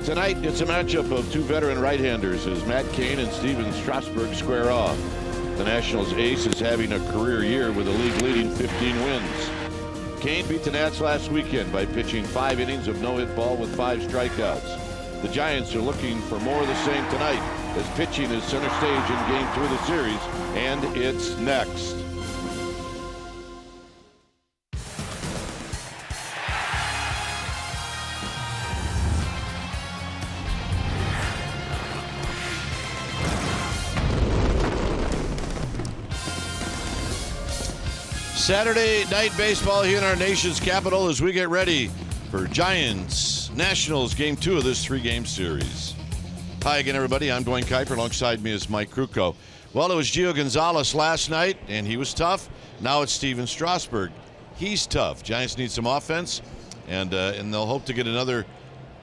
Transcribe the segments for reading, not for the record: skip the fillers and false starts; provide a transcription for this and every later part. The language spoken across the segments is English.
Tonight, it's a matchup of two veteran right-handers as Matt Cain and Steven Strasburg square off. The Nationals ace is having a career year with a league-leading 15 wins. Cain beat the Nats last weekend by pitching 5 innings of no-hit ball with 5 strikeouts. The Giants are looking for more of the same tonight as pitching is center stage in Game 2 of the series, and it's next. Saturday night baseball here in our nation's capital as we get ready for Giants Nationals Game 2 of this 3-game series. Hi again, everybody. I'm Dwayne Kuiper. Alongside me is Mike Krukow. Well, it was Gio Gonzalez last night, and he was tough. Now it's Steven Strasburg. He's tough. Giants need some offense, and they'll hope to get another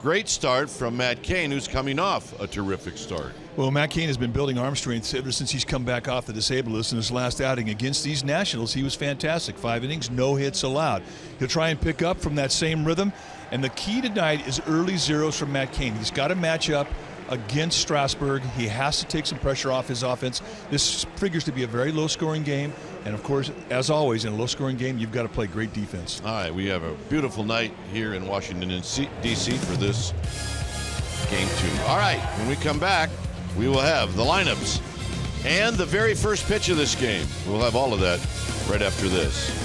great start from Matt Cain, who's coming off a terrific start. Well, Matt Cain has been building arm strength ever since he's come back off the disabled list in his last outing against these Nationals. He was fantastic. 5 innings, no hits allowed. He'll try and pick up from that same rhythm. And the key tonight is early zeros from Matt Cain. He's got to match up against Strasburg. He has to take some pressure off his offense. This figures to be a very low-scoring game. And, of course, as always, in a low-scoring game, you've got to play great defense. All right, we have a beautiful night here in Washington, D.C. for this Game 2. All right, when we come back, we will have the lineups and the very first pitch of this game. We'll have all of that right after this.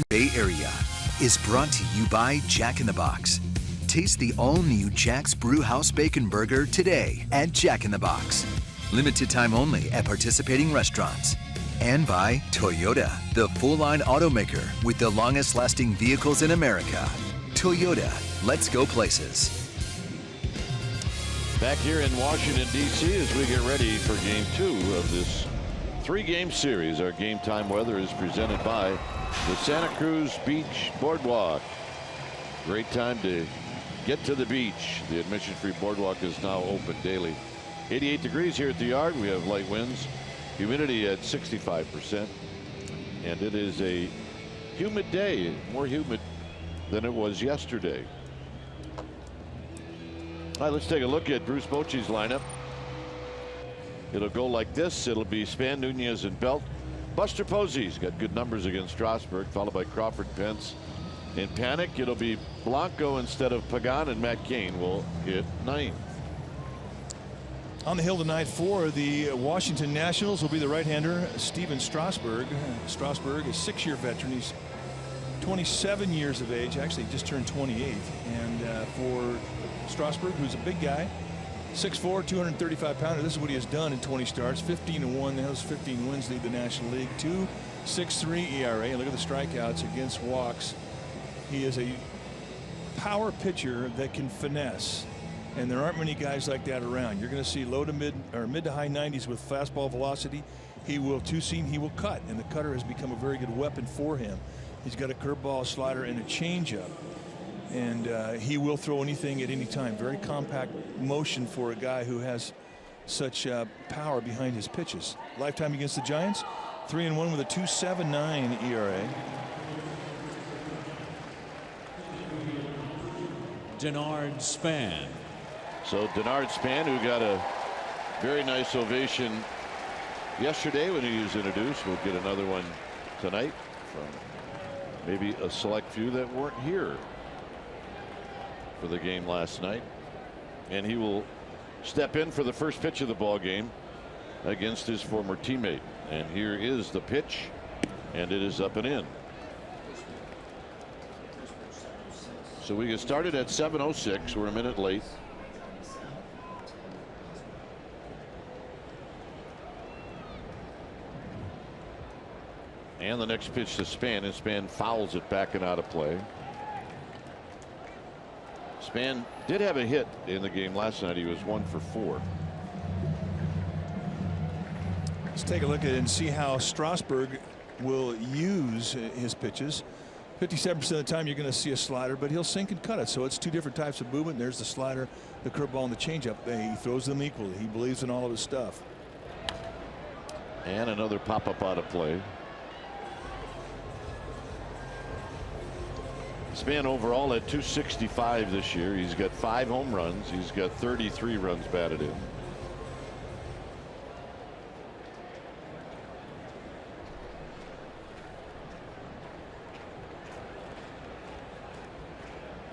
Bay Area is brought to you by Jack in the Box. Taste the all-new Jack's Brewhouse Bacon Burger today at Jack in the Box. Limited time only at participating restaurants. And by Toyota, the full-line automaker with the longest-lasting vehicles in America. Toyota, let's go places. Back here in Washington, D.C. as we get ready for Game 2 of this 3-game series. Our game time weather is presented by the Santa Cruz Beach Boardwalk. Great time to get to the beach. The admission-free boardwalk is now open daily. 88 degrees here at the yard. We have light winds. Humidity at 65%. And it is a humid day, more humid than it was yesterday. All right, let's take a look at Bruce Bochy's lineup. It'll go like this. It'll be Span, Nunez, and Belt. Buster Posey's got good numbers against Strasburg, followed by Crawford, Pence. In Panic, it'll be Blanco instead of Pagan, and Matt Cain will hit 9. On the hill tonight for the Washington Nationals will be the right-hander Steven Strasburg. Strasburg is a 6-year veteran. He's 27 years of age. Actually, just turned 28. And for Strasburg, who's a big guy, 6'4", 235-pounder. This is what he has done in 20 starts. 15-1. Those 15 wins lead the National League. 2.63 ERA. And look at the strikeouts against walks. He is a power pitcher that can finesse. And there aren't many guys like that around. You're going to see low to mid to high 90s with fastball velocity. He will two-seam, he will cut, and the cutter has become a very good weapon for him. He's got a curveball, slider, and a changeup, and he will throw anything at any time. Very compact motion for a guy who has such power behind his pitches. Lifetime against the Giants, 3-1 with a 2.79 ERA. Denard Span. So Denard Span, who got a very nice ovation yesterday when he was introduced, will get another one tonight from maybe a select few that weren't here for the game last night. And he will step in for the first pitch of the ball game against his former teammate. And here is the pitch, and it is up and in. So we get started at 7:06. We're a minute late. And the next pitch to Span, and Span fouls it back and out of play. Span did have a hit in the game last night. He was 1 for 4. Let's take a look at it and see how Strasburg will use his pitches. 57% of the time you're going to see a slider, but he'll sink and cut it. So it's two different types of movement. There's the slider, the curveball, and the changeup. He throws them equally. He believes in all of his stuff. And another pop-up out of play. Span overall at 265 this year. He's got 5 home runs. He's got 33 runs batted in.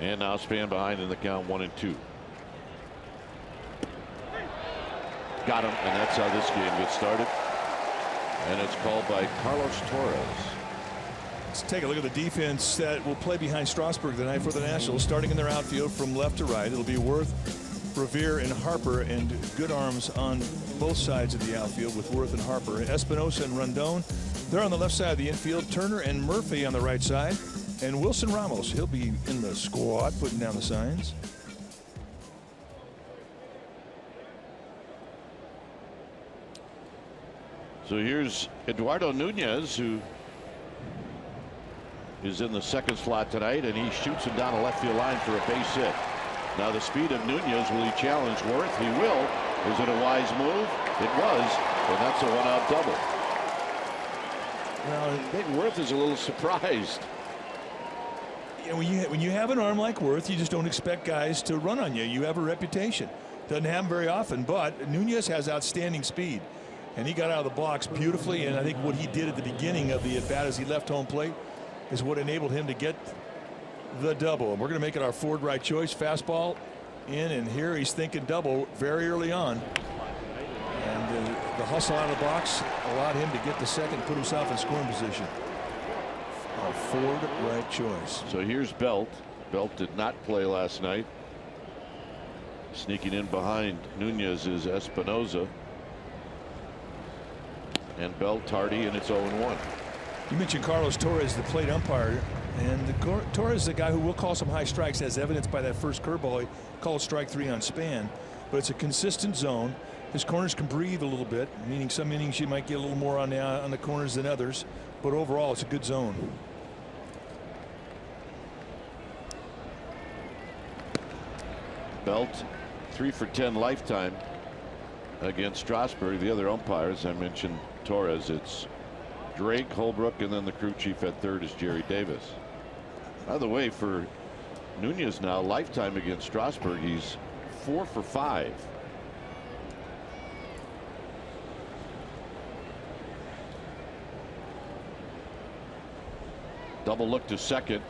And now Span behind in the count, 1-2. Got him, and that's how this game gets started. And it's called by Carlos Torres. Let's take a look at the defense that will play behind Strasburg tonight for the Nationals, starting in their outfield from left to right. It'll be Worth, Revere, and Harper, and good arms on both sides of the outfield with Worth and Harper. Espinosa and Rondon, they're on the left side of the infield. Turner and Murphy on the right side. And Wilson Ramos, he'll be in the squad putting down the signs. So here's Eduardo Nunez, who is in the second slot tonight, and he shoots him down a left field line for a base hit. Now the speed of Nunez, will he challenge Worth? He will. Is it a wise move? It was, and that's a 1-out double. Well, I think Worth is a little surprised. Yeah, when you have an arm like Worth, you just don't expect guys to run on you. You have a reputation. Doesn't happen very often, but Nunez has outstanding speed, and he got out of the blocks beautifully. And I think what he did at the beginning of the at-bat as he left home plate is what enabled him to get the double. And we're going to make it our Ford right choice. Fastball in, and here he's thinking double very early on. And the hustle out of the box allowed him to get the second, put himself in scoring position. A Ford right choice. So here's Belt. Belt did not play last night. Sneaking in behind Nunez is Espinoza. And Belt tardy, and it's 0-1. You mentioned Carlos Torres, the plate umpire, and Torres is a guy who will call some high strikes, as evidenced by that first curveball. He called strike 3 on Span, but it's a consistent zone. His corners can breathe a little bit, meaning some innings you might get a little more on the corners than others, but overall it's a good zone. Belt 3 for 10 lifetime against Strasburg. The other umpires, I mentioned Torres, it's Drake, Holbrook, and then the crew chief at third is Jerry Davis. By the way, for Nunez now, lifetime against Strasburg, he's 4 for 5. Double look to second,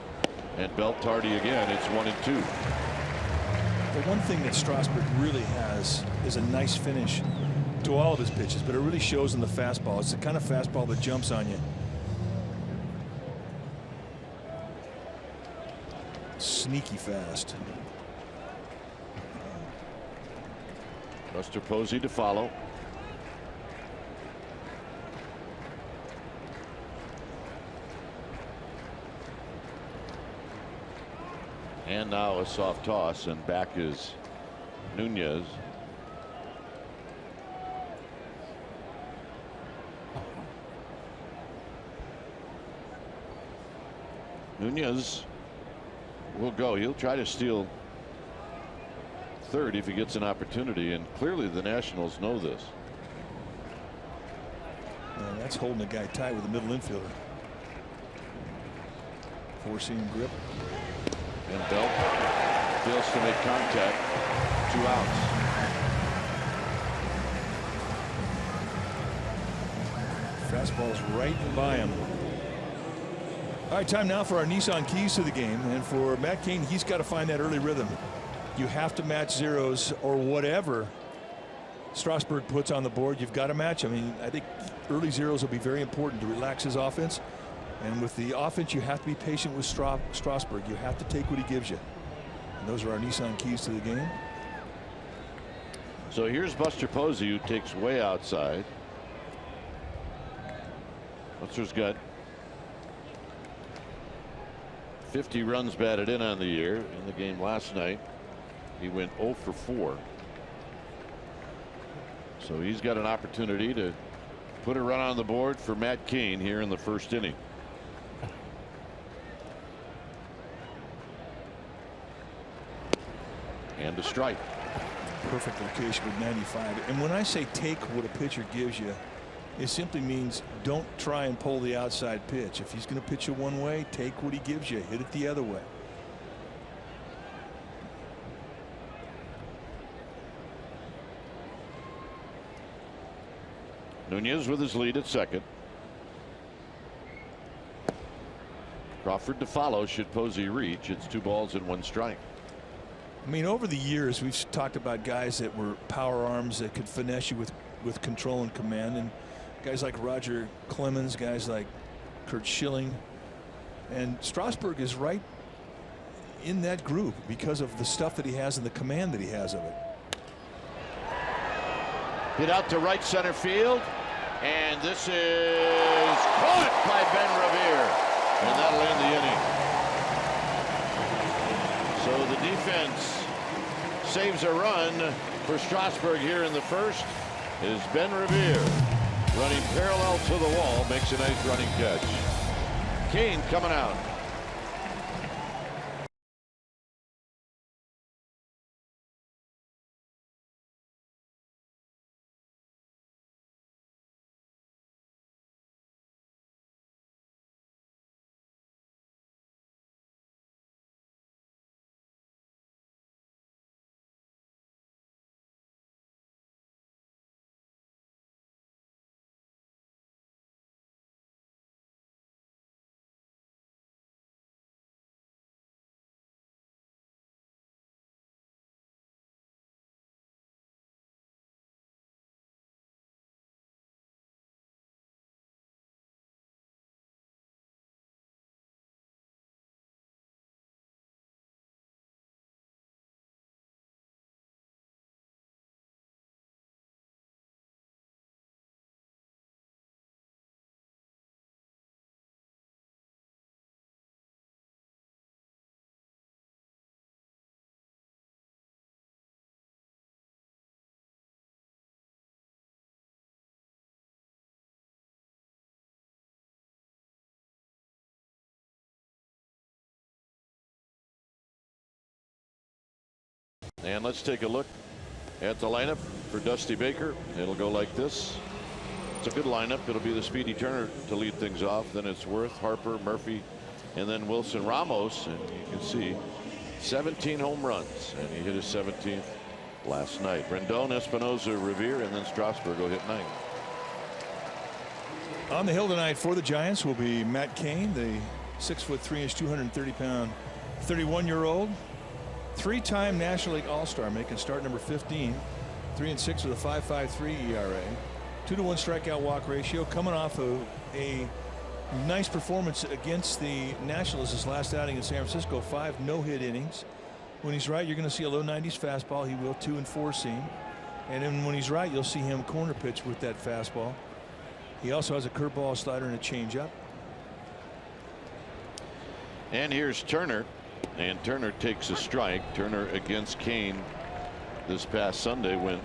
and Belt tardy again. It's 1-2. The one thing that Strasburg really has is a nice finish to all of his pitches, but it really shows in the fastball. It's the kind of fastball that jumps on you. Sneaky fast. Buster Posey to follow. And now a soft toss, and back is Nunez. Nunez will go. He'll try to steal third if he gets an opportunity, and clearly the Nationals know this. And that's holding a guy tight with the middle infielder. Four-seam grip. And Belt fails to make contact. 2 outs. Fastball's right by him. All right, time now for our Nissan keys to the game. And for Matt Cain, he's got to find that early rhythm. You have to match zeros or whatever Strasburg puts on the board. You've got to match. I mean, I think early zeros will be very important to relax his offense. And with the offense, you have to be patient with Strasburg. You have to take what he gives you. And those are our Nissan keys to the game. So here's Buster Posey, who takes way outside. Buster's got 50 runs batted in on the year. In the game last night, he went 0 for 4. So he's got an opportunity to put a run on the board for Matt Cain here in the first inning. And a strike. Perfect location with 95. And when I say take what a pitcher gives you, it simply means don't try and pull the outside pitch. If he's going to pitch you one way, take what he gives you, hit it the other way. Nunez with his lead at second. Crawford to follow should Posey reach. It's 2 balls and 1 strike. I mean, over the years, we've talked about guys that were power arms that could finesse you with control and command, and guys like Roger Clemens, guys like Kurt Schilling, and Strasburg is right in that group because of the stuff that he has and the command that he has of it. Hit out to right center field, and this is caught by Ben Revere, and that'll end the inning. So the defense saves a run for Strasburg here in the first. Is Ben Revere running parallel to the wall, makes a nice running catch. Cain coming out. And let's take a look at the lineup for Dusty Baker. It'll go like this. It's a good lineup. It'll be the Speedy Turner to lead things off. Then it's Worth, Harper, Murphy, and then Wilson Ramos. And you can see 17 home runs, and he hit his 17th last night. Rendon, Espinosa, Revere, and then Strasburg will hit 9. On the hill tonight for the Giants will be Matt Cain, the 6'3", 230-pound, 31-year-old, 3-time National League All-Star, making start number 15, 3-6 with a 5.53 ERA, 2-to-1 strikeout walk ratio, coming off of a nice performance against the Nationals his last outing in San Francisco. 5 no-hit innings. When he's right, you're going to see a low 90s fastball. He will 2 and 4 seam, and then when he's right, you'll see him corner pitch with that fastball. He also has a curveball, slider, and a changeup. And here's Turner, and Turner takes a strike. Turner against Cain this past Sunday went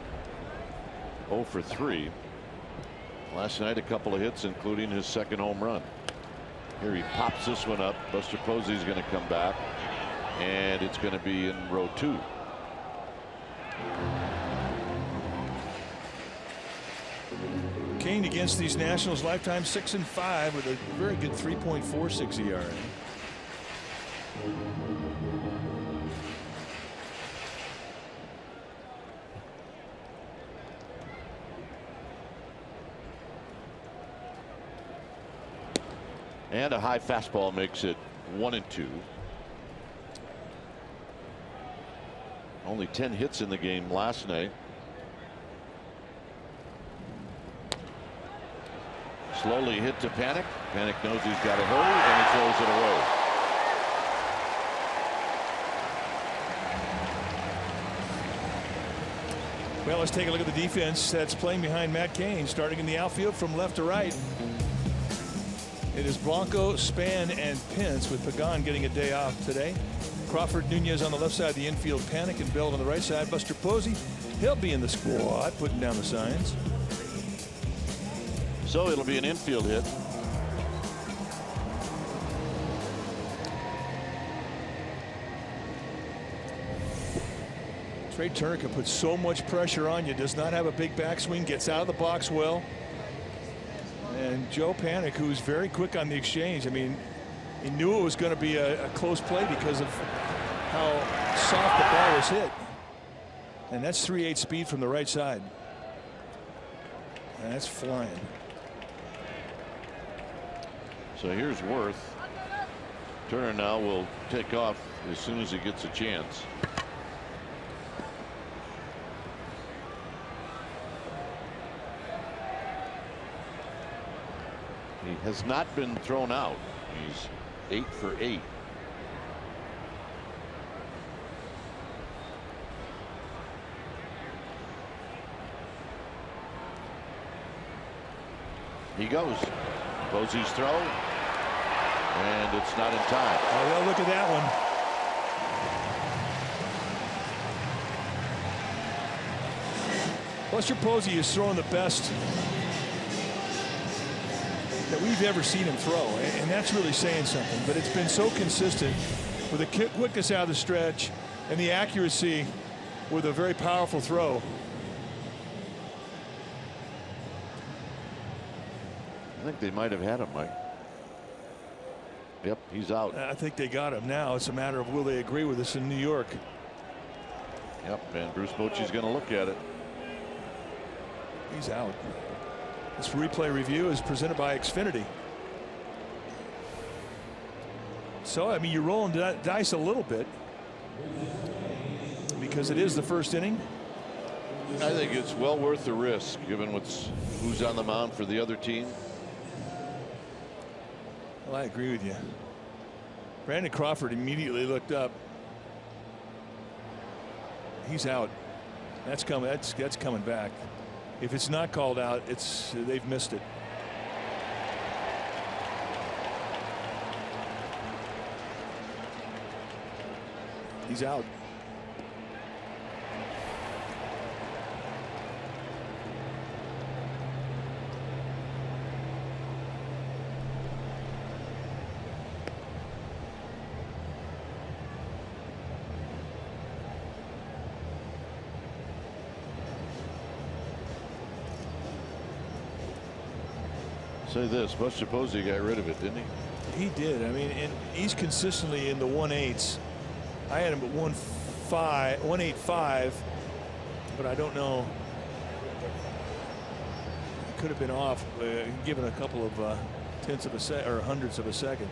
0 for 3. Last night a couple of hits, including his second home run. Here he pops this one up. Buster Posey's going to come back, and it's going to be in row 2. Cain against these Nationals lifetime 6-5 with a very good 3.46 ERA. And a high fastball makes it 1-2. Only 10 hits in the game last night. Slowly hit to Panic. Panic knows he's got to hurry, and he throws it away. Well, let's take a look at the defense that's playing behind Matt Cain, starting in the outfield from left to right. It is Blanco, Span, and Pence, with Pagan getting a day off today. Crawford, Nunez on the left side of the infield, Panic and Bell on the right side. Buster Posey, he'll be in the squad, putting down the signs. So it'll be an infield hit. Trey Turner can put so much pressure on you. Does not have a big backswing. Gets out of the box well. And Joe Panic, who's very quick on the exchange. I mean, he knew it was going to be a close play because of how soft the ball was hit. And that's 3/8 speed from the right side. And that's flying. So here's Worth. Turner now will take off as soon as he gets a chance. He has not been thrown out. He's 8 for 8. He goes. Posey's throw, and it's not in time. Oh, well, look at that one. Buster Posey is throwing the best that we've ever seen him throw, and that's really saying something. But it's been so consistent with the quickness out of the stretch and the accuracy with a very powerful throw. I think they might have had him, Mike. Yep, he's out. I think they got him now. It's a matter of will they agree with us in New York. Yep, and Bruce Bochy's going to look at it. He's out. This replay review is presented by Xfinity. So, I mean, you're rolling dice a little bit because it is the first inning. I think it's well worth the risk, given who's on the mound for the other team. Well, I agree with you. Brandon Crawford immediately looked up. He's out. That's coming. That's coming back. If it's not called out, they've missed it. He's out. say this, Buster Posey got rid of it, didn't he? He did. I mean, and he's consistently in the 1/8s. I had him at 1.85, but I don't know. He could have been off, given a couple of tenths of a second or hundredths of a second.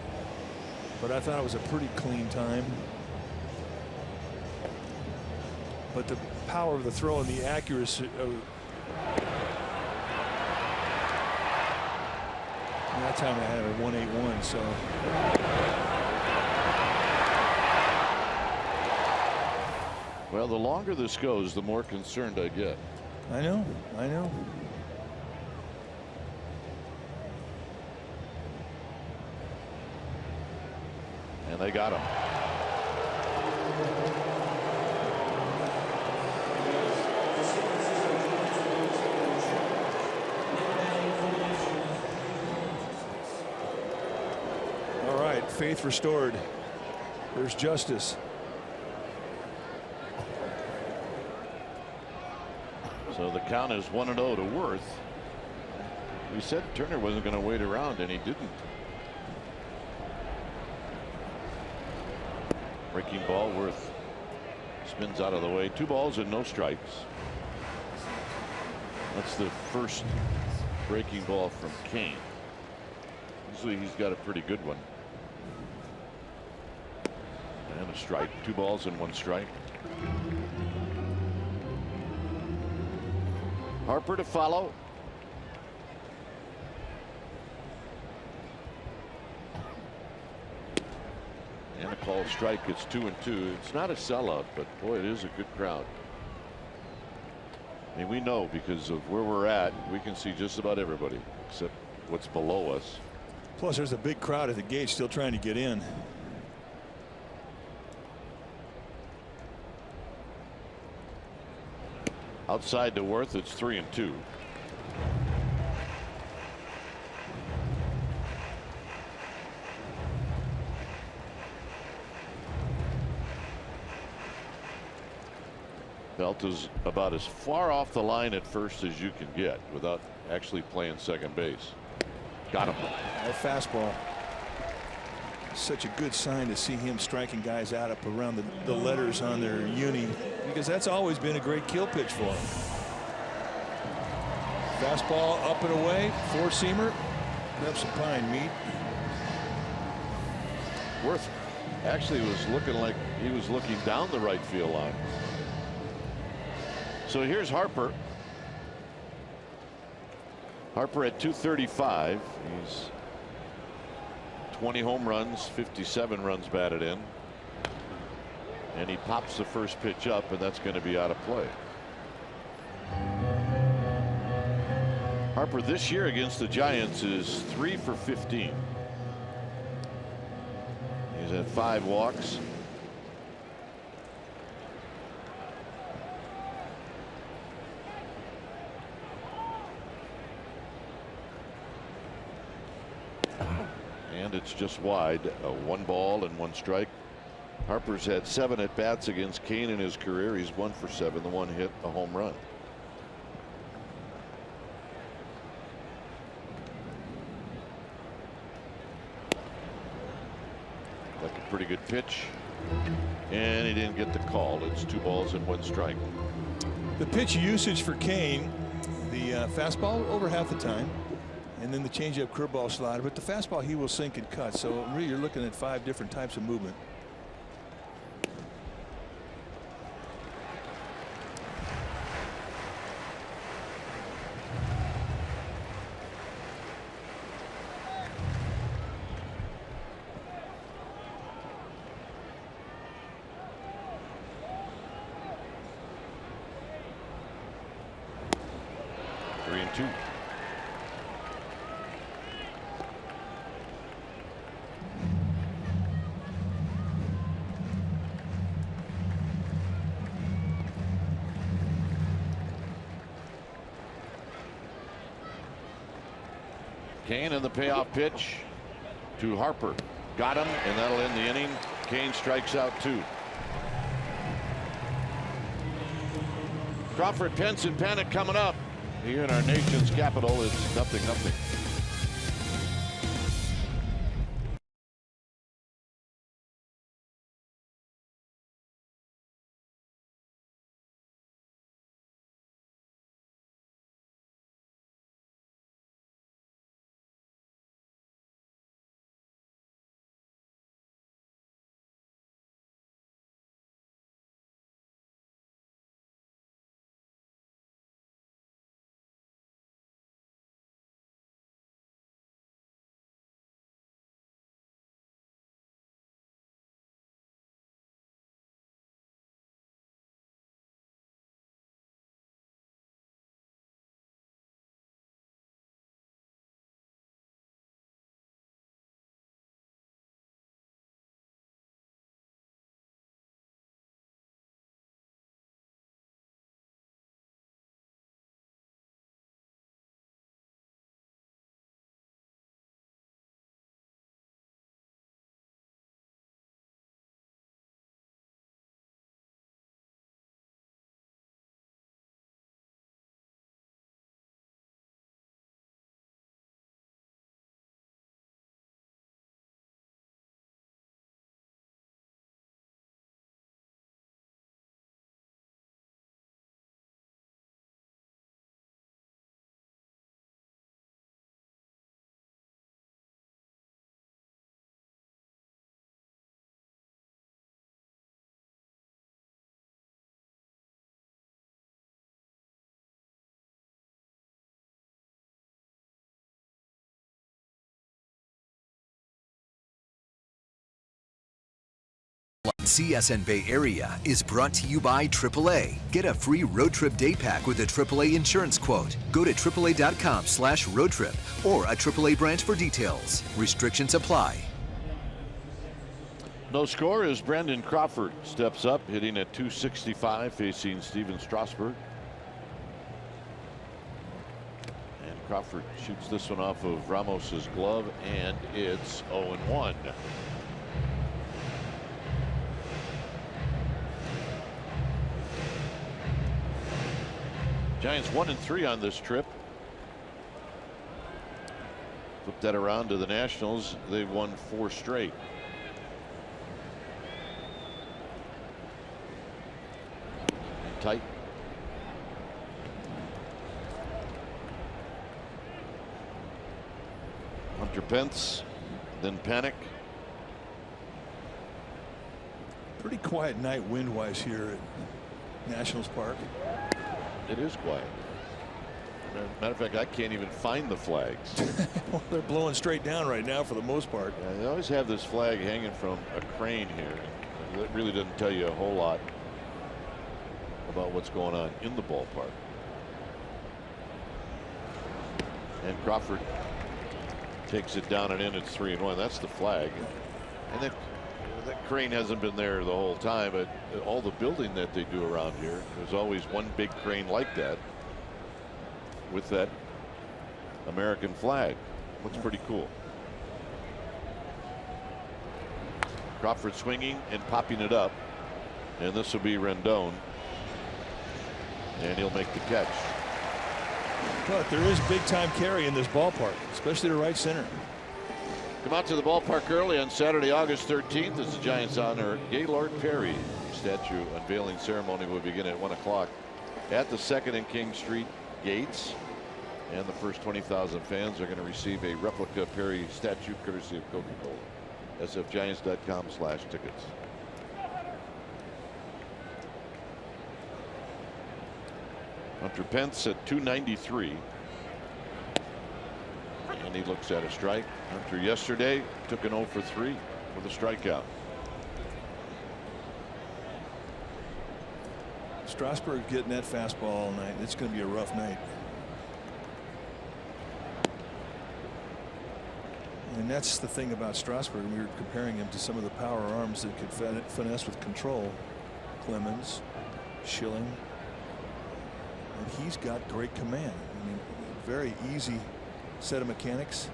But I thought it was a pretty clean time. But the power of the throw and the accuracy of that time I had a 1.81, so. Well, the longer this goes, the more concerned I get. I know. And they got him. All right, faith restored. There's justice. So the count is 1-0 to Worth. We said Turner wasn't going to wait around, and he didn't. Breaking ball, Worth spins out of the way. 2 balls and no strikes. That's the first breaking ball from Kane. Usually he's got a pretty good one. And a strike. 2 balls and 1 strike. Harper to follow. And a called strike. It's 2-2. It's not a sellout, but boy, it is a good crowd. I mean, we know because of where we're at, we can see just about everybody except what's below us. Plus, there's a big crowd at the gate still trying to get in. Outside to Worth, it's 3-2. Belt is about as far off the line at first as you can get without actually playing second base. Got him. That fastball. Such a good sign to see him striking guys out up around the letters on their uni, because that's always been a great kill pitch for him. Fastball up and away, 4-seamer. Grab some pine meat. Worth actually was looking like he was looking down the right field line. So here's Harper. Harper at 235. He's 20 home runs, 57 runs batted in. And he pops the first pitch up, and that's going to be out of play. Harper this year against the Giants is 3 for 15. He's had 5 walks. And it's just wide. 1 ball and 1 strike. Harper's had 7 at bats against Kane in his career. He's 1 for 7. The 1 hit, a home run. Like a pretty good pitch. And he didn't get the call. It's 2 balls and 1 strike. The pitch usage for Kane, the fastball over half the time, and then the changeup, curveball, slider. But the fastball he will sink and cut. So really you're looking at 5 different types of movement. Kane and the payoff pitch to Harper. Got him, and that'll end the inning. Kane strikes out 2. Crawford, Pence, and Panic coming up here in our nation's capital. It's 0-0. CSN Bay Area is brought to you by AAA. Get a free road trip day pack with a AAA insurance quote. Go to AAA.com/road trip or a AAA branch for details. Restrictions apply. No score as Brandon Crawford steps up, hitting at .265, facing Steven Strasburg. And Crawford shoots this one off of Ramos's glove, and it's 0-1. Giants 1-3 on this trip. Flip that around to the Nationals. They've won 4 straight. Tight. Hunter Pence, then Panic. Pretty quiet night wind-wise here at Nationals Park. It is quiet. Matter of fact, I can't even find the flags. Well, they're blowing straight down right now for the most part. Yeah, they always have this flag hanging from a crane here. That really doesn't tell you a whole lot about what's going on in the ballpark. And Crawford takes it down and in. It's 3-1. That's the flag. And then that crane hasn't been there the whole time, but all the building that they do around here, there's always one big crane like that with that American flag. Looks pretty cool. Crawford swinging and popping it up, and this will be Rendon, and he'll make the catch. But there is big time carry in this ballpark, especially to right center. Come out to the ballpark early on Saturday, August 13th, as the Giants honor Gaylord Perry. Statue unveiling ceremony will begin at 1 o'clock at the 2nd and King Street gates, and the first 20,000 fans are going to receive a replica Perry statue courtesy of Coca-Cola. sfgiants.com/tickets. Hunter Pence at .293, and he looks at a strike. Hunter yesterday took an 0 for 3 with a strikeout. Strasburg getting that fastball all night. It's going to be a rough night. And that's the thing about Strasburg. We were comparing him to some of the power arms that could finesse with control. Clemens, Schilling. And he's got great command. I mean, very easy set of mechanics.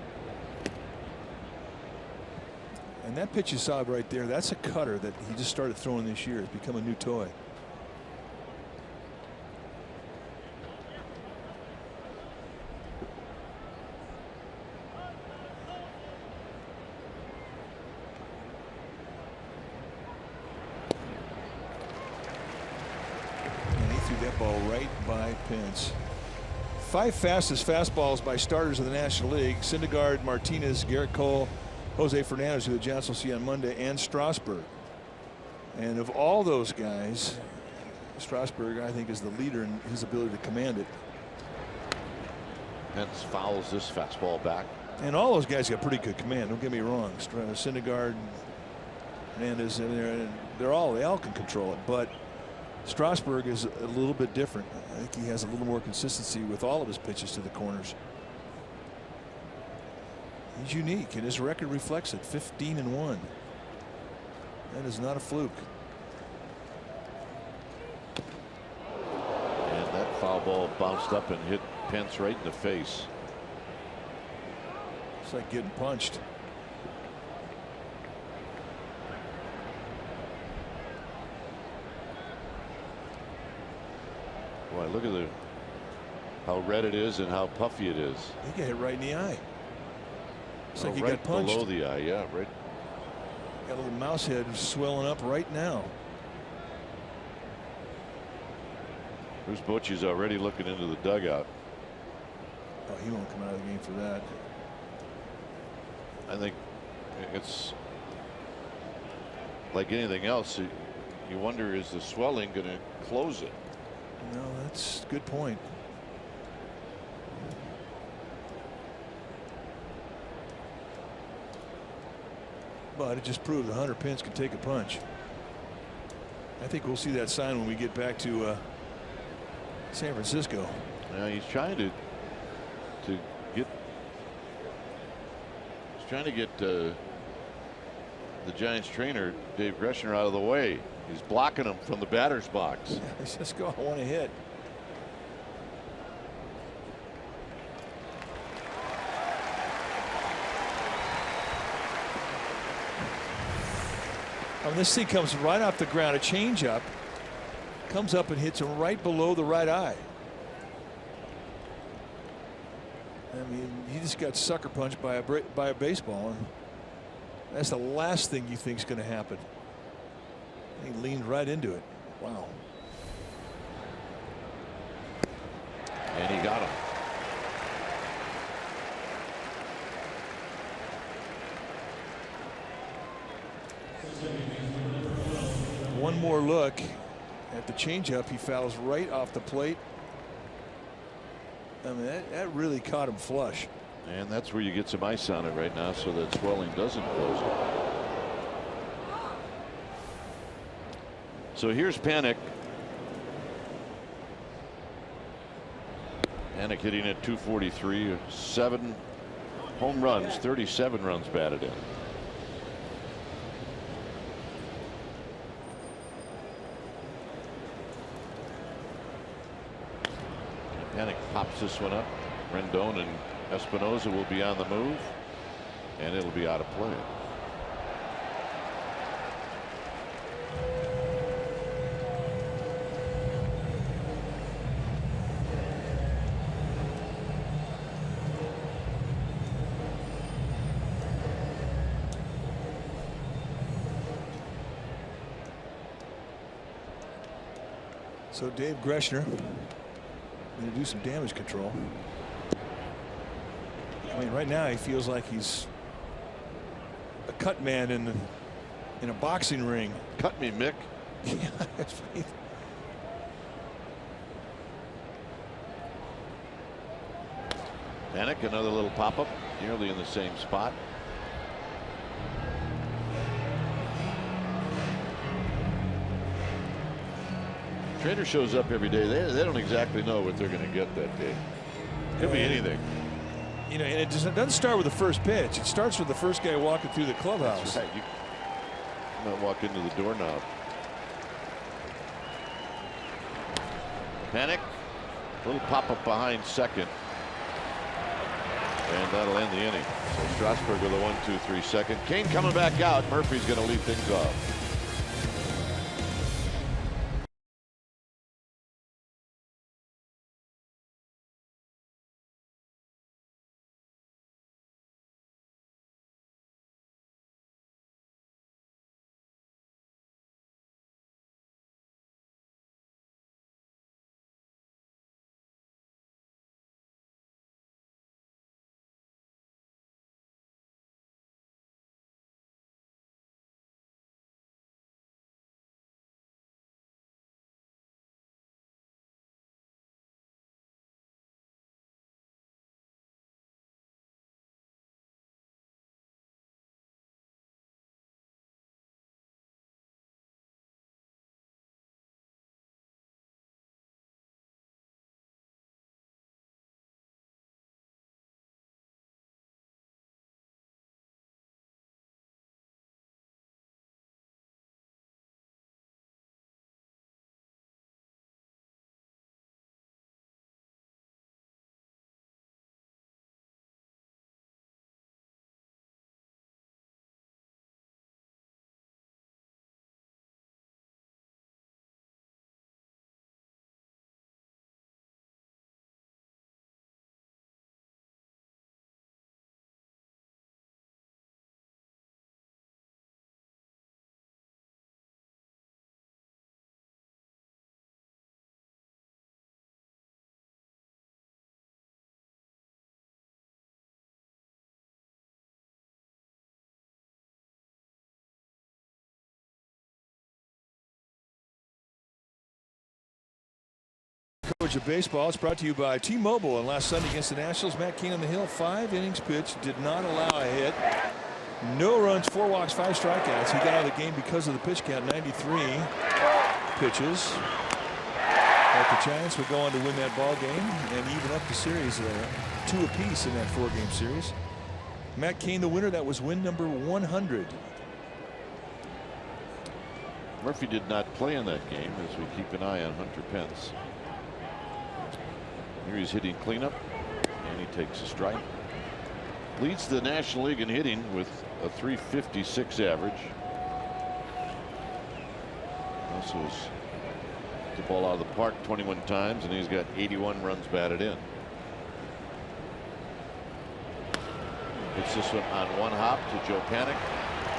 And that pitch you saw right there, that's a cutter that he just started throwing this year. It's become a new toy. That ball right by Pence. 5 fastest fastballs by starters of the National League: Syndergaard, Martinez, Garrett Cole, Jose Fernandez, who the Giants will see on Monday, and Strasburg. And of all those guys, Strasburg, I think, is the leader in his ability to command it. Pence fouls this fastball back. And all those guys got pretty good command. Don't get me wrong. Syndergaard, Fernandez, they all can control it, but Strasburg is a little bit different. I think he has a little more consistency with all of his pitches to the corners. He's unique, and his record reflects it. 15-1. That is not a fluke. And that foul ball bounced up and hit Pence right in the face. It's like getting punched. Boy, look at how red it is and how puffy it is. He got hit right in the eye. It's like he right got punched. below the eye, yeah, right. Got a little mouse head swelling up right now. Bruce Bochy's already looking into the dugout. Oh, he won't come out of the game for that. I think it's like anything else. You wonder, is the swelling going to close it? No, that's a good point. But it just proved that Hunter Pence can take a punch. I think we'll see that sign when we get back to San Francisco. Now he's trying to get the Giants trainer Dave Greshner out of the way. He's blocking him from the batter's box. Let's just go. I want to hit. This thing comes right off the ground, a changeup, comes up and hits him right below the right eye. I mean, he just got sucker punched by a baseball, and that's the last thing you think is going to happen. He leaned right into it. Wow. And he got him. One more look at the changeup. He fouls right off the plate. I mean, that really caught him flush. And that's where you get some ice on it right now so that swelling doesn't close it. So here's Panic. Panic hitting at 243, 7 home runs, 37 runs batted in. Panic pops this one up. Rendon and Espinosa will be on the move, and it'll be out of play. So Dave Greshner going to do some damage control. I mean, right now he feels like he's a cut man in a boxing ring. Cut me, Mick. Yeah, that's right. Panic, another little pop-up, nearly in the same spot. Trainer shows up every day. They don't exactly know what they're going to get that day. Could be anything. You know, and it doesn't start with the first pitch. It starts with the first guy walking through the clubhouse. That's right. You might walk into the doorknob. Panic. A little pop-up behind second. And that'll end the inning. So Strasburg with a 1-2-3 second. Kane coming back out. Murphy's going to lead things off. Coverage of baseball is brought to you by T-Mobile. And last Sunday against the Nationals, Matt Cain on the hill, 5 innings pitched, did not allow a hit. No runs, 4 walks, 5 strikeouts. He got out of the game because of the pitch count, 93. pitches. But the Giants would go on to win that ball game and even up the series 2 apiece in that 4-game series. Matt Cain, the winner. That was win number 100. Murphy did not play in that game as we keep an eye on Hunter Pence. Here he's hitting cleanup, and he takes a strike. Leads the National League in hitting with a .356 average. Also has the ball out of the park 21 times, and he's got 81 runs batted in. Hits this one on one hop to Joe Panik,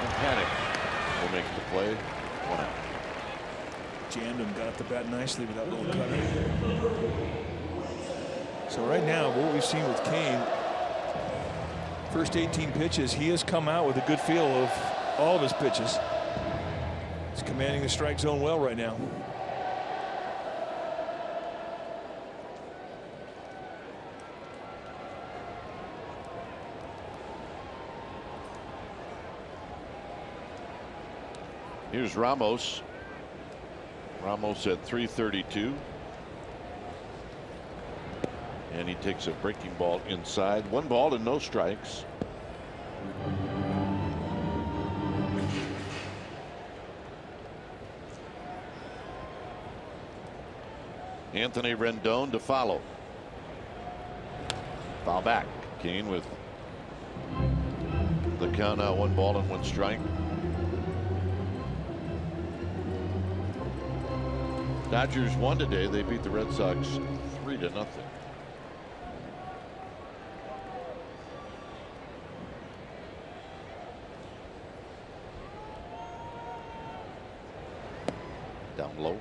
and Panik will make the play. 1 out. Jammed him, got up the bat nicely with that little cutter. So right now, what we've seen with Cain, first 18 pitches, he has come out with a good feel of all of his pitches. He's commanding the strike zone well right now. Here's Ramos. Ramos at .332. And he takes a breaking ball inside. 1 ball and no strikes. Anthony Rendon to follow. Foul back. Cain with the count out. 1 ball and 1 strike. Dodgers won today. They beat the Red Sox 3-0. Down low.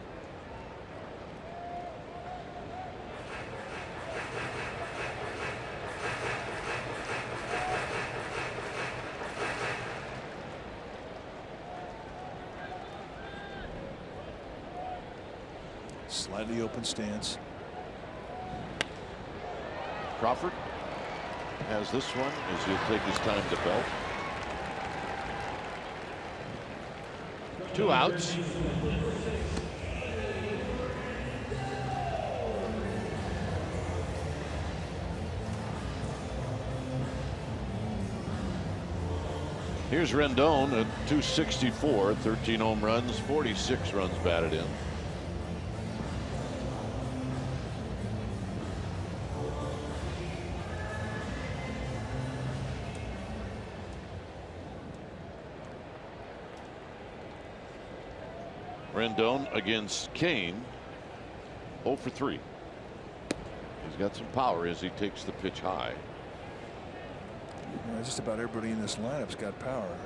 Slightly open stance. Crawford has this one as he'll take his time to belt. 2 outs. Here's Rendon at .264, 13 home runs, 46 runs batted in. Rendon against Cain, 0 for 3. He's got some power as he takes the pitch high. Just about everybody in this lineup's got power.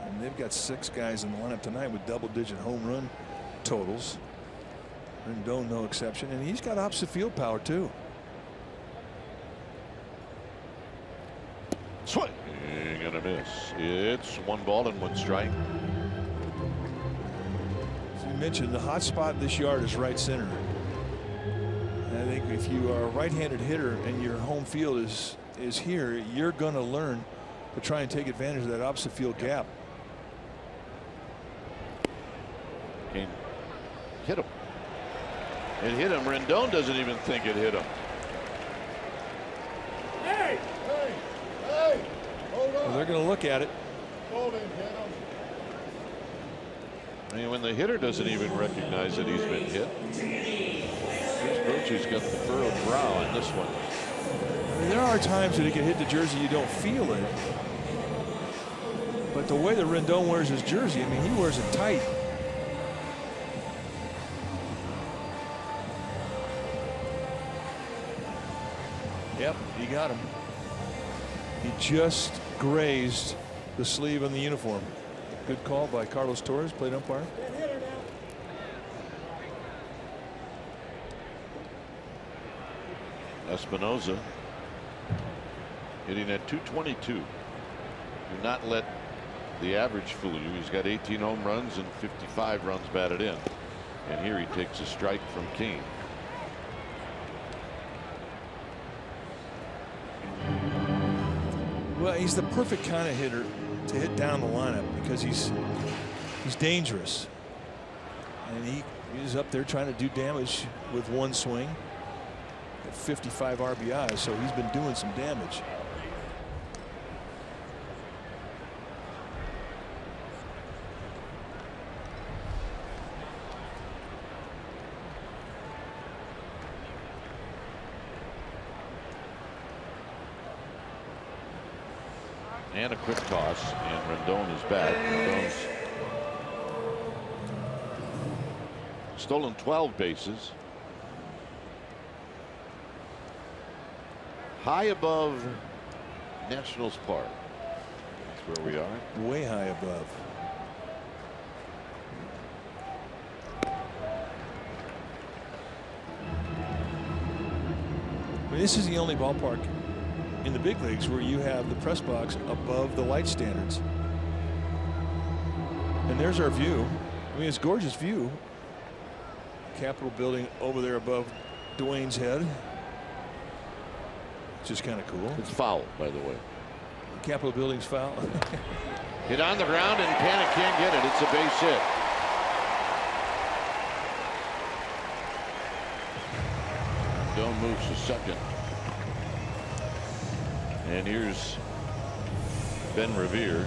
And they've got 6 guys in the lineup tonight with double-digit home run totals. Rendon no exception, and he's got opposite field power too. Swing and a miss. It's 1 ball and 1 strike. Mentioned the hot spot in this yard is right center. And I think if you are a right-handed hitter and your home field is here, you're going to learn to try and take advantage of that opposite field gap. Cain hit him. It hit him. Rendon doesn't even think it hit him. Hey! Hold on. Well, they're going to look at it. Hold him, I mean, when the hitter doesn't even recognize that he's been hit. Here's Bochy's got the furrowed brow on this one. I mean, there are times that he can hit the jersey, you don't feel it. But the way that Rendon wears his jersey, I mean, he wears it tight. Yep, he got him. He just grazed the sleeve on the uniform. Good call by Carlos Torres, plate umpire. Espinoza hitting at .222. Do not let the average fool you. He's got 18 home runs and 55 runs batted in. And here he takes a strike from Cain. Well, he's the perfect kind of hitter to hit down the lineup because he's dangerous, and He's up there trying to do damage with one swing. At 55 RBIs, so he's been doing some damage. And a quick toss, and Rendon is back. Rendon's stolen 12 bases. High above Nationals Park. That's where we are. Way high above. I mean, this is the only ballpark in the big leagues where you have the press box above the light standards. And there's our view. I mean, it's a gorgeous view. Capitol building over there above Dwayne's head. Just kind of cool. It's foul, by the way. Capitol building's foul. Hit on the ground, and Panic can't get it. It's a base hit. Rendon moves to second. And here's Ben Revere.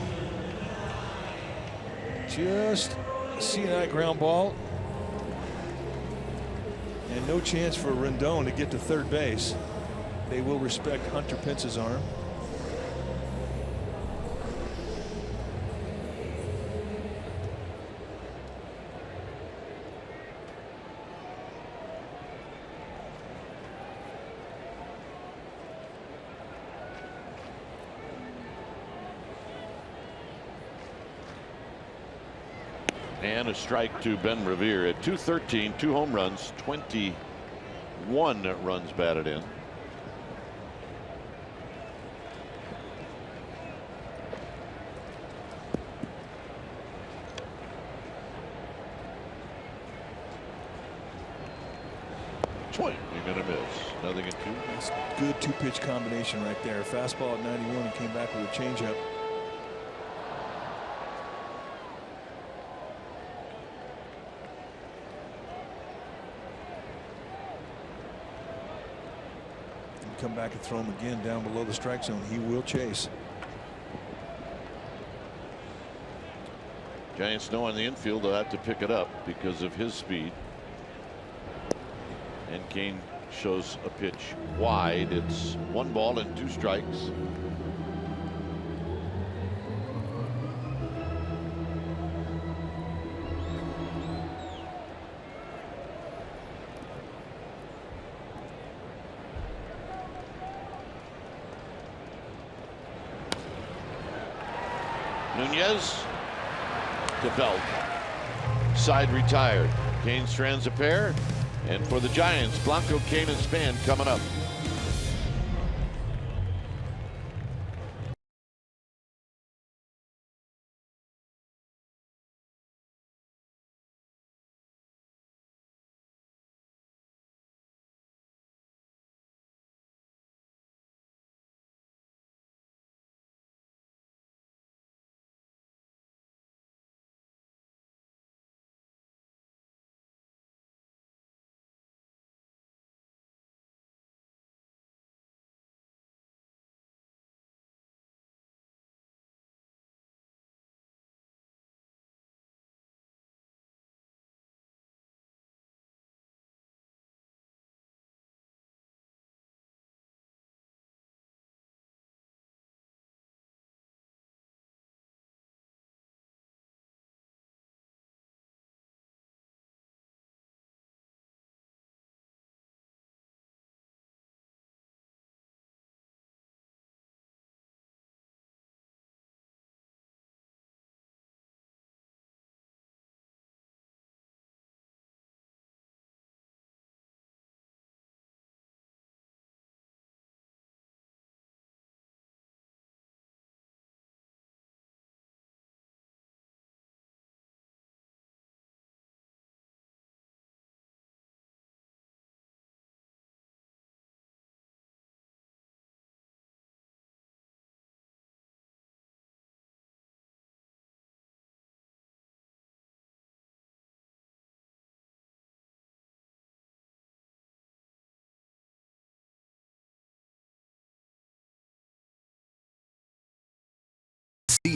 Just a CNI ground ball. And no chance for Rendon to get to third base. They will respect Hunter Pence's arm. And a strike to Ben Revere at 213, 2 home runs, 21 runs batted in. Swing, you're going to miss. Nothing at 2. That's a good two-pitch combination right there. Fastball at 91 and came back with a changeup. Come back and throw him again down below the strike zone. He will chase. Giants know on the infield they'll have to pick it up because of his speed. And Kane shows a pitch wide. It's 1 ball and 2 strikes. Nunez to Belt. Side retired. Kane strands a pair. And for the Giants, Blanco, Kane, and Span coming up.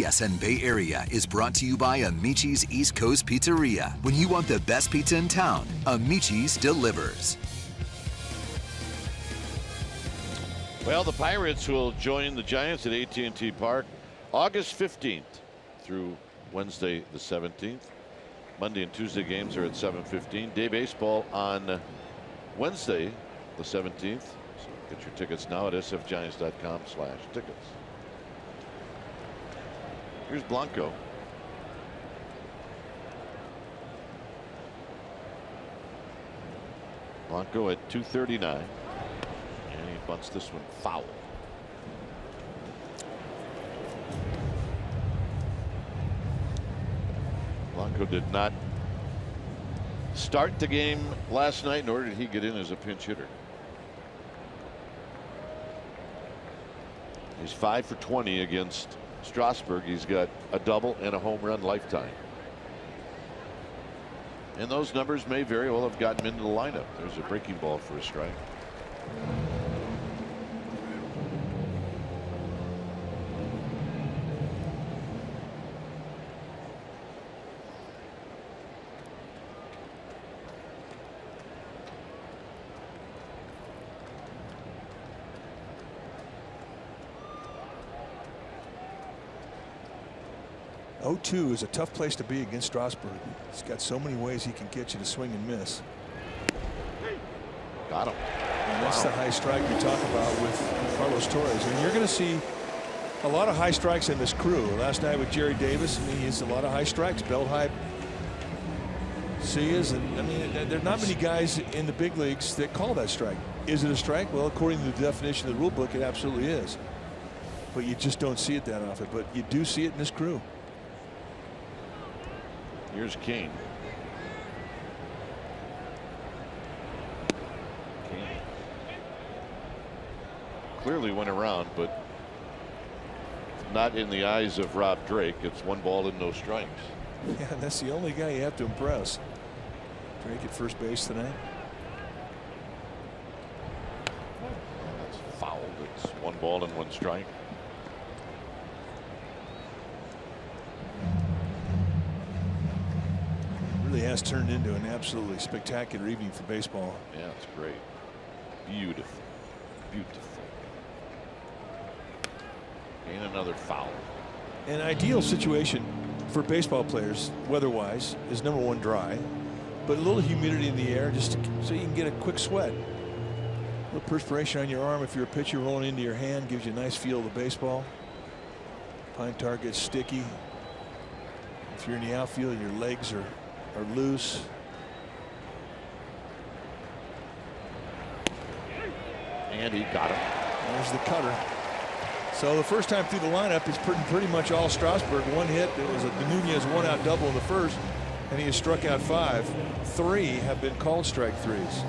BSN Bay Area is brought to you by Amici's East Coast Pizzeria. When you want the best pizza in town, Amici's delivers. Well, the Pirates will join the Giants at AT&T Park August 15th through Wednesday the 17th. Monday and Tuesday games are at 7:15. Day baseball on Wednesday the 17th. So get your tickets now at sfgiants.com/tickets. Here's Blanco. Blanco at 239. And he bunts this one foul. Blanco did not start the game last night, nor did he get in as a pinch hitter. He's 5 for 20 against Strasburg. He's got a double and a home run lifetime. And those numbers may very well have gotten him into the lineup. There's a breaking ball for a strike. 0-2 is a tough place to be against Strasburg. He's got so many ways he can get you to swing and miss. Got him. And that's the high strike you talk about with Carlos Torres. And you're going to see a lot of high strikes in this crew. Last night with Jerry Davis, I mean, he's a lot of high strikes, belt high Cias, and I mean, there are not many guys in the big leagues that call that strike. Is it a strike? Well, according to the definition of the rule book, it absolutely is. But you just don't see it that often. But you do see it in this crew. Here's Kane. Kane clearly went around, but not in the eyes of Rob Drake. It's 1 ball and no strikes. Yeah, that's the only guy you have to impress. Drake at first base tonight. That's fouled. It's 1 ball and 1 strike. Really has turned into an absolutely spectacular evening for baseball. Yeah, it's great. Beautiful. Beautiful. And another foul. An ideal situation for baseball players, weather-wise, is number 1, dry, but a little humidity in the air just so you can get a quick sweat. A little perspiration on your arm if you're a pitcher rolling into your hand gives you a nice feel of the baseball. Pine tar gets sticky. If you're in the outfield, your legs are loose. And he got him. There's the cutter. So the first time through the lineup, it's pretty much all Strasburg. 1 hit. It was a Nunez 1-out double in the first, and he has struck out 5. 3 have been called strike threes.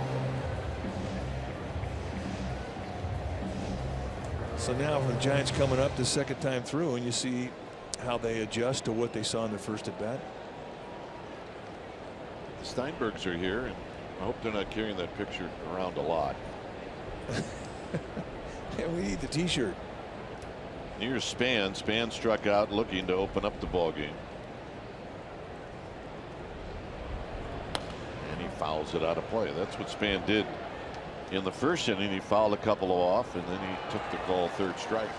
So now the Giants coming up the second time through, and you see how they adjust to what they saw in their first at bat. The Steinbergs are here, and I hope they're not carrying that picture around a lot. Yeah, we need the T-shirt. Here's Span. Span struck out looking to open up the ball game. And he fouls it out of play. That's what Span did in the first inning. He fouled a couple off, and then he took the call 3rd strike.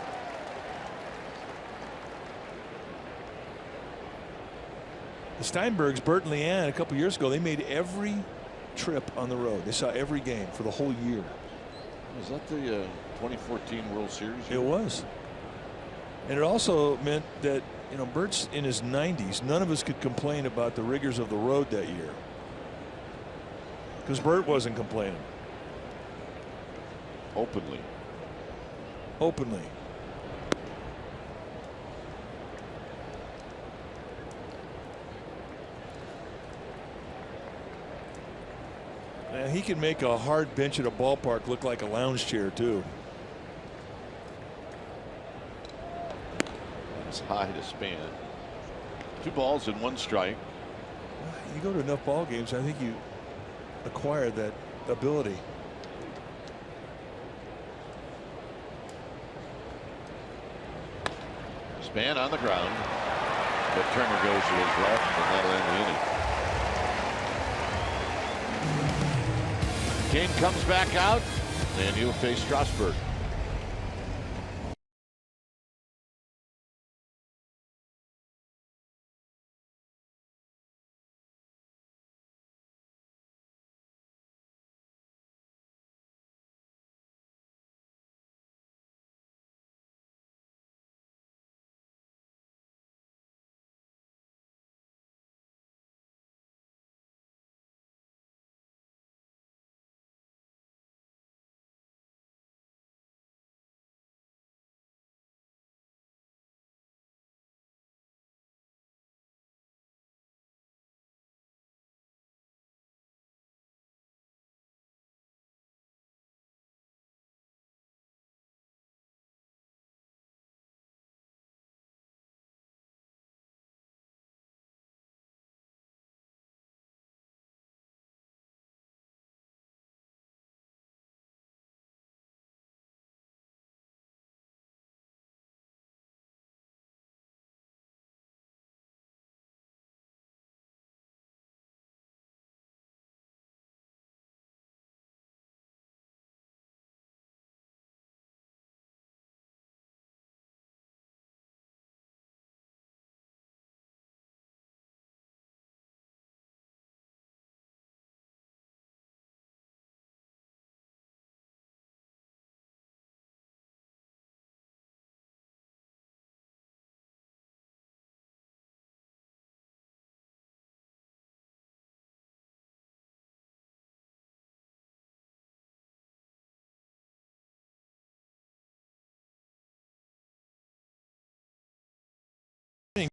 The Steinbergs, Bert and Leanne, a couple years ago, they made every trip on the road. They saw every game for the whole year. Was that the 2014 World Series? It was. And it also meant that, you know, Bert's in his 90s. None of us could complain about the rigors of the road that year, because Bert wasn't complaining. Openly. And he can make a hard bench at a ballpark look like a lounge chair too. That's high to Span. 2 balls and 1 strike. You go to enough ball games, I think you acquire that ability. Man on the ground, but Turner goes to his left, and that'll end the inning. Kane comes back out, and he'll face Strasburg.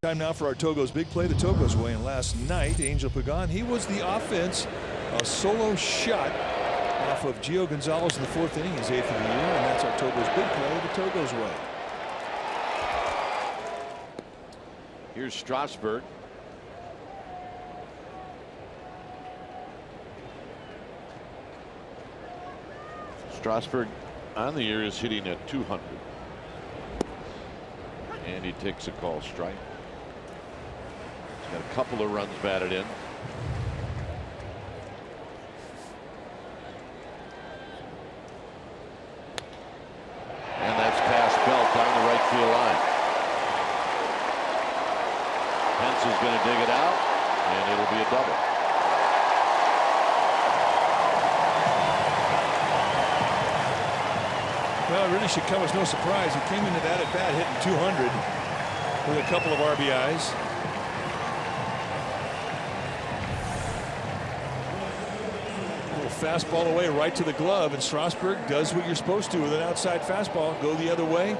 Time now for our Togo's big play the Togo's way. And last night, Angel Pagan, he was the offense. A solo shot off of Gio Gonzalez in the 4th inning, his 8th of the year, and that's our Togo's big play the Togo's way. Here's Strasburg. Strasburg on the year is hitting at 200. And he takes a call strike. He's got a couple of runs batted in. And that's past Belt down the right field line. Pence is going to dig it out, and it'll be a double. Well, it really should come as no surprise. He came into that at bat hitting 200 with a couple of RBIs. A little fastball away right to the glove, and Strasburg does what you're supposed to with an outside fastball. Go the other way.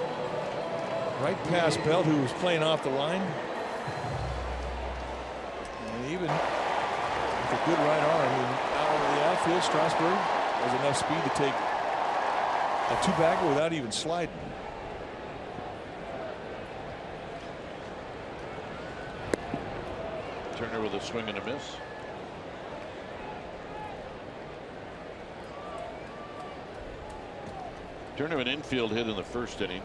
Right past Belt, who was playing off the line. And even with a good right arm out of the outfield, Strasburg has enough speed to take a two-bagger without even sliding. Turner with a swing and a miss. Turner an infield hit in the 1st inning.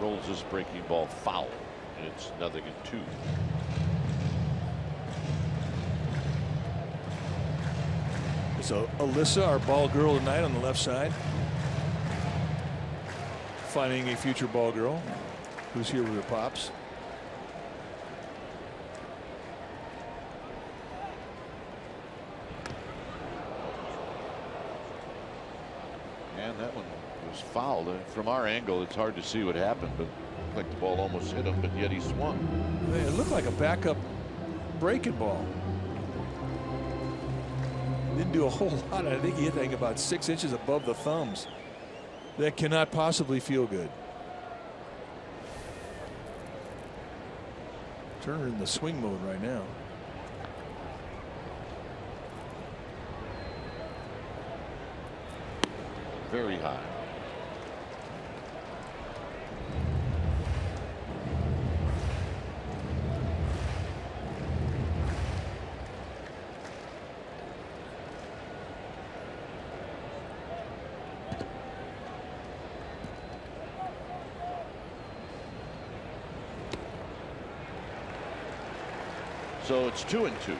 Rolls this breaking ball foul. It's 0-2. So Alyssa, our ball girl tonight on the left side, finding a future ball girl who's here with her pops. And that one was fouled. From our angle, it's hard to see what happened, but it looked like the ball almost hit him, but yet he swung. It looked like a backup breaking ball. Didn't do a whole lot. I think he hit that about 6 inches above the thumbs. That cannot possibly feel good. Turner in the swing mode right now. Very high. So it's 2-2.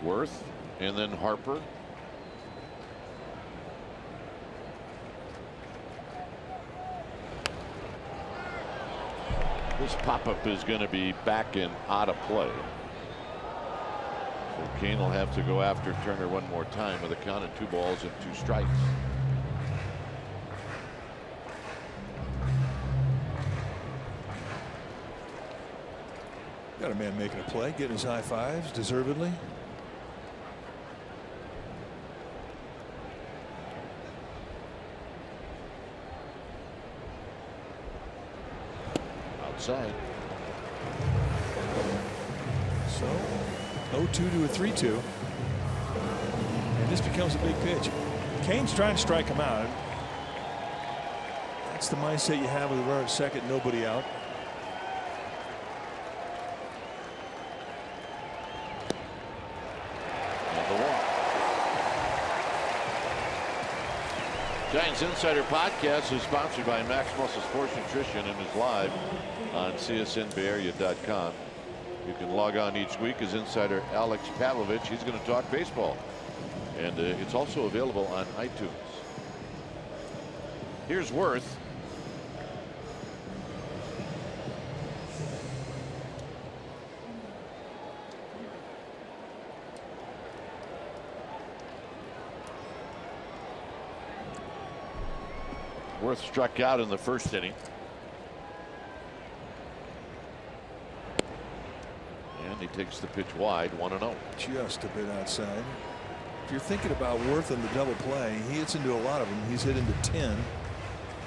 Worth and then Harper. This pop-up is going to be back and out of play. So Kane will have to go after Turner one more time with a count of 2 balls and 2 strikes. Got a man making a play, getting his high fives, deservedly. Outside. So 0-2 to a 3-2. And this becomes a big pitch. Kane's trying to strike him out. That's the mindset you have with a runner at second, nobody out. Giants Insider Podcast is sponsored by Max Muscle Sports Nutrition and is live on csnbayarea.com. You can log on each week as Insider Alex Pavlovich. He's going to talk baseball. And it's also available on iTunes. Here's Worth. Worth struck out in the first inning. And he takes the pitch wide, 1-0. Just a bit outside. If you're thinking about Worth in the double play, he hits into a lot of them. He's hit into 10.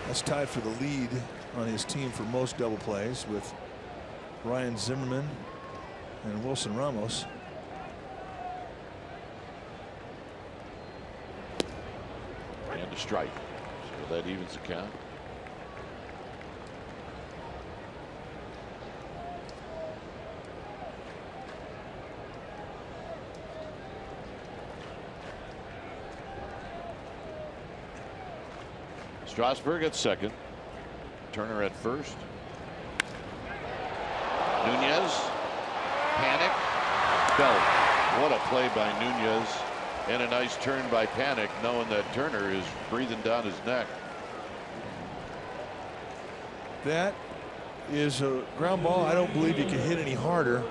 That's tied for the lead on his team for most double plays with Ryan Zimmerman and Wilson Ramos. And a strike. So that evens the count. Strasburg at second. Turner at first. Nunez. Panic. Belt. What a play by Nunez. And a nice turn by Panic, knowing that Turner is breathing down his neck. That is a ground ball. I don't believe you can hit any harder.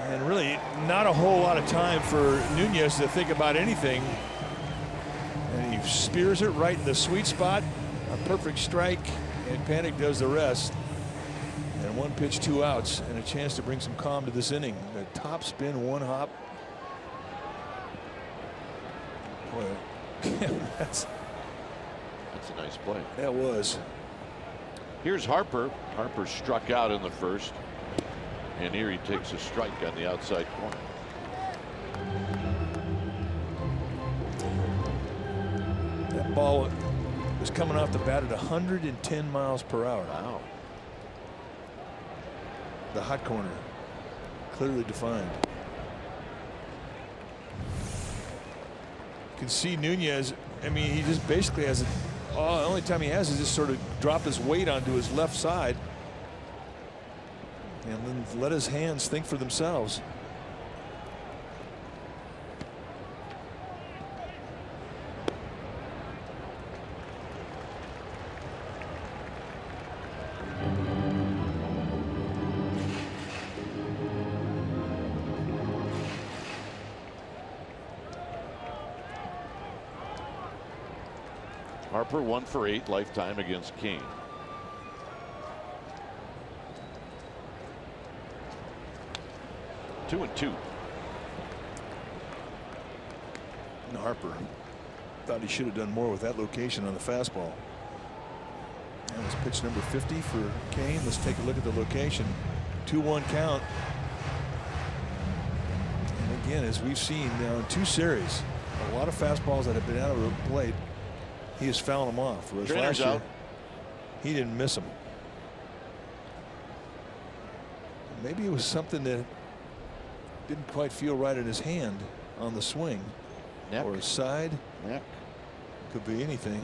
And really not a whole lot of time for Nunez to think about anything. And he spears it right in the sweet spot. A perfect strike, and Panic does the rest. And 1 pitch, 2 outs, and a chance to bring some calm to this inning. The top spin, 1 hop. Boy, that's a nice play. That was. Here's Harper. Harper struck out in the first, and here he takes a strike on the outside corner. That ball was coming off the bat at 110 miles per hour. Wow. The hot corner, clearly defined. You can see Nunez. I mean, he just basically has the only time he has is just sort of drop his weight onto his left side and then let his hands think for themselves. Harper 1 for 8 lifetime against Kane. 2-2. And Harper thought he should have done more with that location on the fastball. That was pitch number 50 for Kane. Let's take a look at the location. 2-1 count. And again, as we've seen now in 2 series, a lot of fastballs that have been out of the plate, he has fouled them off. Whereas last year, he didn't miss them. Maybe it was something that didn't quite feel right in his hand. on the swing. Neck. Or his side. Neck. Could be anything.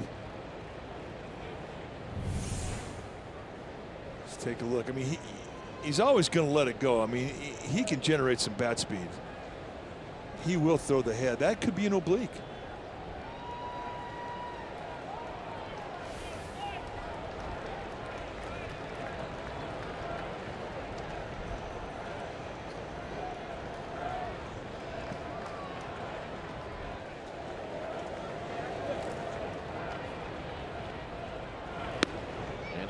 Let's take a look. I mean, he's always going to let it go. I mean, he can generate some bat speed. He will throw the head. That could be an oblique.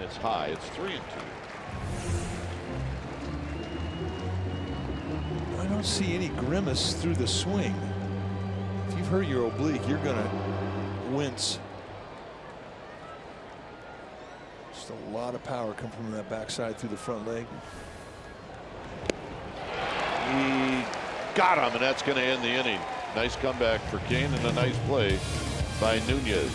It's high. It's 3-2. I don't see any grimace through the swing. If you've hurt your oblique, you're going to wince. Just a lot of power come from that backside through the front leg. He got him, and that's going to end the inning. Nice comeback for Kane and a nice play by Nunez.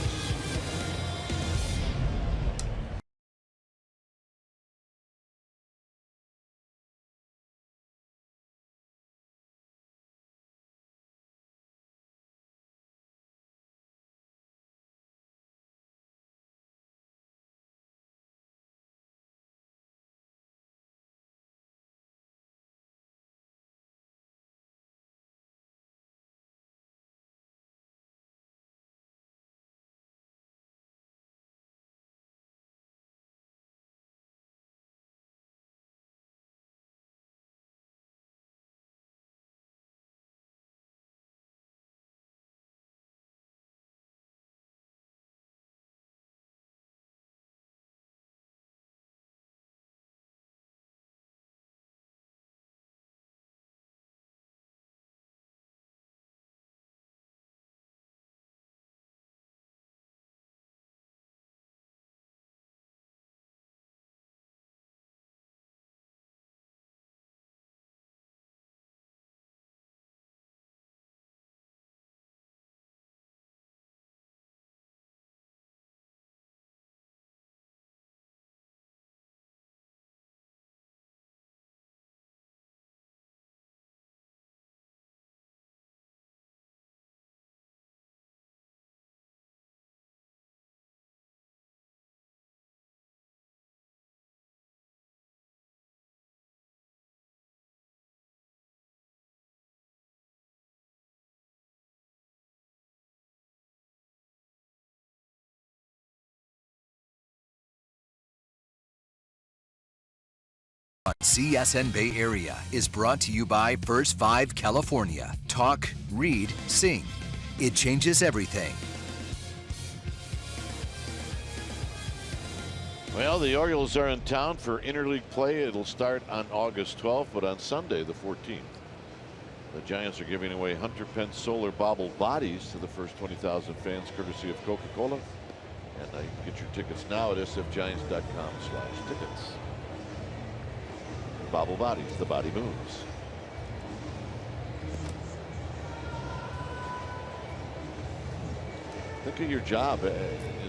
CSN Bay Area is brought to you by First 5 California. Talk, read, sing. It changes everything. Well, the Orioles are in town for interleague play. It'll start on August 12th, but on Sunday, the 14th, the Giants are giving away Hunter Pence solar bobble bodies to the first 20,000 fans, courtesy of Coca-Cola. And you can get your tickets now at sfgiants.com/tickets. Bobble bodies, the body moves. Think of your job in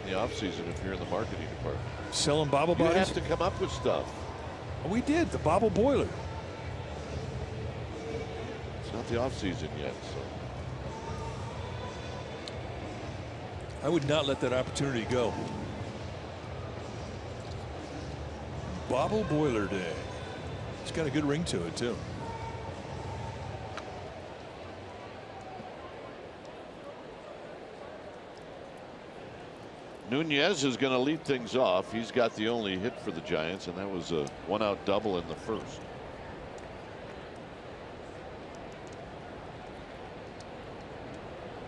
the offseason if you're in the marketing department. Selling bobble bodies? You have to come up with stuff. We did, the bobble boiler. It's not the offseason yet, so. I would not let that opportunity go. Bobble boiler day. It's got a good ring to it, too. Nunez is going to lead things off. He's got the only hit for the Giants, and that was a one-out double in the first.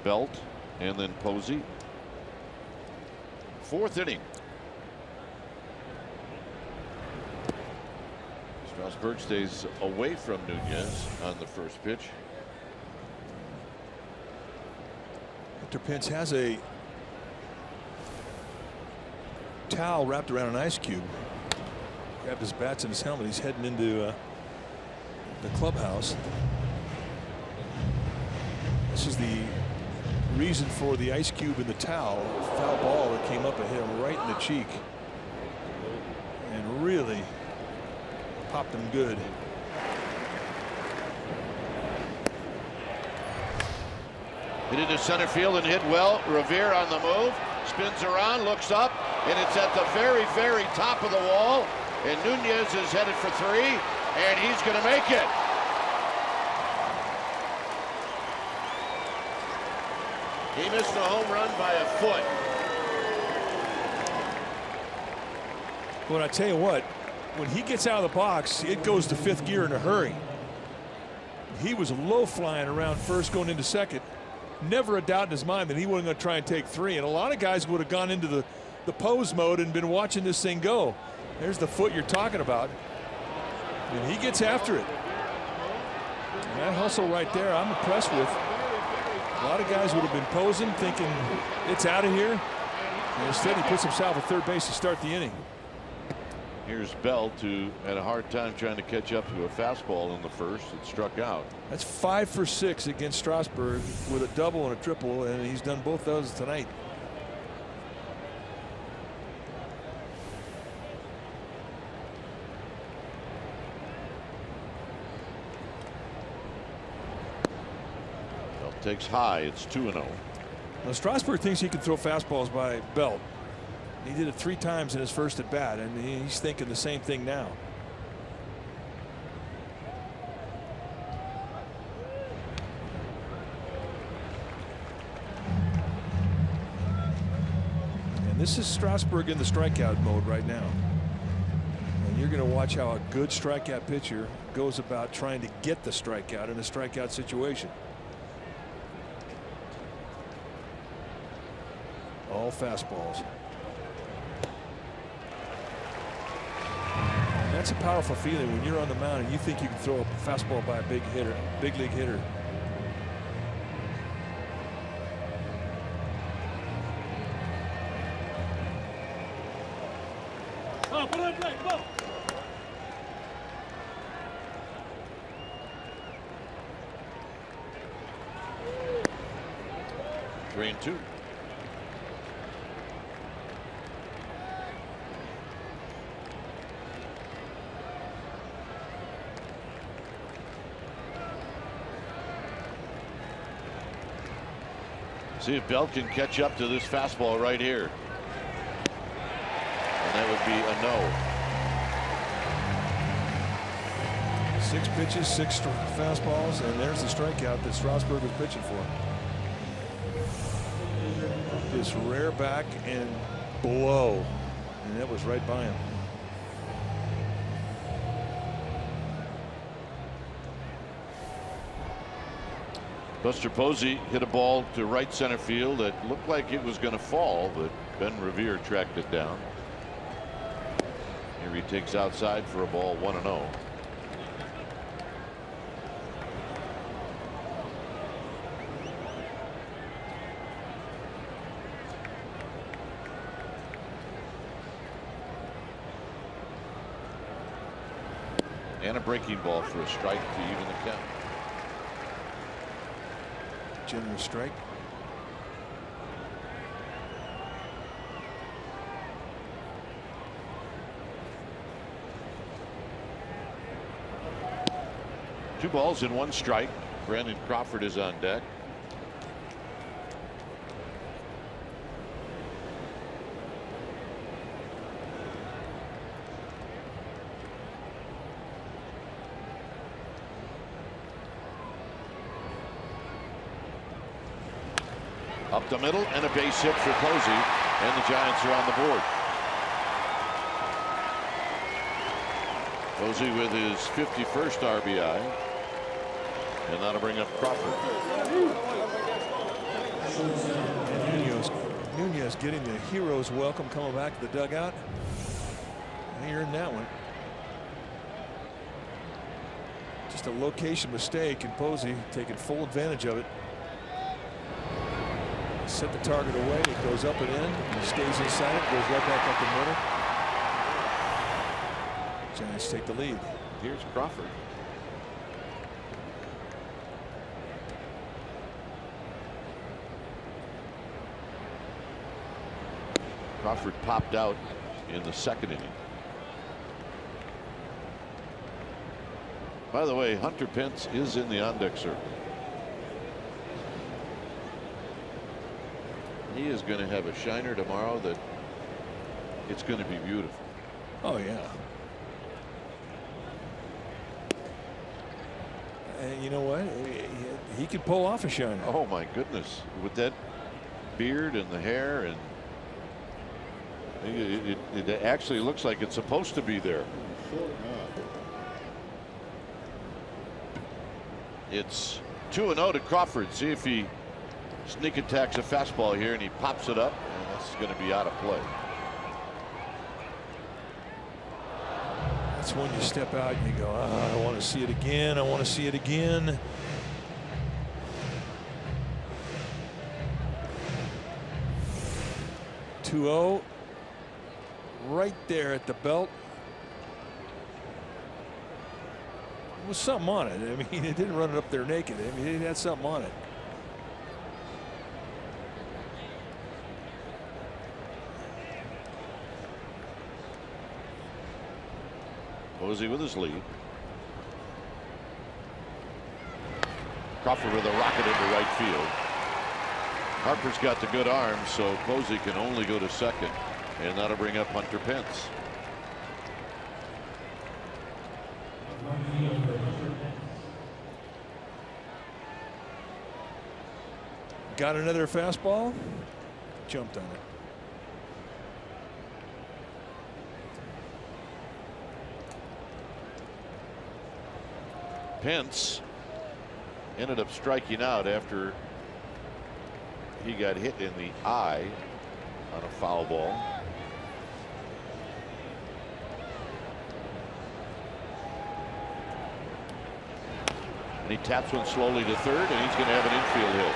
Belt and then Posey. Fourth inning. Strasburg stays away from Nunez on the first pitch. Hunter Pence has a towel wrapped around an ice cube. Grabbed his bats and his helmet. He's heading into the clubhouse. This is the reason for the ice cube in the towel. A foul ball that came up and hit him right in the cheek and really popped him good. Hit it to center field and hit well. Revere on the move. Spins around, looks up, and it's at the very, very top of the wall. And Nunez is headed for 3, and he's going to make it. He missed a home run by a foot. Well, I tell you what, when he gets out of the box, it goes to 5th gear in a hurry. He was low flying around first, going into second. Never a doubt in his mind that he wasn't going to try and take 3. And a lot of guys would have gone into the pose mode and been watching this thing go. There's the foot you're talking about. And he gets after it. And that hustle right there, I'm impressed with. A lot of guys would have been posing, thinking it's out of here. And instead, he puts himself at third base to start the inning. Here's Bell, who had a hard time trying to catch up to a fastball in the first. It struck out. That's 5 for 6 against Strasburg with a double and a triple, and he's done both those tonight. Bell takes high. It's 2-0. Now Strasburg thinks he can throw fastballs by Belt. He did it 3 times in his first at bat, and he's thinking the same thing now. And this is Strasburg in the strikeout mode right now. And you're going to watch how a good strikeout pitcher goes about trying to get the strikeout in a strikeout situation. All fastballs. That's a powerful feeling when you're on the mound and you think you can throw a fastball by a big hitter, big league hitter. Oh, put on play, come on. 3-2. See if Bell can catch up to this fastball right here. And that would be a no. 6 pitches, 6 fastballs, and there's the strikeout that Strasburg was pitching for. This rare back and blow, and that was right by him. Buster Posey hit a ball to right center field that looked like it was going to fall, but Ben Revere tracked it down. Here he takes outside for a ball, 1-0. And a breaking ball for a strike to even the count. Generous strike. Two balls and 1 strike. Brandon Crawford is on deck. Up the middle and a base hit for Posey, and the Giants are on the board. Posey with his 51st RBI, and that'll bring up Crawford. And Nunez getting the hero's welcome coming back to the dugout. He earned that one. Just a location mistake, and Posey taking full advantage of it. Set the target away, it goes up and in, he stays inside it, goes right back up the middle. Giants take the lead. Here's Crawford. Crawford popped out in the 2nd inning. By the way, Hunter Pence is in the on-deck circle. He is going to have a shiner tomorrow that it's going to be beautiful. Oh, yeah. And you know what? He could pull off a shiner. Oh, my goodness. With that beard and the hair, and it actually looks like it's supposed to be there. It's 2-0 to Crawford. See if he sneak attacks a fastball here, and he pops it up, and that's going to be out of play. That's when you step out and you go, I want to see it again. I want to see it again. (2-0) right there at the belt. There was something on it. I mean, it didn't run it up there naked. I mean, it had something on it. Posey with his lead. Crawford with a rocket into right field. Harper's got the good arm, so Posey can only go to second, and that'll bring up Hunter Pence. Got another fastball. Jumped on it. Pence ended up striking out after he got hit in the eye on a foul ball. And he taps one slowly to third, and he's going to have an infield hit.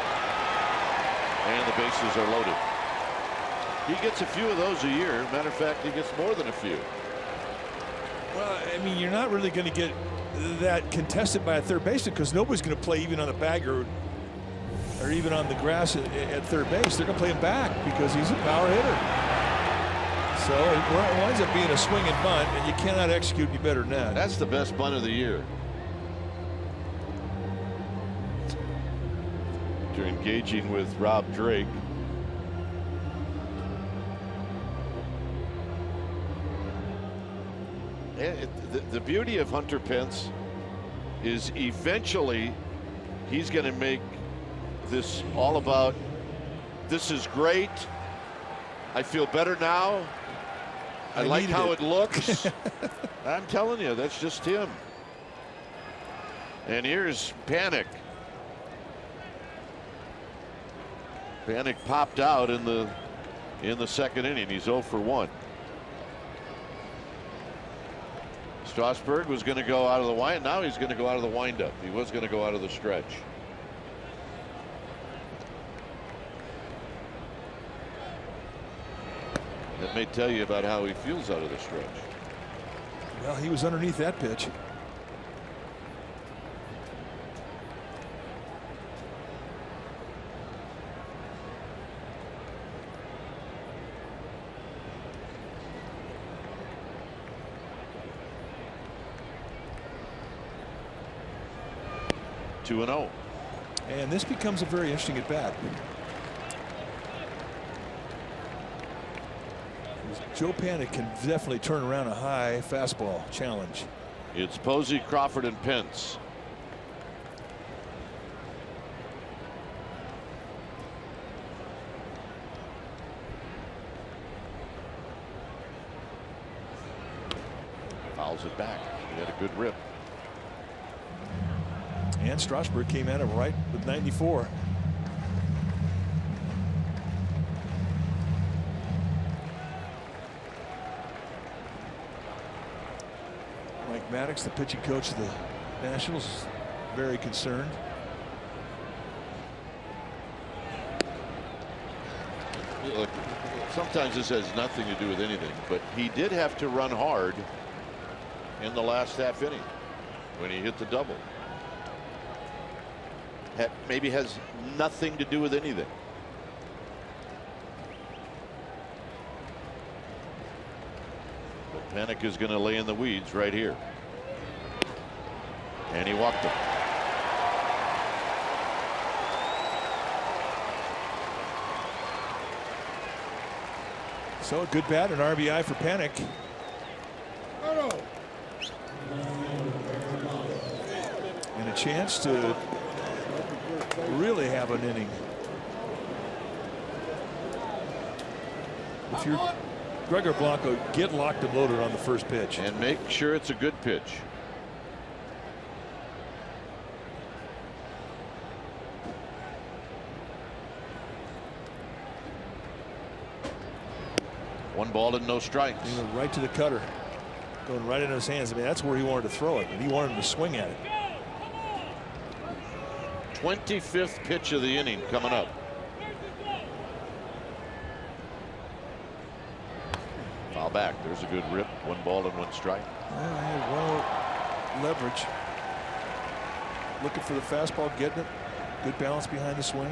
And the bases are loaded. He gets a few of those a year. Matter of fact, he gets more than a few. Well, I mean, you're not really going to get that contested by a third baseman because nobody's going to play even on the bag or even on the grass at third base. They're going to play him back because he's a power hitter. So it winds up being a swing and bunt, and you cannot execute any better than that. That's the best bunt of the year. After engaging with Rob Drake. The beauty of Hunter Pence is eventually he's going to make this all about, this is great. I feel better now. I like how it looks. I'm telling you, that's just him. And here's Panic. Panic popped out in the second inning. He's 0 for 1. Strasburg was going to go out of the wind. Now he's going to go out of the windup. He was going to go out of the stretch. That may tell you about how he feels out of the stretch. Well, he was underneath that pitch. Two and 0. And this becomes a very interesting at bat. Joe Panic can definitely turn around a high fastball challenge. It's Posey, Crawford, and Pence. Fouls it back. He had a good rip. And Strasburg came at him right with 94. Mike Maddox, the pitching coach of the Nationals, is very concerned. Look, sometimes this has nothing to do with anything, but he did have to run hard in the last half inning when he hit the double. Maybe has nothing to do with anything. But Panic is going to lay in the weeds right here. And he walked him. So a good bat, an RBI for Panic. And a chance to really have an inning. If you're Gregor Blanco, get locked and loaded on the first pitch. And make sure it's a good pitch. One ball and no strikes. He went right to the cutter. Going right into his hands. I mean, that's where he wanted to throw it, and he wanted him to swing at it. 25th pitch of the inning coming up. Foul back. There's a good rip. One ball and one strike. Well, he had well leverage. Looking for the fastball, getting it. Good balance behind the swing.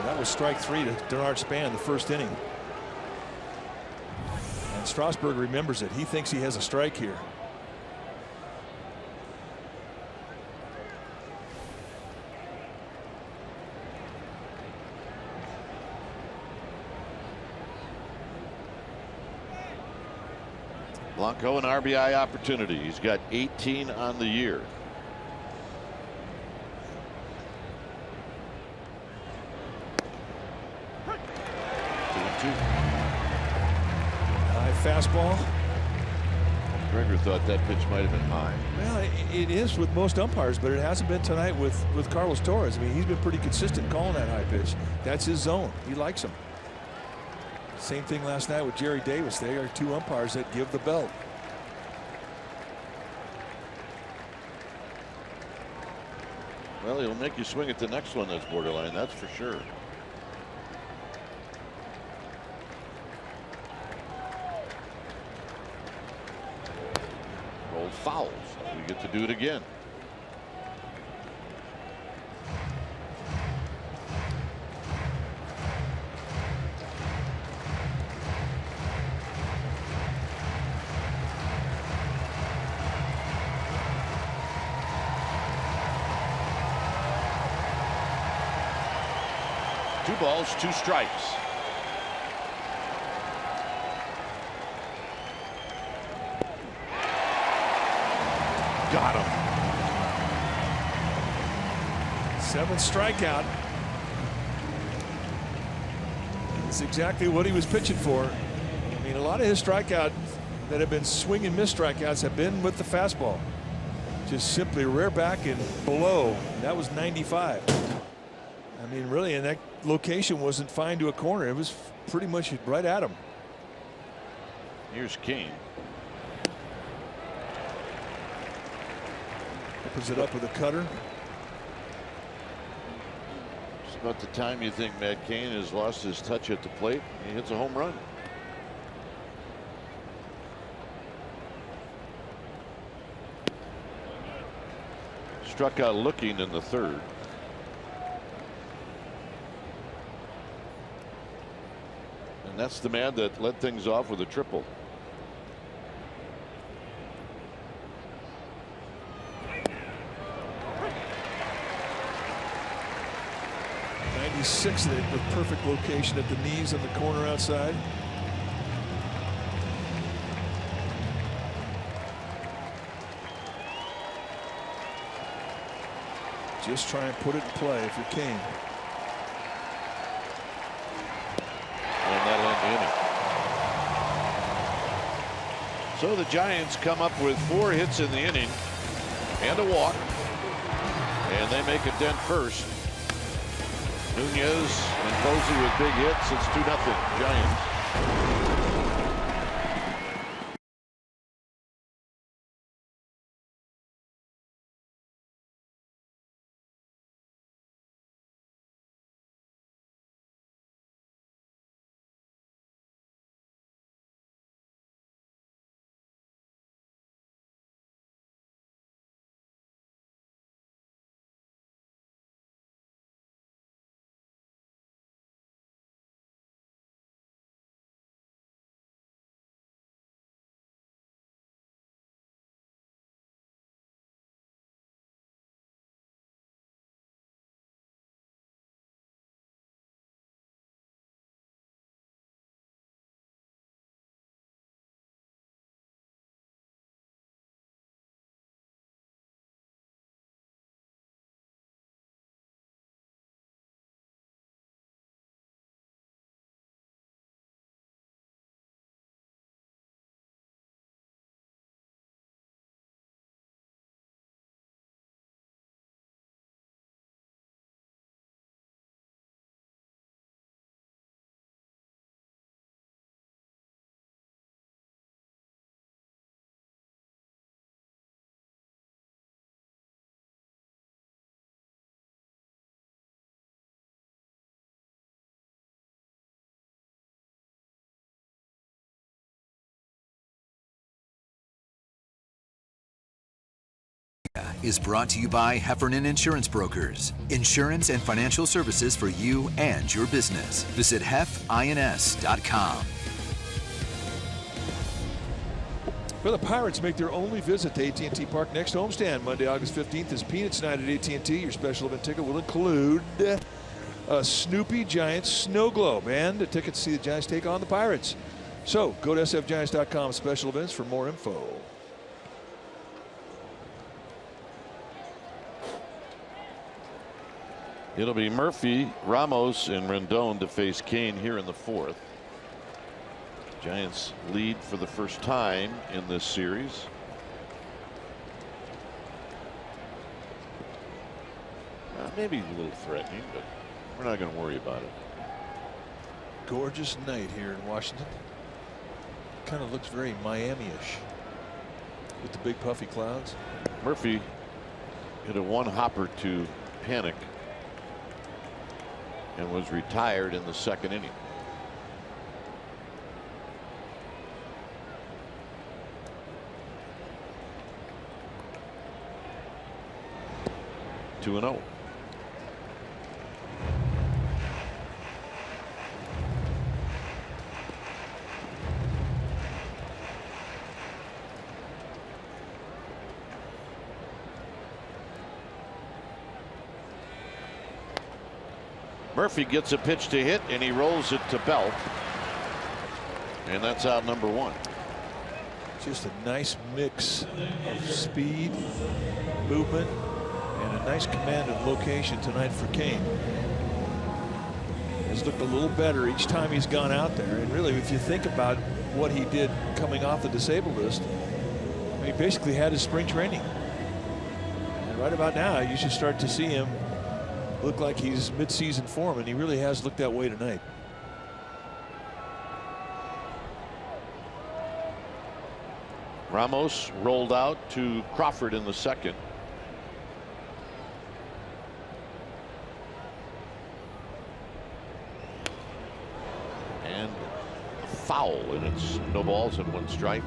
That was strike 3 to Denard Span, the first inning. And Strasburg remembers it. He thinks he has a strike here. Blanco, an RBI opportunity. He's got 18 on the year. High fastball. Gregor thought that pitch might have been high. Well, it is with most umpires, but it hasn't been tonight with Carlos Torres. I mean, he's been pretty consistent calling that high pitch. That's his zone. He likes him. Same thing last night with Jerry Davis. They are two umpires that give the belt. Well, he'll make you swing at the next one that's borderline, that's for sure. Rolled fouls. We get to do it again. Two balls, two strikes. Got him. 7th strikeout. That's exactly what he was pitching for. I mean, a lot of his strikeouts that have been swing and miss strikeouts have been with the fastball. Just simply rear back and below. That was 95. I mean, really, and that location wasn't fine to a corner. It was pretty much right at him. Here's Kane. Opens it up with a cutter. It's about the time you think Matt Cain has lost his touch at the plate. He hits a home run. Struck out looking in the 3rd. And that's the man that led things off with a triple. '96 with perfect location at the knees on the corner outside. Just try and put it in play if you're Kane. And that'll end the inning. So the Giants come up with 4 hits in the inning and a walk, and they make a dent first. Nunez and Posey with big hits. It's 2-0 Giants. is brought to you by Heffernan Insurance Brokers. Insurance and financial services for you and your business. Visit hefins.com. Well, the Pirates make their only visit to AT&T Park next homestand Monday, August 15th is Peanuts Night at AT&T. Your special event ticket will include a Snoopy Giants snow globe and a ticket to see the Giants take on the Pirates. So go to sfgiants.com special events for more info. It'll be Murphy, Ramos, and Rendon to face Kane here in the fourth. Giants lead for the first time in this series. Maybe a little threatening, but we're not going to worry about it. Gorgeous night here in Washington. Kind of looks very Miami-ish with the big puffy clouds. Murphy hit a one-hopper to Panic and was retired in the second inning. Two and 0. Murphy gets a pitch to hit and he rolls it to Belt. And that's out number one. Just a nice mix of speed, movement, and a nice command of location tonight for Kane. He's looked a little better each time he's gone out there. And really, if you think about what he did coming off the disabled list, he basically had his spring training. And right about now, you should start to see him look like he's mid-season form, and he really has looked that way tonight. Ramos rolled out to Crawford in the second. And a foul, and it's no balls and one strike.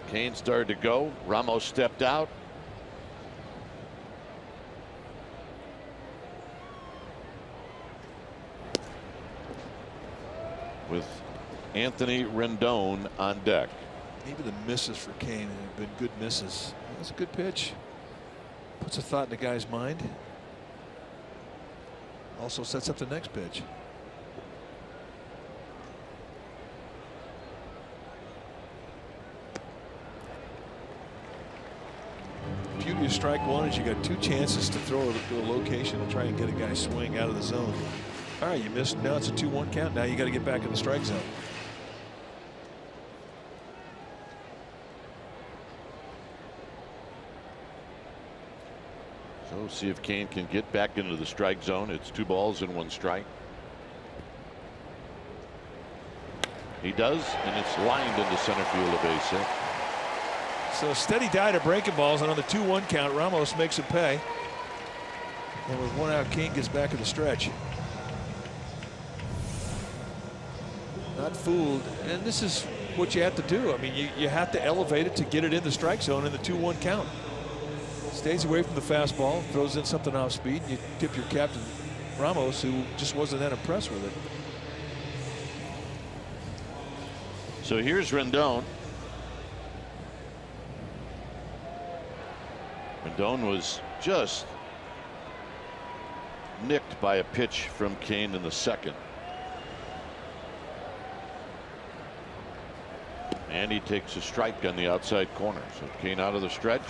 Kane started to go. Ramos stepped out. With Anthony Rendon on deck. Maybe the misses for Kane have been good misses. That's a good pitch. Puts a thought in the guy's mind. Also sets up the next pitch. Beauty of strike one is you got two chances to throw it to a location and try and get a guy swing out of the zone. All right, you missed. Now it's a 2-1 count. Now you got to get back in the strike zone. So see if Kane can get back into the strike zone. It's 2 balls and 1 strike. He does, and it's lined into center field, a base hit. So a steady diet of breaking balls, and on the 2-1 count, Ramos makes him pay. And with 1 out, Kane gets back in the stretch. Not fooled, and this is what you have to do. I mean, you have to elevate it to get it in the strike zone in the 2-1 count. Stays away from the fastball, throws in something off speed, and you tip your captain Ramos, who just wasn't that impressed with it. So here's Rendon. Rendon was just nicked by a pitch from Kane in the second. And he takes a strike on the outside corner. So Kane out of the stretch.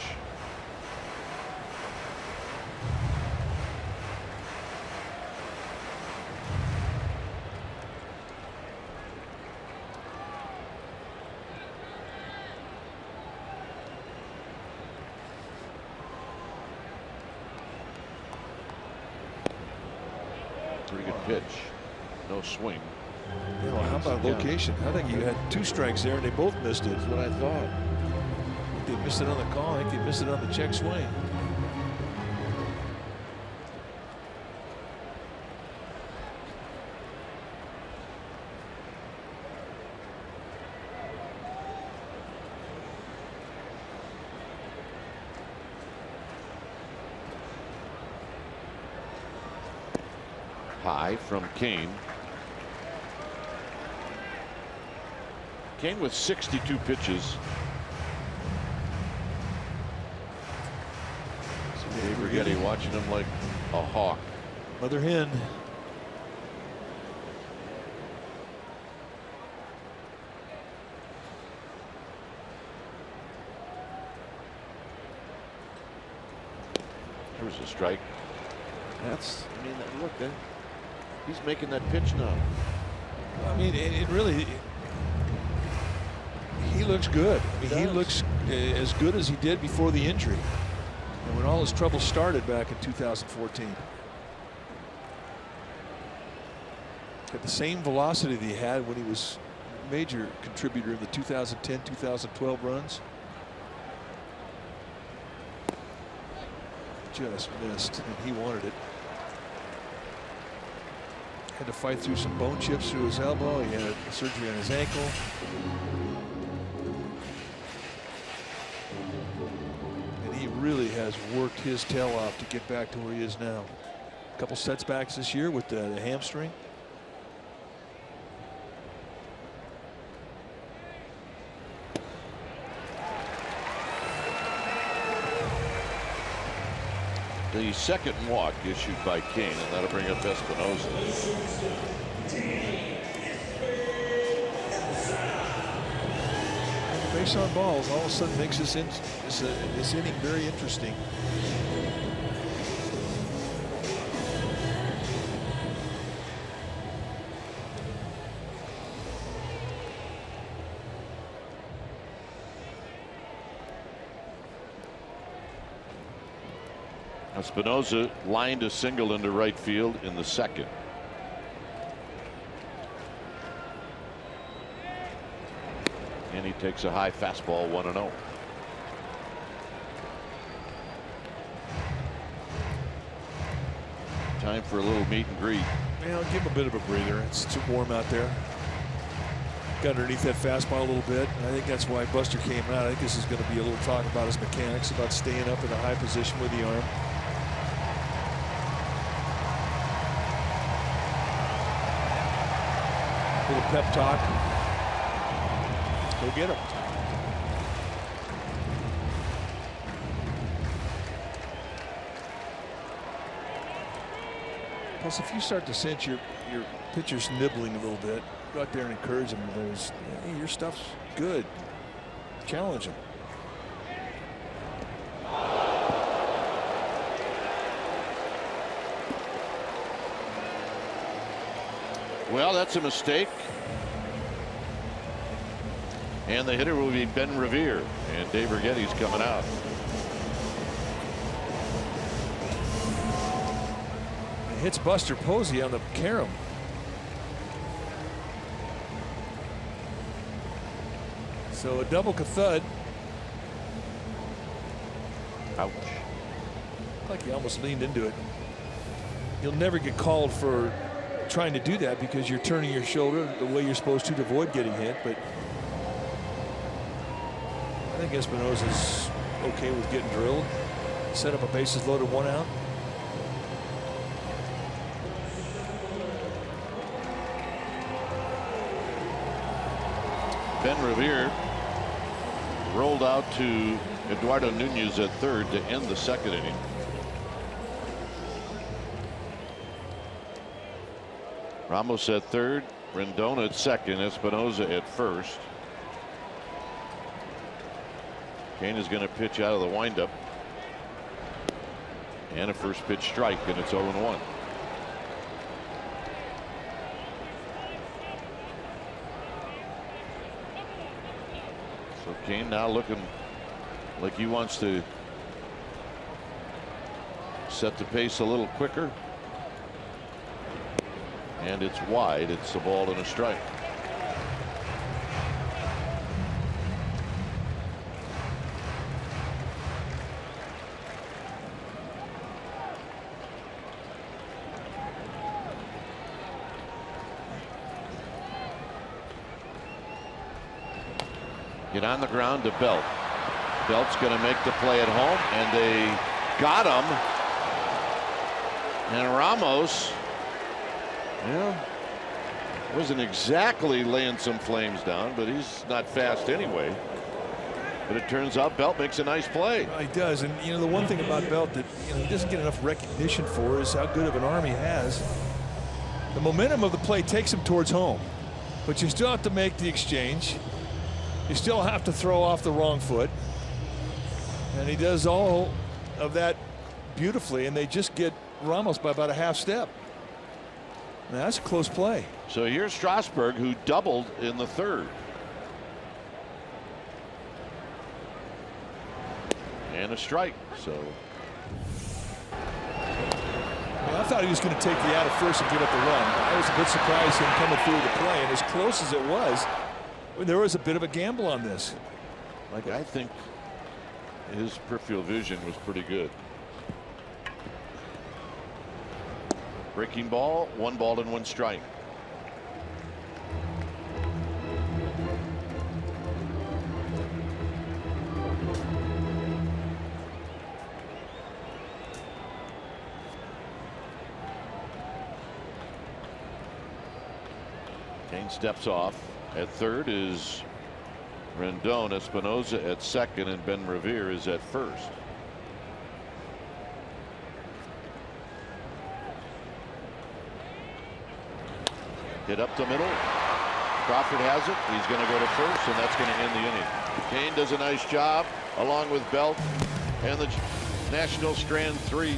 Pretty good pitch. No swing. You know, how about location? I think you had 2 strikes there, and they both missed it. That's what I thought. They missed it on the call. I think they missed it on the check swing. High from Kane. Kane with 62 pitches. Dave Righetti watching him like a hawk. Mother hen. There's a strike. That's, I mean, look, he's making that pitch now. I mean, it really, he looks good. I mean, he looks as good as he did before the injury and when all his trouble started back in 2014. Had the same velocity that he had when he was a major contributor in the 2010-2012 runs. Just missed, and he wanted it. Had to fight through some bone chips through his elbow. He had surgery on his ankle. And he really has worked his tail off to get back to where he is now. A couple setbacks this year with the hamstring. The second walk issued by Kane, and that'll bring up Espinosa. Base on balls all of a sudden makes this inning very interesting. Espinosa lined a single into right field in the second. And he takes a high fastball, 1-0. Time for a little meet and greet. Well, give him a bit of a breather. It's too warm out there. Got underneath that fastball a little bit. And I think that's why Buster came out. I think this is going to be a little talk about his mechanics, about staying up in a high position with the arm. Little pep talk. Go get him. Plus, if you start to sense your pitcher's nibbling a little bit, go out there and encourage him. Hey, your stuff's good. Challenge him. Well, that's a mistake. And the hitter will be Ben Revere. And Dave Righetti's coming out. It hits Buster Posey on the carom. So a double thud. Ouch. Like he almost leaned into it. You'll never get called for trying to do that because you're turning your shoulder the way you're supposed to avoid getting hit, but I think Espinosa's okay with getting drilled. Set up a bases loaded, 1 out. Ben Revere rolled out to Eduardo Nunez at third to end the second inning. Ramos at third, Rendon at second, Espinosa at first. Kane is going to pitch out of the windup. And a first pitch strike, and it's 0-1. So Kane now looking like he wants to set the pace a little quicker. And it's wide. It's a ball and a strike. Get on the ground to Belt. Belt's going to make the play at home, and they got him. And Ramos, yeah, wasn't exactly laying some flames down, but he's not fast anyway. But it turns out Belt makes a nice play. He does, and the one thing about Belt that he doesn't get enough recognition for is how good of an arm he has. The momentum of the play takes him towards home, but you still have to make the exchange. You still have to throw off the wrong foot, and he does all of that beautifully, and they just get Ramos by about a half step. Now, that's a close play. So here's Strasburg, who doubled in the third. And a strike. So I thought he was going to take the out of first and give up the run. I was a bit surprised him coming through the play, and as close as it was, there was a bit of a gamble on this. Like, I think his peripheral vision was pretty good. Breaking ball, 1 ball and 1 strike. Kane steps off. At third is Rendon. Espinosa at second, and Ben Revere is at first. Hit up the middle. Crawford has it. He's going to go to first, and that's going to end the inning. Kane does a nice job along with Belt, and the Nationals strand 3.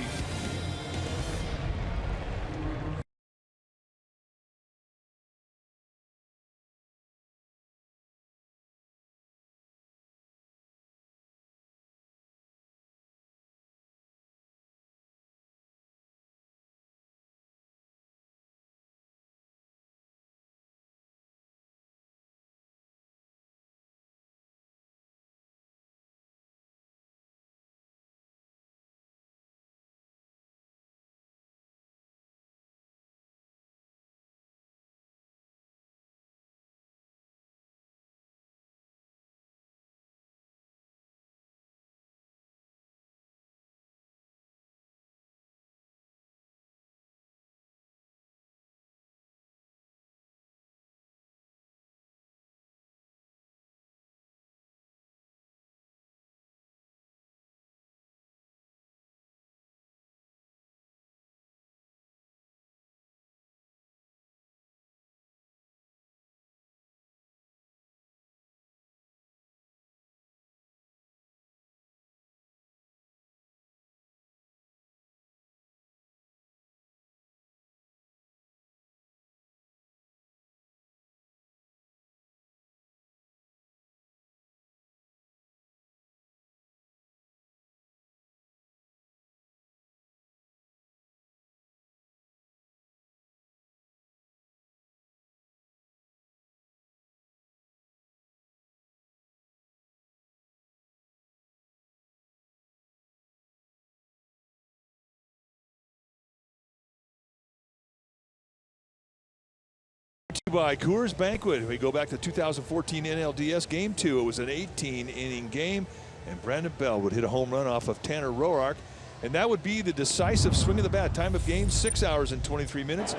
By Coors Banquet. We go back to 2014 NLDS Game 2. It was an 18-inning game, and Brandon Bell would hit a home run off of Tanner Roark, and that would be the decisive swing of the bat. Time of game, 6 hours and 23 minutes.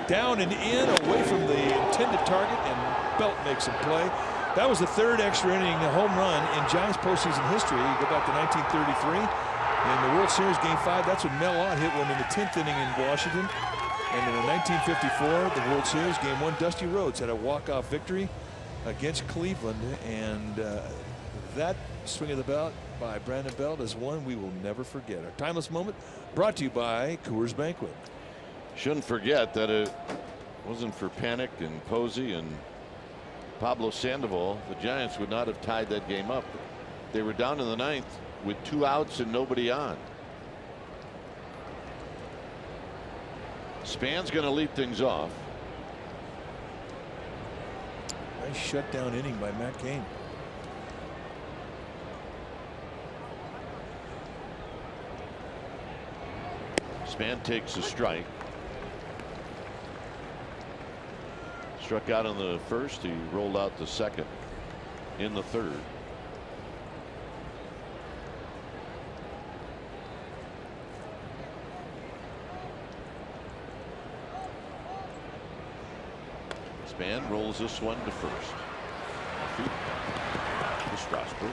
Down and in, away from the intended target, and Belt makes him play. That was the 3rd extra inning home run in Giants postseason history. You go back to 1933. In the World Series Game 5, that's when Mel Ott hit one in the 10th inning in Washington. And in 1954, the World Series Game 1, Dusty Rhodes had a walk-off victory against Cleveland, and that swing of the bat by Brandon Belt is one we will never forget. Our timeless moment brought to you by Coors Banquet. Shouldn't forget that it wasn't for Panic and Posey and Pablo Sandoval, the Giants would not have tied that game up. They were down in the 9th with 2 outs and nobody on. Span's going to lead things off. Nice shutdown inning by Matt Cain. Span takes a strike. Struck out in the first. He rolled out the second in the third. Span rolls this one to first. To Strasburg.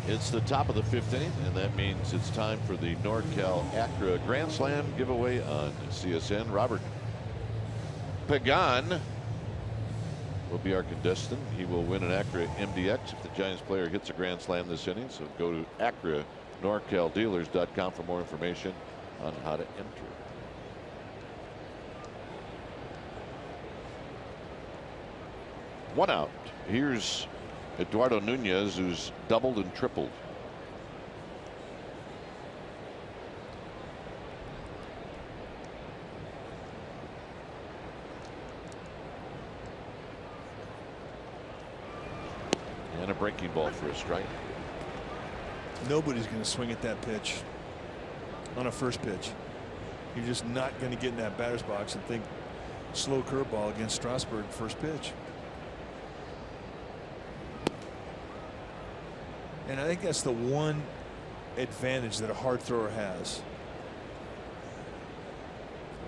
It's the top of the 5th inning, and that means it's time for the NorCal Acura Grand Slam giveaway on CSN. Robert Pagan will be our contestant. He will win an Acura MDX if the Giants player hits a Grand Slam this inning. So go to AcuraNorCalDealers.com for more information on how to enter. One out. Here's Eduardo Nunez, who's doubled and tripled. And a breaking ball for a strike. Nobody's going to swing at that pitch on a first pitch. You're just not going to get in that batter's box and think slow curveball against Strasburg first pitch. And I think that's the one advantage that a hard thrower has.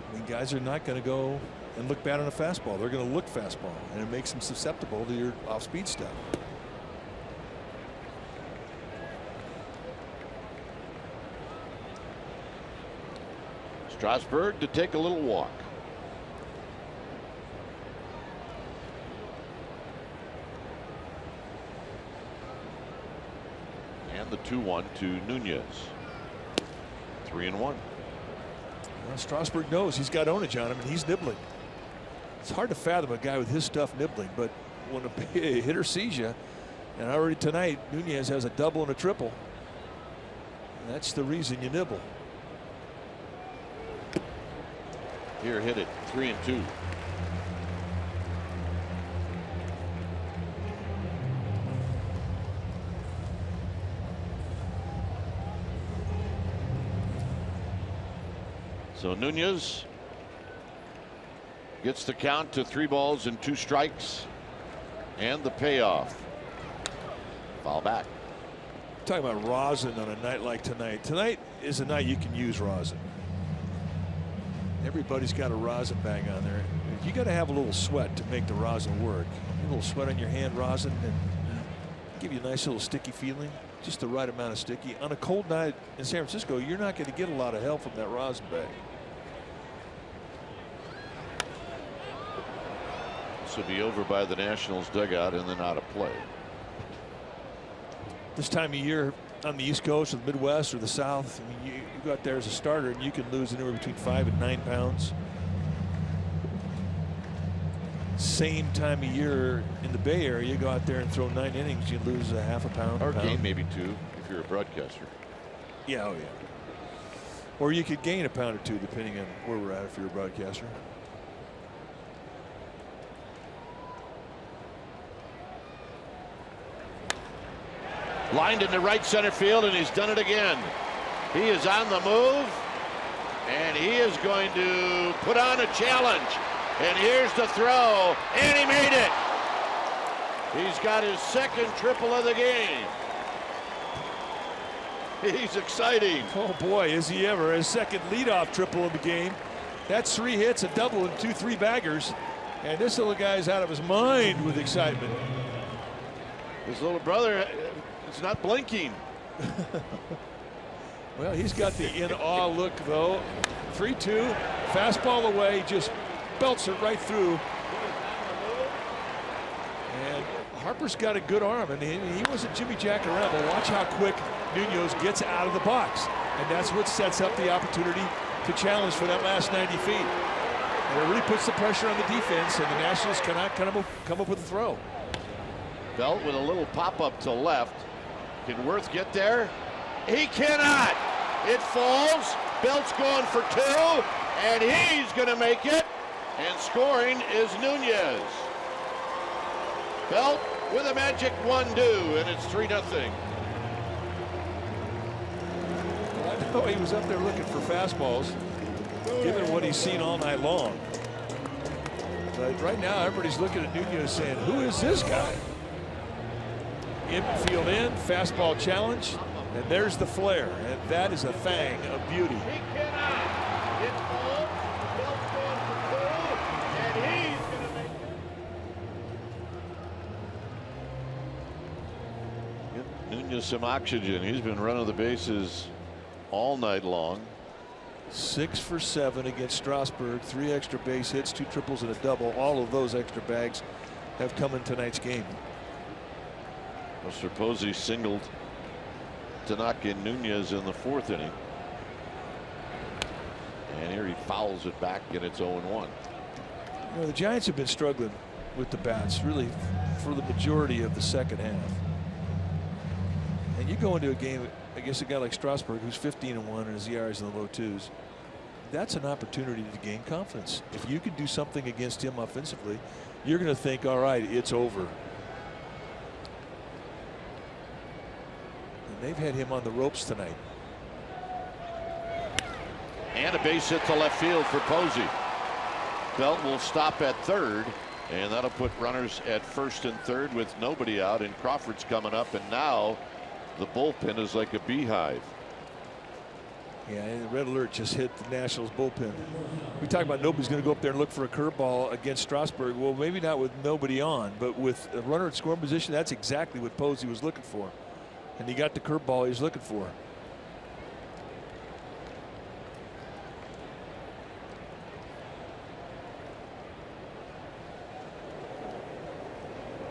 I mean, guys are not going to go and look bad on a fastball. They're going to look fastball, and it makes them susceptible to your off-speed stuff. Strasburg to take a little walk. And the 2-1 to Nunez. 3-1. Well, Strasburg knows he's got ownage on him, and he's nibbling. It's hard to fathom a guy with his stuff nibbling, but when a hitter sees you, and already tonight Nunez has a double and a triple, that's the reason you nibble. Here, hit it. 3-2. So Nunez gets the count to 3 balls and 2 strikes, and the payoff. Foul back. Talking about rosin on a night like tonight. Tonight is a night you can use rosin. Everybody's got a rosin bag on there. You got to have a little sweat to make the rosin work. A little sweat on your hand, rosin, and give you a nice little sticky feeling. Just the right amount of sticky. On a cold night in San Francisco, you're not going to get a lot of help from that rosin bag. This will be over by the Nationals dugout and then out of play. This time of year on the East Coast or the Midwest or the South, I mean, you go out there as a starter and you can lose anywhere between 5 and 9 pounds. Same time of year in the Bay Area, you go out there and throw 9 innings, you lose a half a pound. Or gain maybe 2 if you're a broadcaster. Yeah, oh yeah. Or you could gain a pound or 2 depending on where we're at if you're a broadcaster. Lined into right center field, and he's done it again. He is on the move, and he is going to put on a challenge. And here's the throw, and he made it. He's got his 2nd triple of the game. He's exciting. Oh boy, is he ever. His 2nd leadoff triple of the game. That's 3 hits, a double, and 2 3-baggers. And this little guy's out of his mind with excitement. His little brother is not blinking. Well, he's got the in-awe look, though. 3-2, fastball away, just belts it right through. And Harper's got a good arm, and he wasn't Jimmy Jack around, but watch how quick Nunez gets out of the box. And that's what sets up the opportunity to challenge for that last 90 feet. And it really puts the pressure on the defense, and the Nationals cannot come up with a throw. Belt with a little pop-up to left. Can Worth get there? He cannot. It falls. Belt's going for 2. and he's going to make it. And scoring is Nunez. Belt with a magic 1-2, and it's 3-0. I know he was up there looking for fastballs, given what he's seen all night long. But right now, everybody's looking at Nunez saying, who is this guy? Infield in, fastball challenge, and there's the flare. And that is a thing of beauty. He cannot. It's ball. Belt's going for 2, and he's going to make it. Give Nunez some oxygen. He's been running the bases all night long. 6 for 7 against Strasburg. 3 extra base hits, 2 triples and a double. All of those extra bags have come in tonight's game. Mr. Posey singled to knock in Nunez in the 4th inning. And here he fouls it back, and it's 0-1. You know, the Giants have been struggling with the bats really for the majority of the second half. And you go into a game against a guy like Strasburg, who's 15-1 and his ERA is in the low 2s. That's an opportunity to gain confidence. If you can do something against him offensively, you're going to think, all right, it's over. They've had him on the ropes tonight. And a base hit to left field for Posey. Belt will stop at 3rd, and that'll put runners at 1st and 3rd with nobody out, and Crawford's coming up, and now the bullpen is like a beehive. Yeah, and the red alert just hit the Nationals bullpen. We talk about nobody's going to go up there and look for a curveball against Strasburg. Well, maybe not with nobody on, but with a runner at scoring position, that's exactly what Posey was looking for. And he got the curveball he was looking for.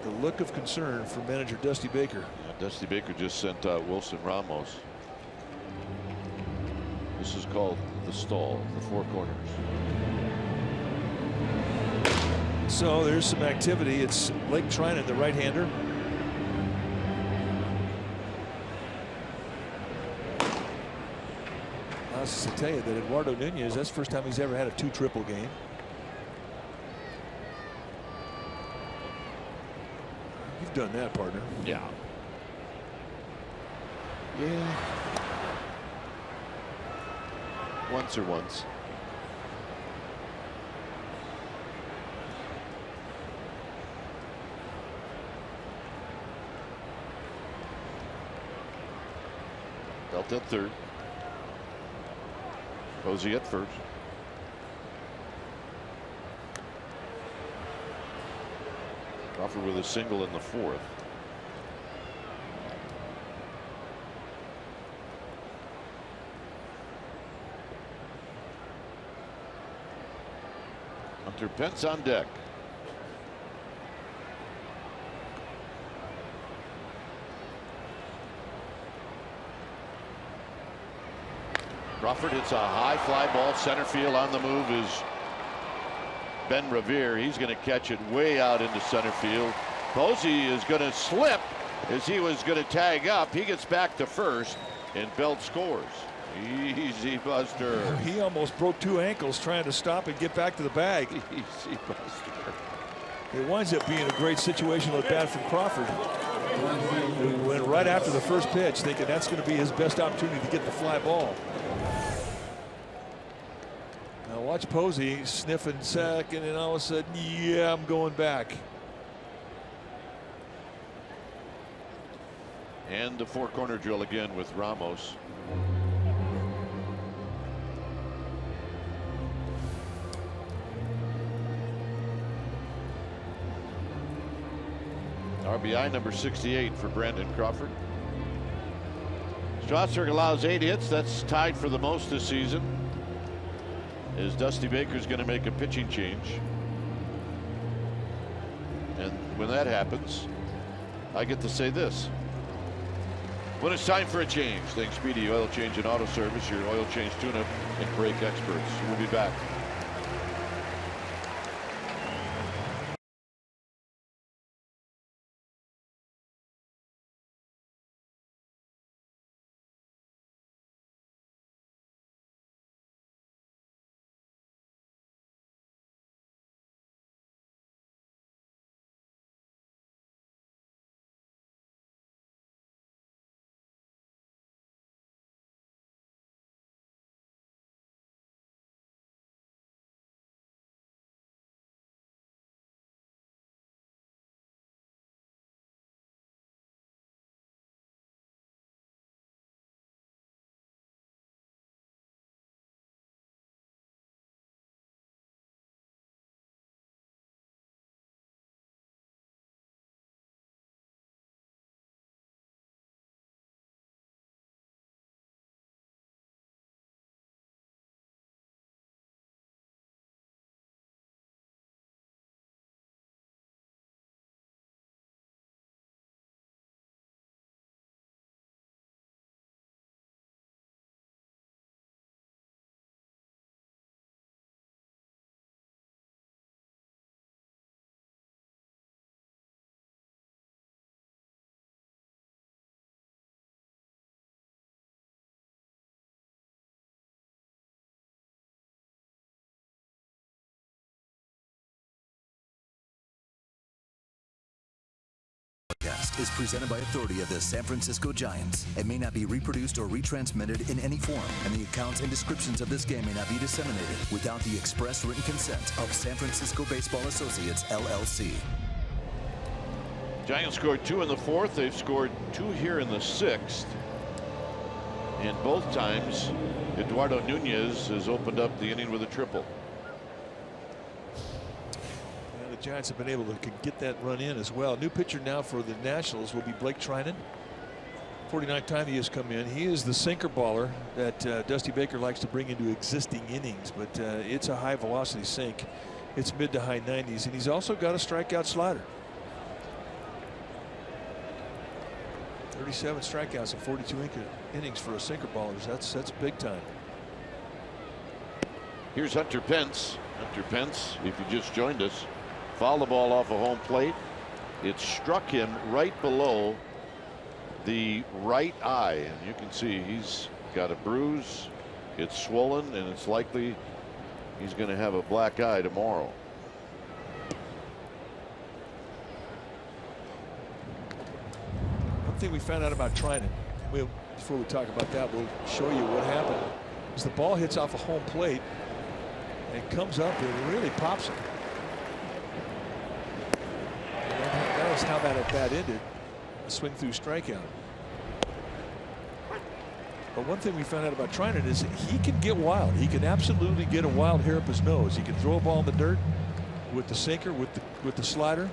The look of concern for manager Dusty Baker. Yeah, Dusty Baker just sent out Wilson Ramos. This is called the stall, the 4 corners. So there's some activity. It's Blake Trinan, the right-hander. I was to tell you that Eduardo Nunez, that's the first time he's ever had a 2-triple game. You've done that, partner. Yeah. Yeah. Once or once. Belt at 3rd. Posey at 1st. Crawford with a single in the 4th. Hunter Pence on deck. Crawford hits a high fly ball center field. On the move is Ben Revere. He's going to catch it way out into center field. Posey is going to slip as he was going to tag up. He gets back to 1st, and Belt scores. Easy buster. He almost broke 2 ankles trying to stop and get back to the bag. Easy buster. It winds up being a great situational at bat from Crawford, who went right after the first pitch thinking that's going to be his best opportunity to get the fly ball. Now watch Posey sniffing second, and all of a sudden, yeah, I'm going back. And the 4-corner drill again with Ramos. RBI number 68 for Brandon Crawford. Strasburg allows 8 hits. That's tied for the most this season. As Dusty Baker's going to make a pitching change. And when that happens, I get to say this. When it's time for a change, thanks Speedy Oil Change and Auto Service, your oil change tune-up and brake experts. We'll be back. Podcast is presented by authority of the San Francisco Giants and may not be reproduced or retransmitted in any form, and the accounts and descriptions of this game may not be disseminated without the express written consent of San Francisco Baseball Associates, LLC. Giants scored 2 in the 4th. They've scored 2 here in the 6th. And both times, Eduardo Nunez has opened up the inning with a triple. The Giants have been able to get that run in as well. New pitcher now for the Nationals will be Blake Trinan. 49th time he has come in. He is the sinker baller that Dusty Baker likes to bring into existing innings, but it's a high velocity sink. It's mid to high 90s, and he's also got a strikeout slider. 37 strikeouts in 42 innings for a sinker baller. That's big time. Here's Hunter Pence. Hunter Pence, if you just joined us, fouled the ball off a home plate. It struck him right below the right eye, and you can see he's got a bruise. It's swollen, and it's likely he's going to have a black eye tomorrow. One thing we found out about Trinan, before we talk about that, we'll show you what happened. Is the ball hits off a home plate and comes up and it really pops him. And that was how that at bat ended. A swing through strikeout. But one thing we found out about Trinan is he can get wild. He can absolutely get a wild hair up his nose. He can throw a ball in the dirt with the sinker, with the slider.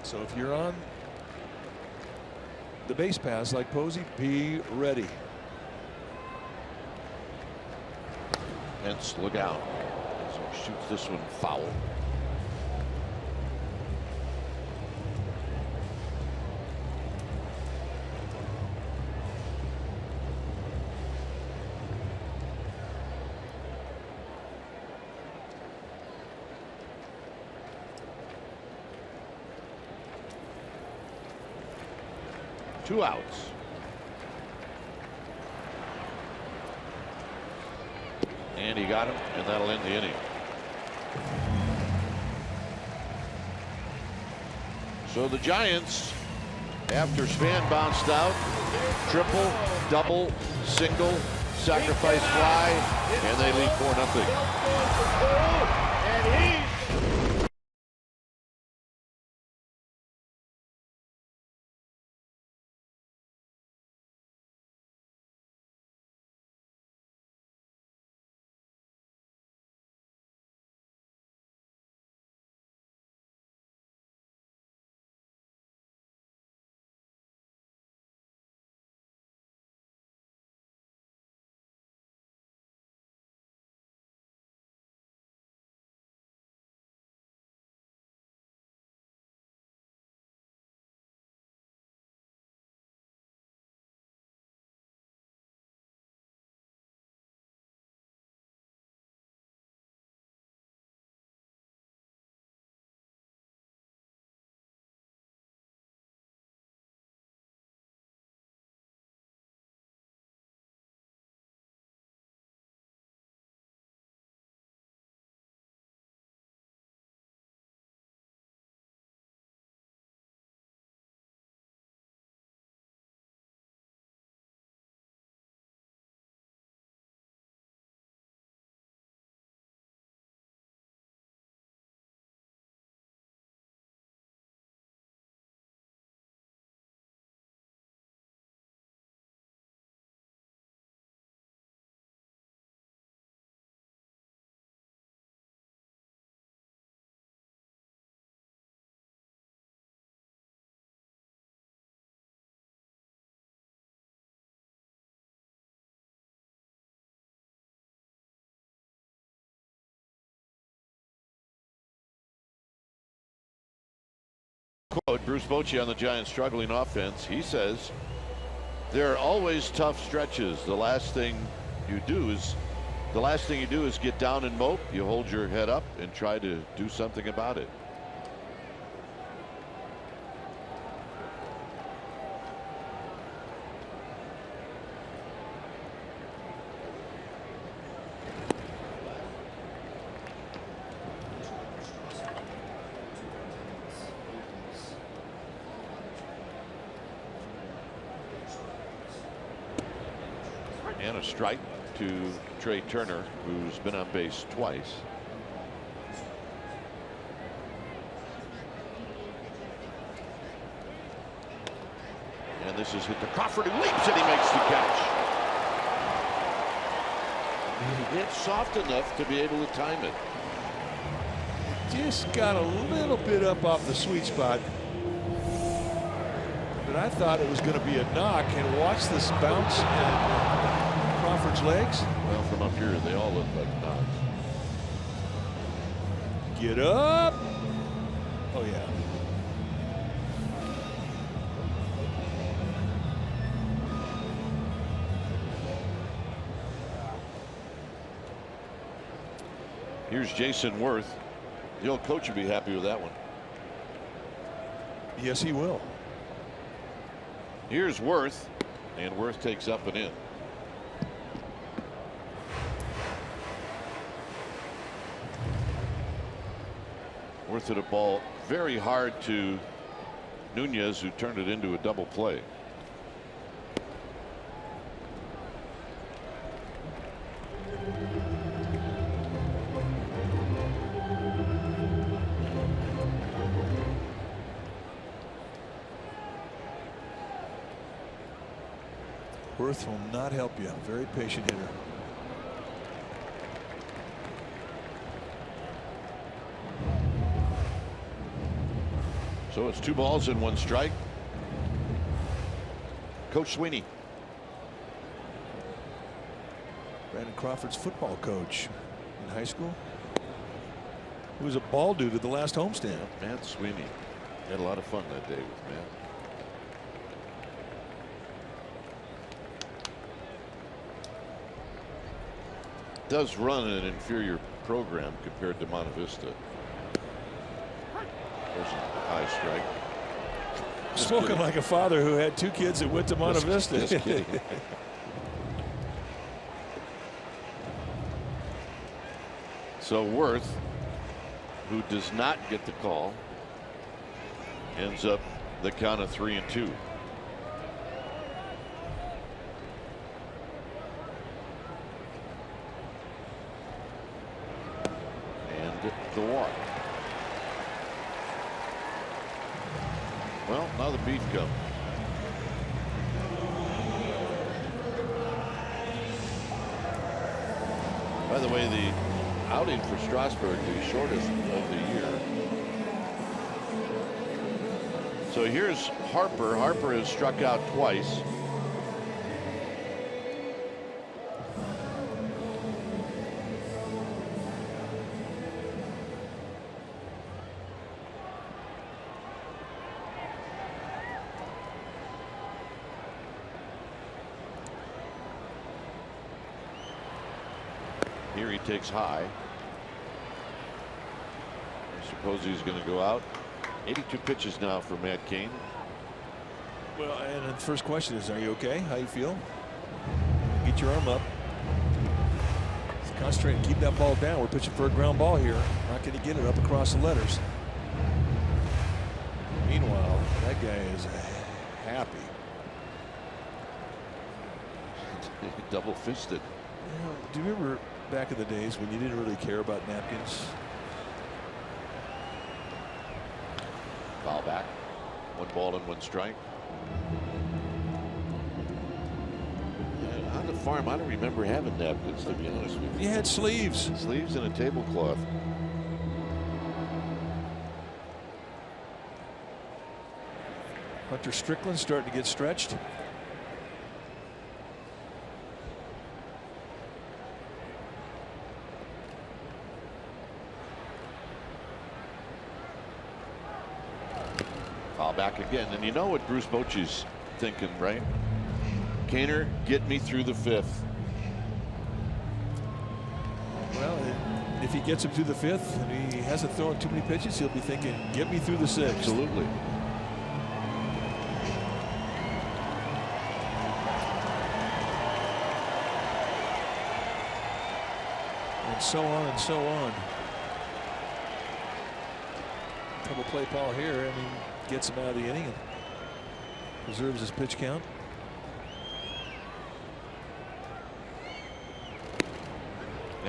So if you're on the base paths like Posey, be ready. Pence, look out. So he shoots this one foul. Two outs. And he got him, and that'll end the inning. So the Giants, after Span bounced out, triple, double, single, sacrifice fly, and they lead 4-0. Quote, Bruce Bochy on the Giants' struggling offense. He says, there are always tough stretches. The last thing you do is get down and mope. You hold your head up and try to do something about it. And a strike to Trey Turner, who's been on base twice. And this is hit to Crawford, who leaps and he makes the catch. It's soft enough to be able to time it. Just got a little bit up off the sweet spot. But I thought it was going to be a knock, and watch this bounce and Crawford's legs. Well, from up here, they all look like knocks. Get up. Oh, yeah. Here's Jason Worth. The old coach would be happy with that one. Yes, he will. Here's Worth, and Worth takes up and in. Worth hit a ball very hard to Nunez, who turned it into a double play. Worth will not help you. Very patient hitter. So it's 2 balls and 1 strike. Coach Sweeney. Brandon Crawford's football coach in high school. He was a ball dude at the last homestand. Matt Sweeney. Had a lot of fun that day with Matt. Does run an inferior program compared to Monte Vista. There's a high strike. Spoken like a father who had 2 kids that went to Monte Vista. Just kidding. So Worth, who does not get the call, ends up the count of 3-2. The walk. Well, now the beef comes. By the way, the outing for Strasburg, the shortest of the year. So here's Harper. Harper has struck out twice. Here he takes high. I suppose he's going to go out. 82 pitches now for Matt Cain. Well, and the first question is, are you okay? How you feel? Get your arm up. Just concentrate and keep that ball down. We're pitching for a ground ball here. Not going to get it up across the letters. Meanwhile, that guy is happy. Double fisted. Do you remember back in the days when you didn't really care about napkins? Foul back. 1 ball and 1 strike. On the farm, I don't remember having napkins, to be honest with you. You had sleeves. Sleeves and a tablecloth. Hunter Strickland starting to get stretched. Foul back again. And you know what Bruce Bochy's thinking, right? Kaner, get me through the 5th. Well, if he gets him through the 5th and he hasn't thrown too many pitches, he'll be thinking, get me through the 6th. Absolutely. And so on and so on. Double play ball here. I mean, gets him out of the inning and preserves his pitch count.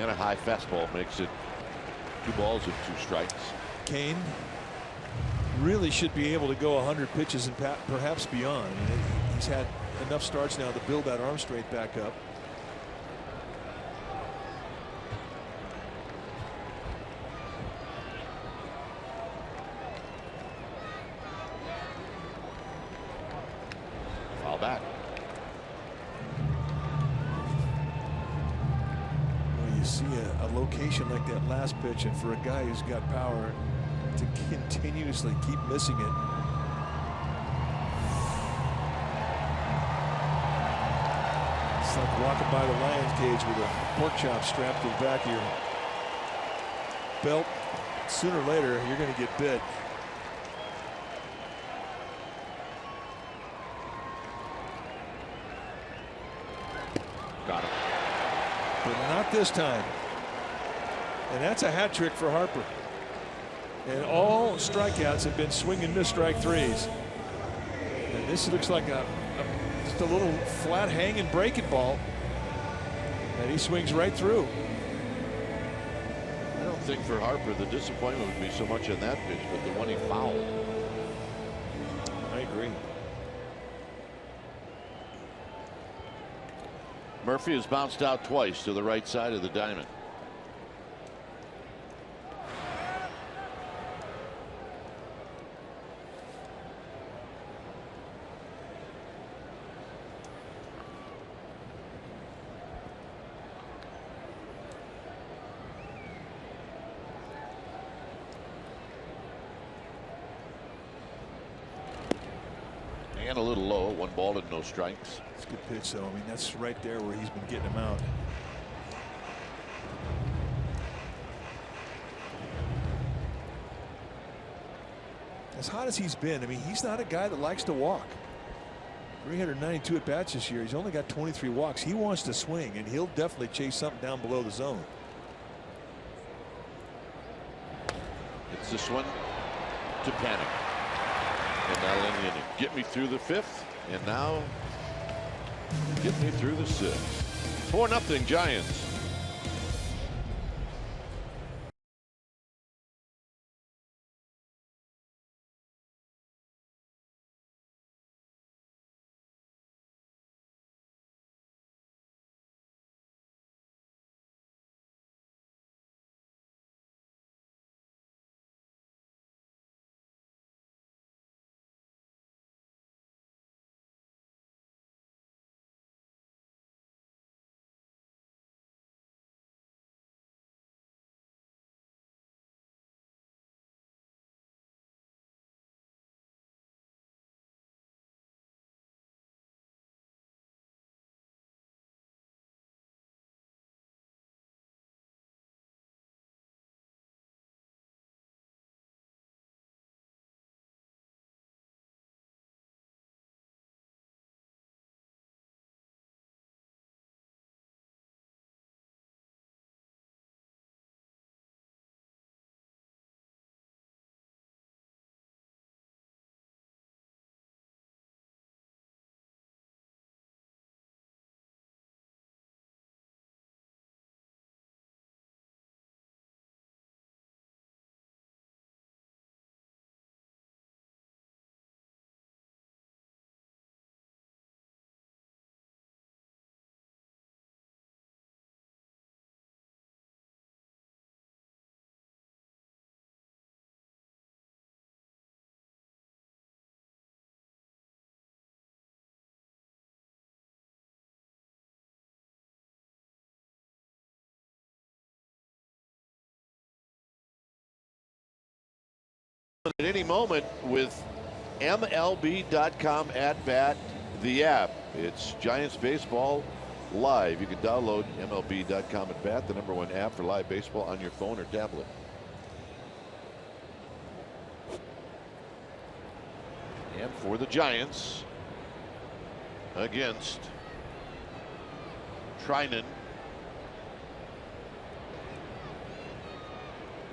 And a high fastball makes it 2 balls and 2 strikes. Kane really should be able to go 100 pitches and perhaps beyond. He's had enough starts now to build that arm strength back up. Foul back. Well, you see a location like that last pitch, and for a guy who's got power to continuously keep missing it. It's like walking by the lion's cage with a pork chop strapped to the back of your belt. Sooner or later, you're going to get bit. Got him. But not this time. And that's a hat trick for Harper. And all strikeouts have been swing and miss strike threes. And this looks like just a little flat hanging breaking ball. And he swings right through. I don't think for Harper the disappointment would be so much on that pitch, but the one he fouled. I agree. Murphy has bounced out twice to the right side of the diamond. And a little low, 1 ball and no strikes. It's a good pitch, though. I mean, that's right there where he's been getting him out. As hot as he's been, I mean, he's not a guy that likes to walk. 392 at bats this year. He's only got 23 walks. He wants to swing, and he'll definitely chase something down below the zone. It's this one to Panic. And that'll end the inning. Get me through the 5th, and now get me through the 6th. 4-0 Giants. At any moment with MLB.com at bat, the app. It's Giants baseball live. You can download MLB.com at bat, the #1 app for live baseball on your phone or tablet. And for the Giants against Trinan,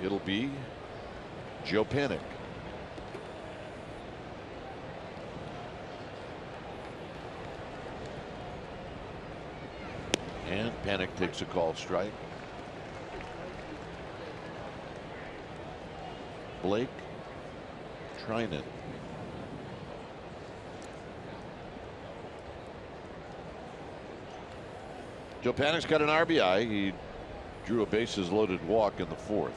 it'll be Joe Panic. And Panic takes a call strike. Blake Trinan. Joe Panik's got an RBI. He drew a bases loaded walk in the 4th.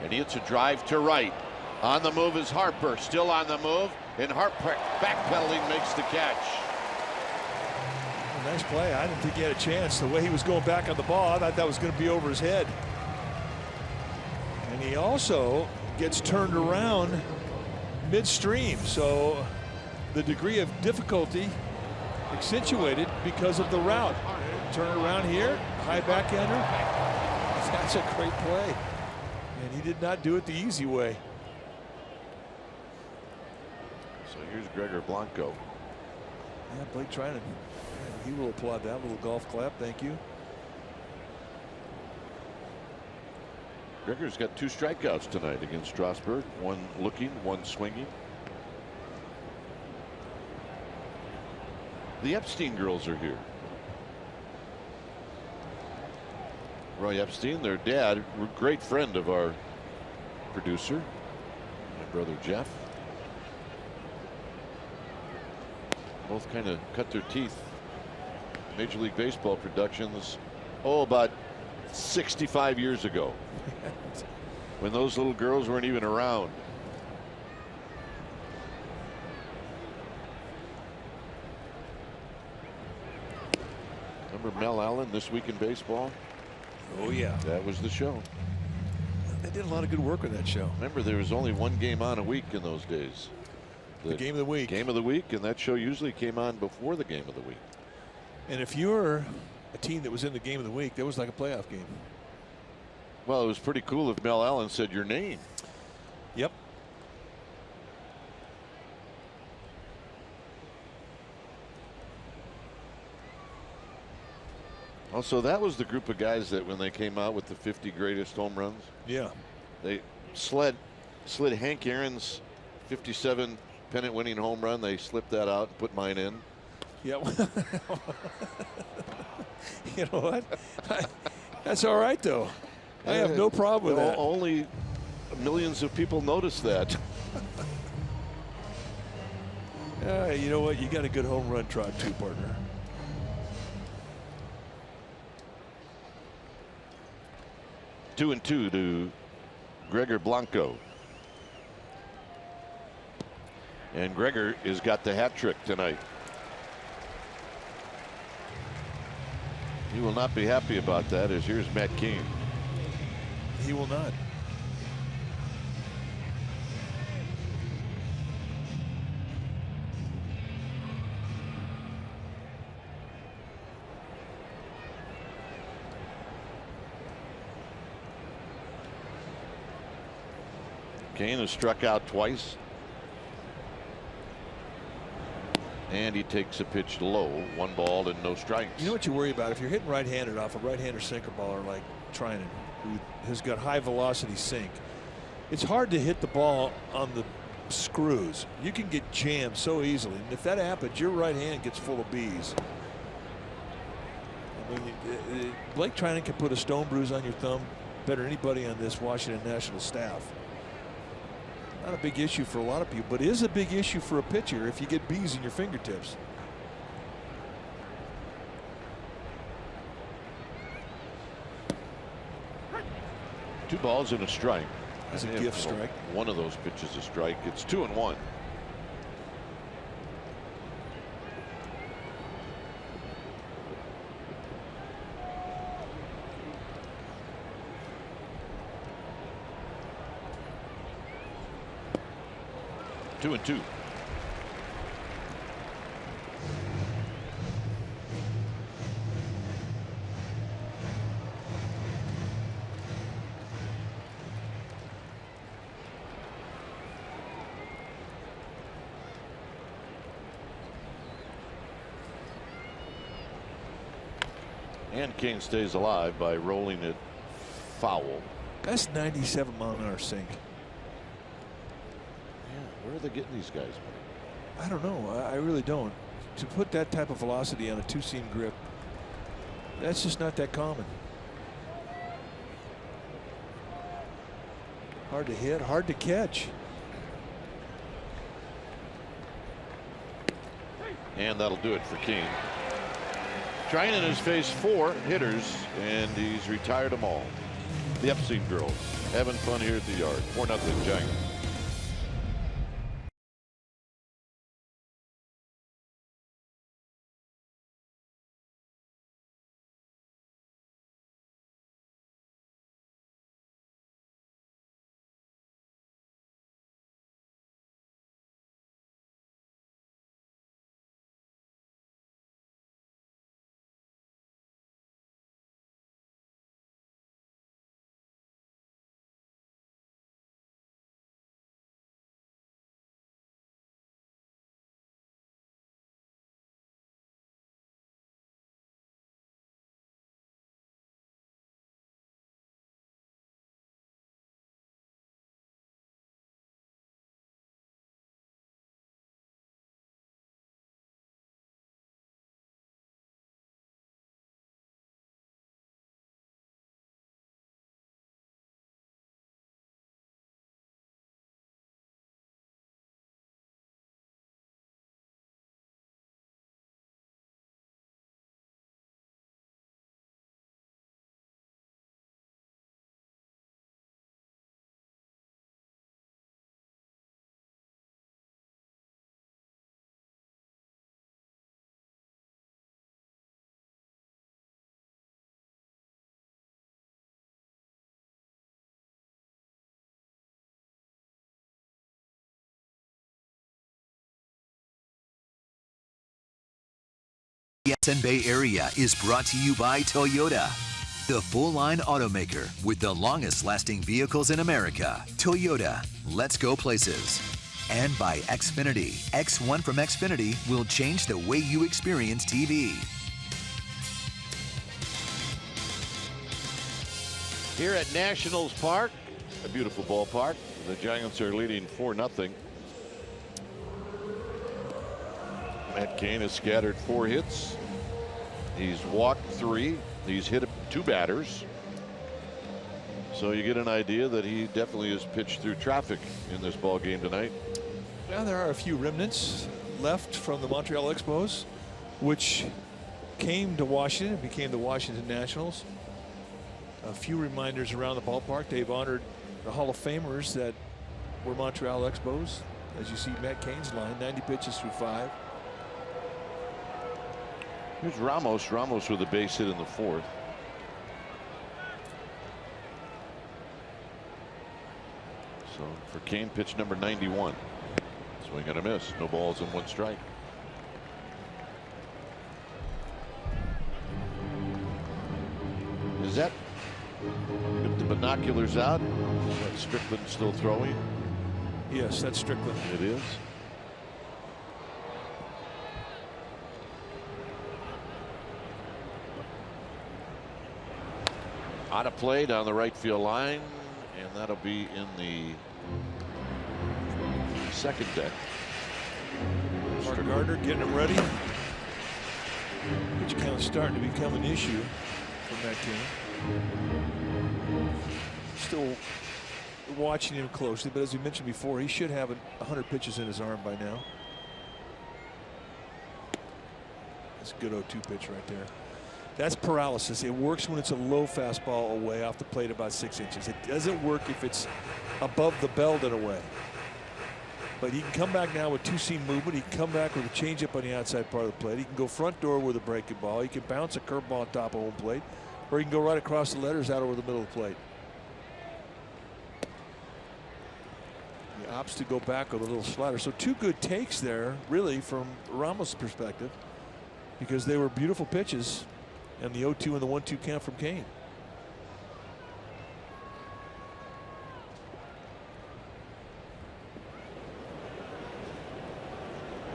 And he hits a drive to right. On the move is Harper. Still on the move. And Harper backpedaling makes the catch. Nice play. I didn't think he had a chance. The way he was going back on the ball, I thought that was going to be over his head. And he also gets turned around midstream. So the degree of difficulty accentuated because of the route. Turn around here, high backhander. That's a great play. And he did not do it the easy way. So here's Gregor Blanco. Yeah, Blake Trinan. He will applaud that little golf clap. Thank you. Gregor's got 2 strikeouts tonight against Strasburg. One looking, one swinging. The Epstein girls are here. Roy Epstein, their dad, great friend of our producer, my brother Jeff. Both kind of cut their teeth. Major League Baseball productions, about 65 years ago, when those little girls weren't even around. Remember Mel Allen, This Week in Baseball? Oh, yeah. That was the show. They did a lot of good work on that show. Remember, there was only one game on a week in those days. The game of the week. Game of the week, and that show usually came on before the game of the week. And if you were a team that was in the game of the week, that was like a playoff game. Well, it was pretty cool if Mel Allen said your name. Yep. Also, that was the group of guys that when they came out with the 50 greatest home runs. Yeah. They slid Hank Aaron's 57 pennant winning home run. They slipped that out and put mine in. Yeah. You know what? That's all right, though. I have no problem with that. Only millions of people notice that. You know what? You got a good home run trot, too, partner. 2-2 to Gregor Blanco. And Gregor has got the hat trick tonight. He will not be happy about that, as here's Matt Cain. He will not. Cain has struck out twice. And he takes a pitch low, 1 ball and no strikes. You know what you worry about if you're hitting right-handed off a right-hander sinker baller like Trinan, who has got high velocity sink. It's hard to hit the ball on the screws. You can get jammed so easily, and if that happens, your right hand gets full of bees. I mean, Blake Trinan can put a stone bruise on your thumb better than anybody on this Washington National staff. Not a big issue for a lot of people, but is a big issue for a pitcher if you get bees in your fingertips. Two balls and a strike. That's a gift strike. One of those pitches a strike. It's 2-1. Two and two. And Cain stays alive by rolling it foul. That's 97 mile-an-hour sink. Where are they getting these guys? I don't know. I really don't. To put that type of velocity on a two-seam grip, that's just not that common. Hard to hit, hard to catch. And that'll do it for Kane. Trinan has faced 4 hitters, and he's retired them all. The Epstein girls having fun here at the yard. 4-0 Giants. The SN Bay Area is brought to you by Toyota, the full-line automaker with the longest-lasting vehicles in America. Toyota, let's go places. And by Xfinity. X1 from Xfinity will change the way you experience TV. Here at Nationals Park, a beautiful ballpark. The Giants are leading 4-0. Matt Cain has scattered 4 hits. He's walked 3. He's hit 2 batters. So you get an idea that he definitely has pitched through traffic in this ball game tonight. Now there are a few remnants left from the Montreal Expos, which came to Washington and became the Washington Nationals. A few reminders around the ballpark. They've honored the Hall of Famers that were Montreal Expos. As you see, Matt Cain's line, 90 pitches through 5. Here's Ramos. Ramos with a base hit in the 4th. So for Cain, pitch number 91. Swing and a miss. No balls and 1 strike. Is that with the binoculars out? Is that Strickland still throwing? Yes, that's Strickland. It is. Out of play down the right field line, and that'll be in the 2nd deck. Mark Gardner getting him ready. Pitch count starting to become an issue for Matt Cain. Still watching him closely, but as we mentioned before, he should have 100 pitches in his arm by now. That's a good 0-2 pitch right there. That's paralysis. It works when it's a low fastball away off the plate about 6 inches. It doesn't work if it's above the belt and away. But he can come back now with 2-seam movement. He can come back with a changeup on the outside part of the plate. He can go front door with a breaking ball. He can bounce a curveball on top of home plate, or he can go right across the letters out over the middle of the plate. He opts to go back with a little slider. So 2 good takes there, really, from Ramos' perspective, because they were beautiful pitches. And the 0-2 and the 1-2 count from Cain.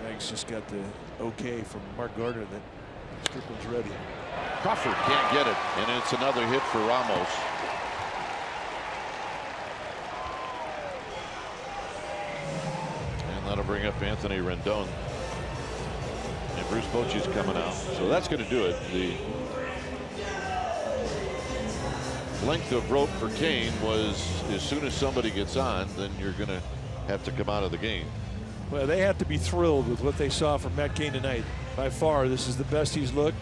Mag's just got the okay from Mark Gardner that Strickland's ready. Crawford can't get it, and it's another hit for Ramos. And that'll bring up Anthony Rendon. And Bruce Bochy's coming out. So that's going to do it. The length of rope for Kane was as soon as somebody gets on, then you're going to have to come out of the game. Well, they have to be thrilled with what they saw from Matt Kane tonight. By far, this is the best he's looked,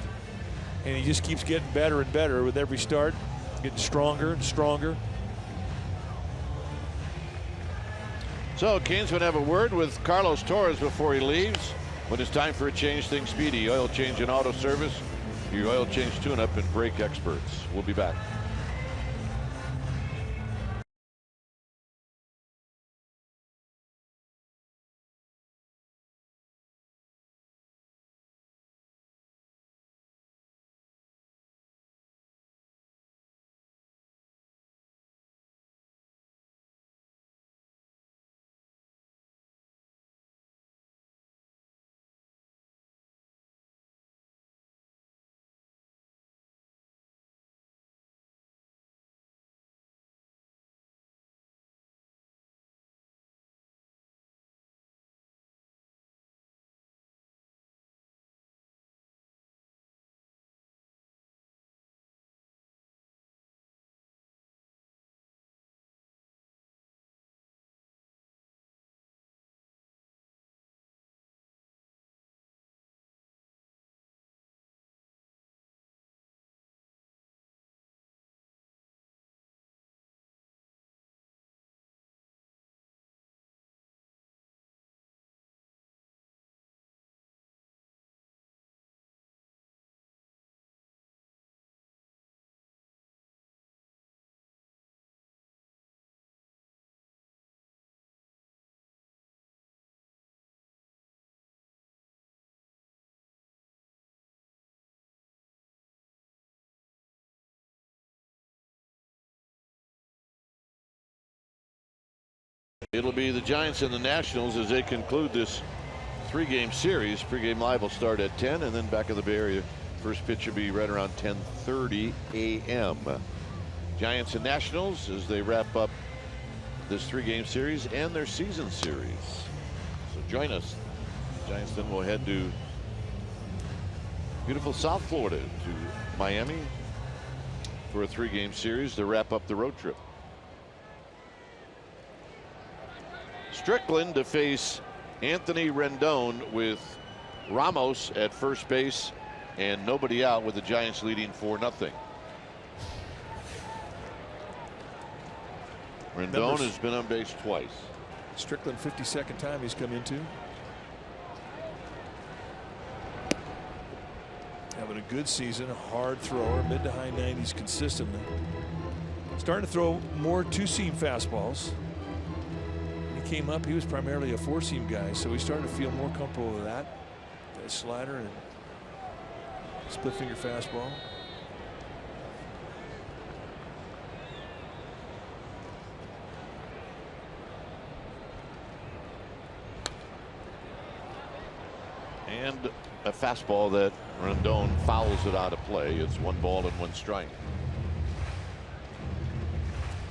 and he just keeps getting better and better with every start, getting stronger and stronger. So Kane's going to have a word with Carlos Torres before he leaves. When it's time for a change, think Speedy. Oil change and auto service. Your oil change tune-up and brake experts. We'll be back. It'll be the Giants and the Nationals as they conclude this 3-game series. Pre-game live will start at 10, and then back in the Bay Area, first pitch will be right around 10:30 a.m. Giants and Nationals as they wrap up this 3-game series and their season series. So join us. Giants then will head to beautiful South Florida, to Miami for a 3-game series to wrap up the road trip. Strickland to face Anthony Rendon with Ramos at first base and nobody out, with the Giants leading 4-0. Rendon has been on base twice. Strickland, 52nd time he's come into. Having a good season, a hard thrower, mid to high 90s consistently. Starting to throw more two-seam fastballs. Came up, he was primarily a 4-seam guy, so he started to feel more comfortable with that. That slider and split finger fastball. And a fastball that Rendon fouls it out of play. It's 1 ball and 1 strike.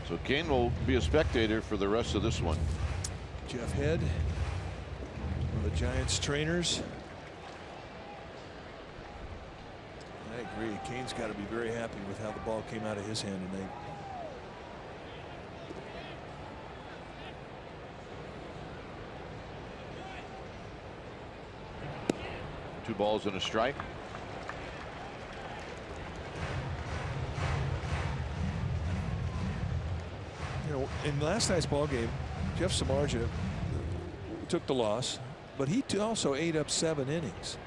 So Kane will be a spectator for the rest of this one. Jeff Head, one of the Giants trainers. I agree. Kane's got to be very happy with how the ball came out of his hand tonight. Two balls and a strike. You know, in last night's ball game, Jeff Samardzija took the loss, but he also ate up 7 innings.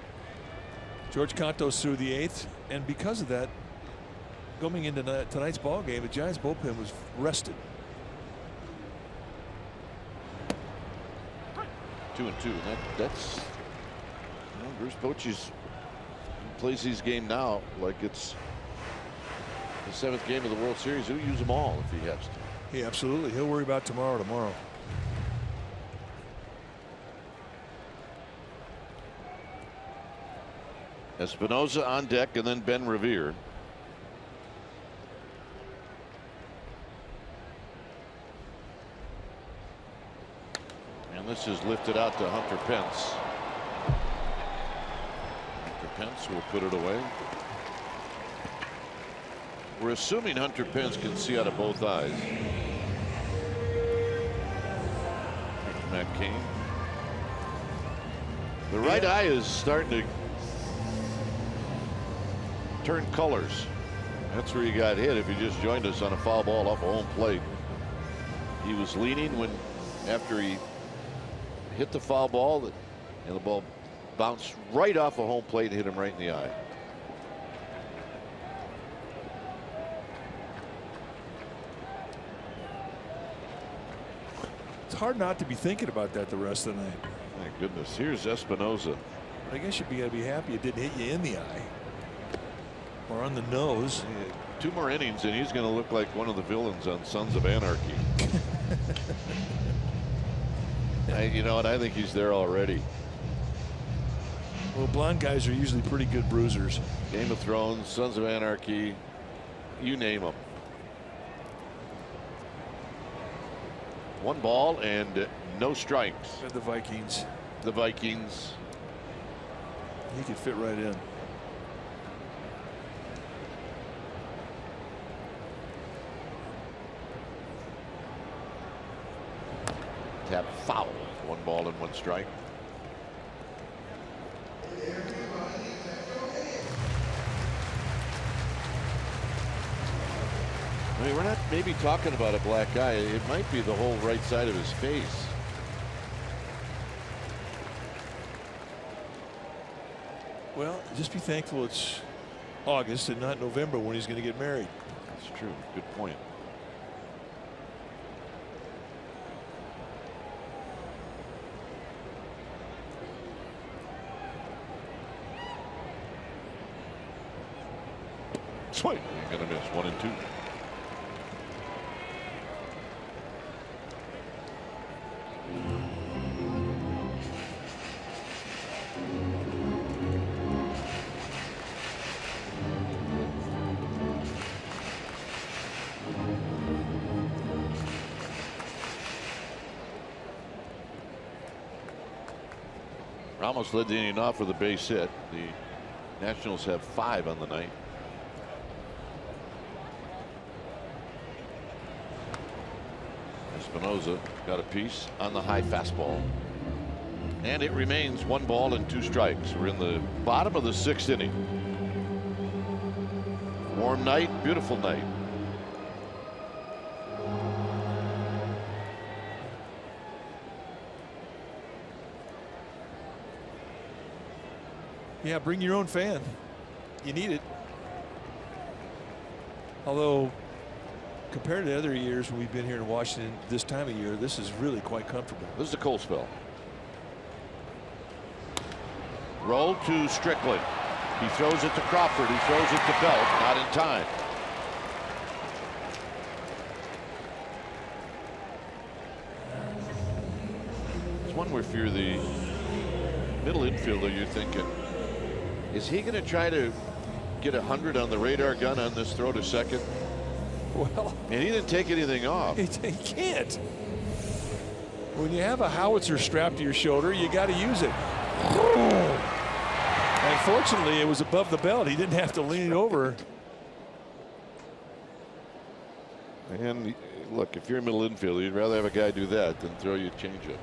George Cantos threw the 8th, and because of that, going into tonight's ball game, the Giants bullpen was rested. 2-2. That's, you know, Bruce Bochy's plays these games now like it's the 7th game of the World Series. He'll use them all if he has to. Yeah, absolutely. He'll worry about tomorrow. Espinosa on deck, and then Ben Revere. And this is lifted out to Hunter Pence. Hunter Pence will put it away. We're assuming Hunter Pence can see out of both eyes. Matt Cain. The right eye is starting to turn colors. That's where he got hit. If he just joined us on a foul ball off a home plate, he was leaning when after he hit the foul ball, and the ball bounced right off a home plate and hit him right in the eye. It's hard not to be thinking about that the rest of the night. My goodness. Here's Espinosa. I guess you'd be happy it didn't hit you in the eye or on the nose. Yeah, 2 more innings and he's going to look like one of the villains on Sons of Anarchy. You know what? I think he's there already. Well, blonde guys are usually pretty good bruisers. Game of Thrones, Sons of Anarchy, you name them. 1 ball and no strikes. The Vikings. The Vikings. He could fit right in. Tap foul. 1 ball and 1 strike. I mean, we're not maybe talking about a black eye. It might be the whole right side of his face. Well, just be thankful it's August and not November when he's going to get married. That's true. Good point. Swing. You're going to miss 1 and 2. Ramos led the inning off with a base hit. The Nationals have 5 on the night. Espinosa got a piece on the high fastball. And it remains 1 ball and 2 strikes. We're in the bottom of the 6th inning. Warm night, beautiful night. Yeah, bring your own fan. You need it. Although, compared to other years when we've been here in Washington this time of year, this is really quite comfortable. This is a cold spell. Roll to Strickland. He throws it to Crawford. He throws it to Belt. Not in time. It's one where if you're the middle infielder, you're thinking, is he going to try to get 100 on the radar gun on this throw to second? Well, and he didn't take anything off. He can't. When you have a howitzer strapped to your shoulder, you got to use it. And fortunately, it was above the belt. He didn't have to lean over. And look, if you're a middle infielder, you'd rather have a guy do that than throw you a changeup.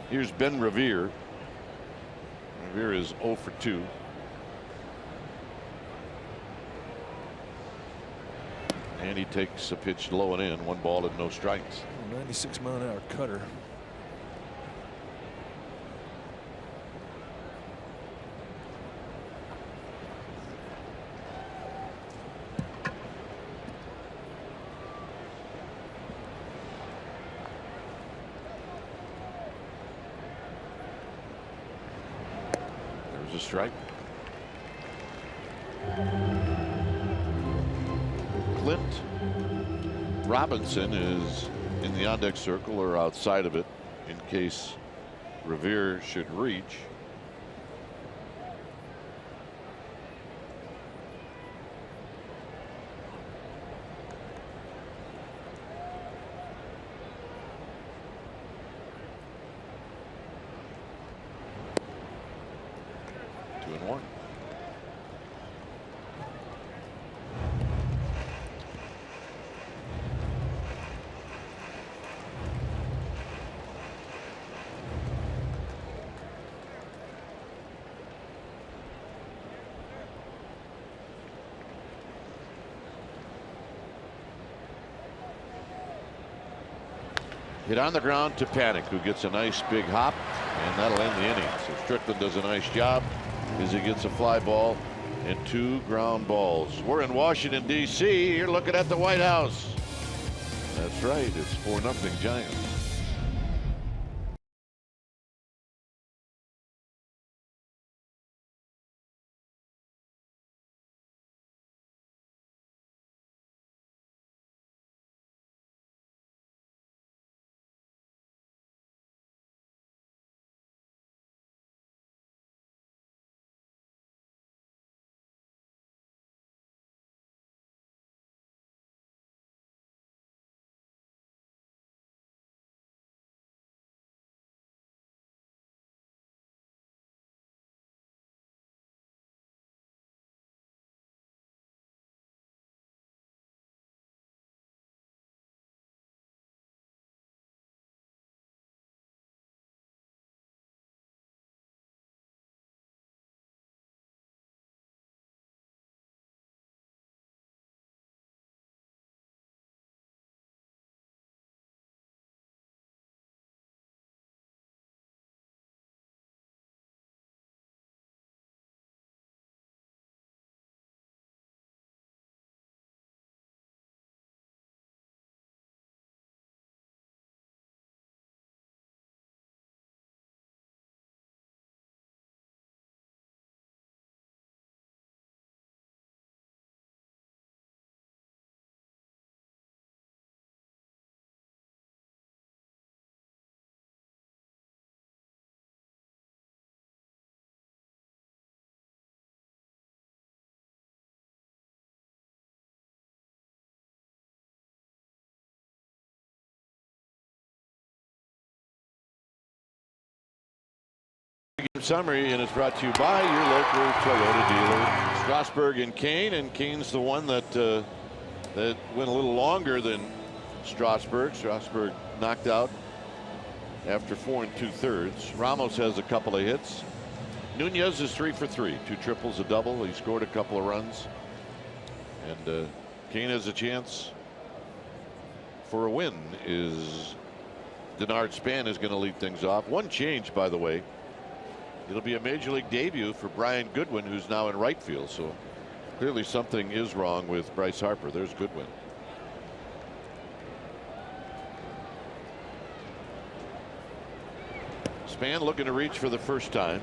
Here's Ben Revere. Revere is 0 for 2. And he takes a pitch low and in. 1 ball and no strikes. 96-mile-an-hour cutter. There's a strike. Clint Robinson is in the on-deck circle or outside of it in case Revere should reach. Hit on the ground to Panic, who gets a nice big hop, and that'll end the inning. So Strickland does a nice job as he gets a fly ball and 2 ground balls. We're in Washington, D.C. You're looking at the White House. That's right. It's 4-0 Giants. Summary, and it's brought to you by your local Toyota dealer. Strasburg and Kane, and Kane's the one that went a little longer than Strasburg. Strasburg knocked out after 4 2/3. Ramos has a couple of hits. Nunez is 3 for 3, 2 triples, a double. He scored a couple of runs, and Kane has a chance for a win. Is Denard Span is going to lead things off. One change, by the way. It'll be a major league debut for Brian Goodwin, who's now in right field. So clearly something is wrong with Bryce Harper. There's Goodwin. Span looking to reach for the first time.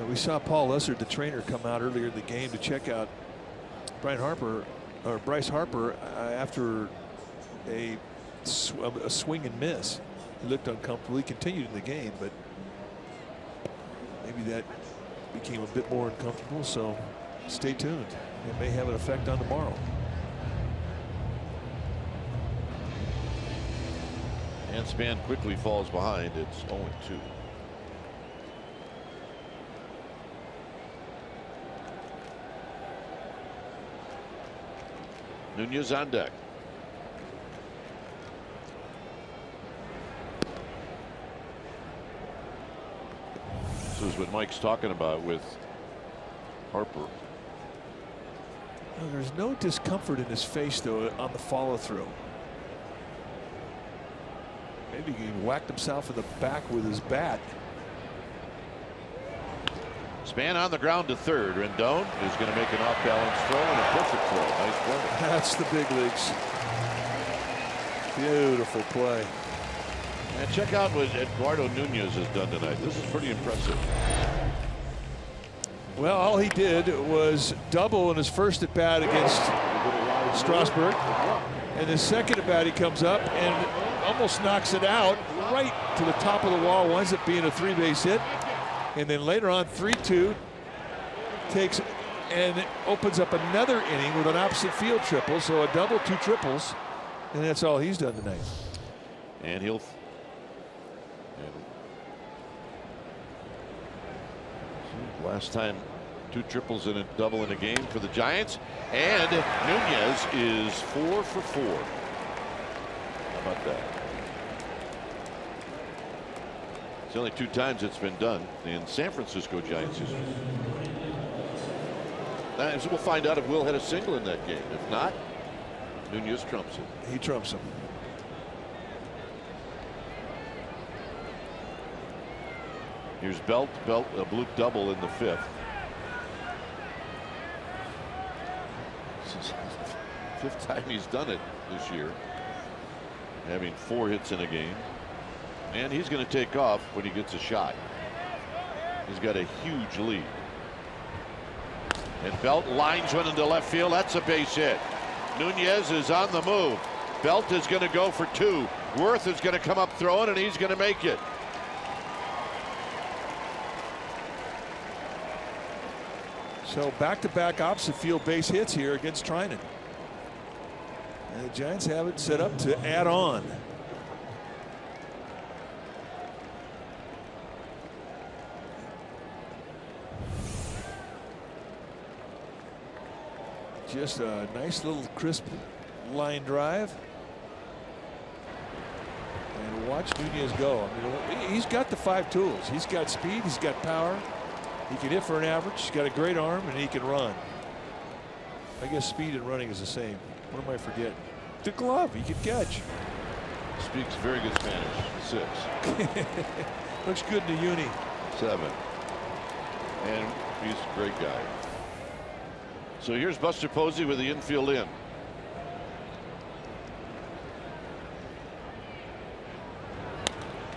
We saw Paul Lessard, the trainer, come out earlier in the game to check out Bryce Harper after a swing and miss. He looked uncomfortable. He continued in the game, but maybe that became a bit more uncomfortable. So stay tuned. It may have an effect on tomorrow. And Span quickly falls behind. It's 0-2. Nunez on deck. This is what Mike's talking about with Harper. Well, there's no discomfort in his face, though, on the follow through. Maybe he whacked himself in the back with his bat. Span on the ground to third. Rendon is going to make an off balance throw and a perfect throw. Nice play. That's the big leagues. Beautiful play. And check out what Eduardo Nunez has done tonight. This is pretty impressive. Well, all he did was double in his first at bat against Strasburg, and his second at bat he comes up and almost knocks it out right to the top of the wall. Winds up being a 3-base hit, and then later on 3-2 takes and opens up another inning with an opposite field triple. So a double, 2 triples, and that's all he's done tonight. And he'll. Last time 2 triples and a double in a game for the Giants, and Nunez is 4 for 4. How about that? It's only 2 times it's been done in San Francisco Giants history. Now, we'll find out if Will had a single in that game. If not, Nunez trumps it. He trumps him. Here's Belt. Belt a bloop double in the 5th. This is the 5th time he's done it this year, having 4 hits in a game. And he's going to take off when he gets a shot. He's got a huge lead. And Belt lines one into left field. That's a base hit. Nunez is on the move. Belt is going to go for 2. Worth is going to come up throwing, and he's going to make it. So back-to-back opposite field base hits here against Trinan. And the Giants have it set up to add on. Just a nice little crisp line drive. And watch Nunez go. I mean, he's got the 5 tools. He's got speed. He's got power. He can hit for an average. He's got a great arm, and he can run. I guess speed and running is the same. What am I forgetting? The glove. He can catch. Speaks very good Spanish. 6. Looks good in the uni. 7. And he's a great guy. So here's Buster Posey with the infield in.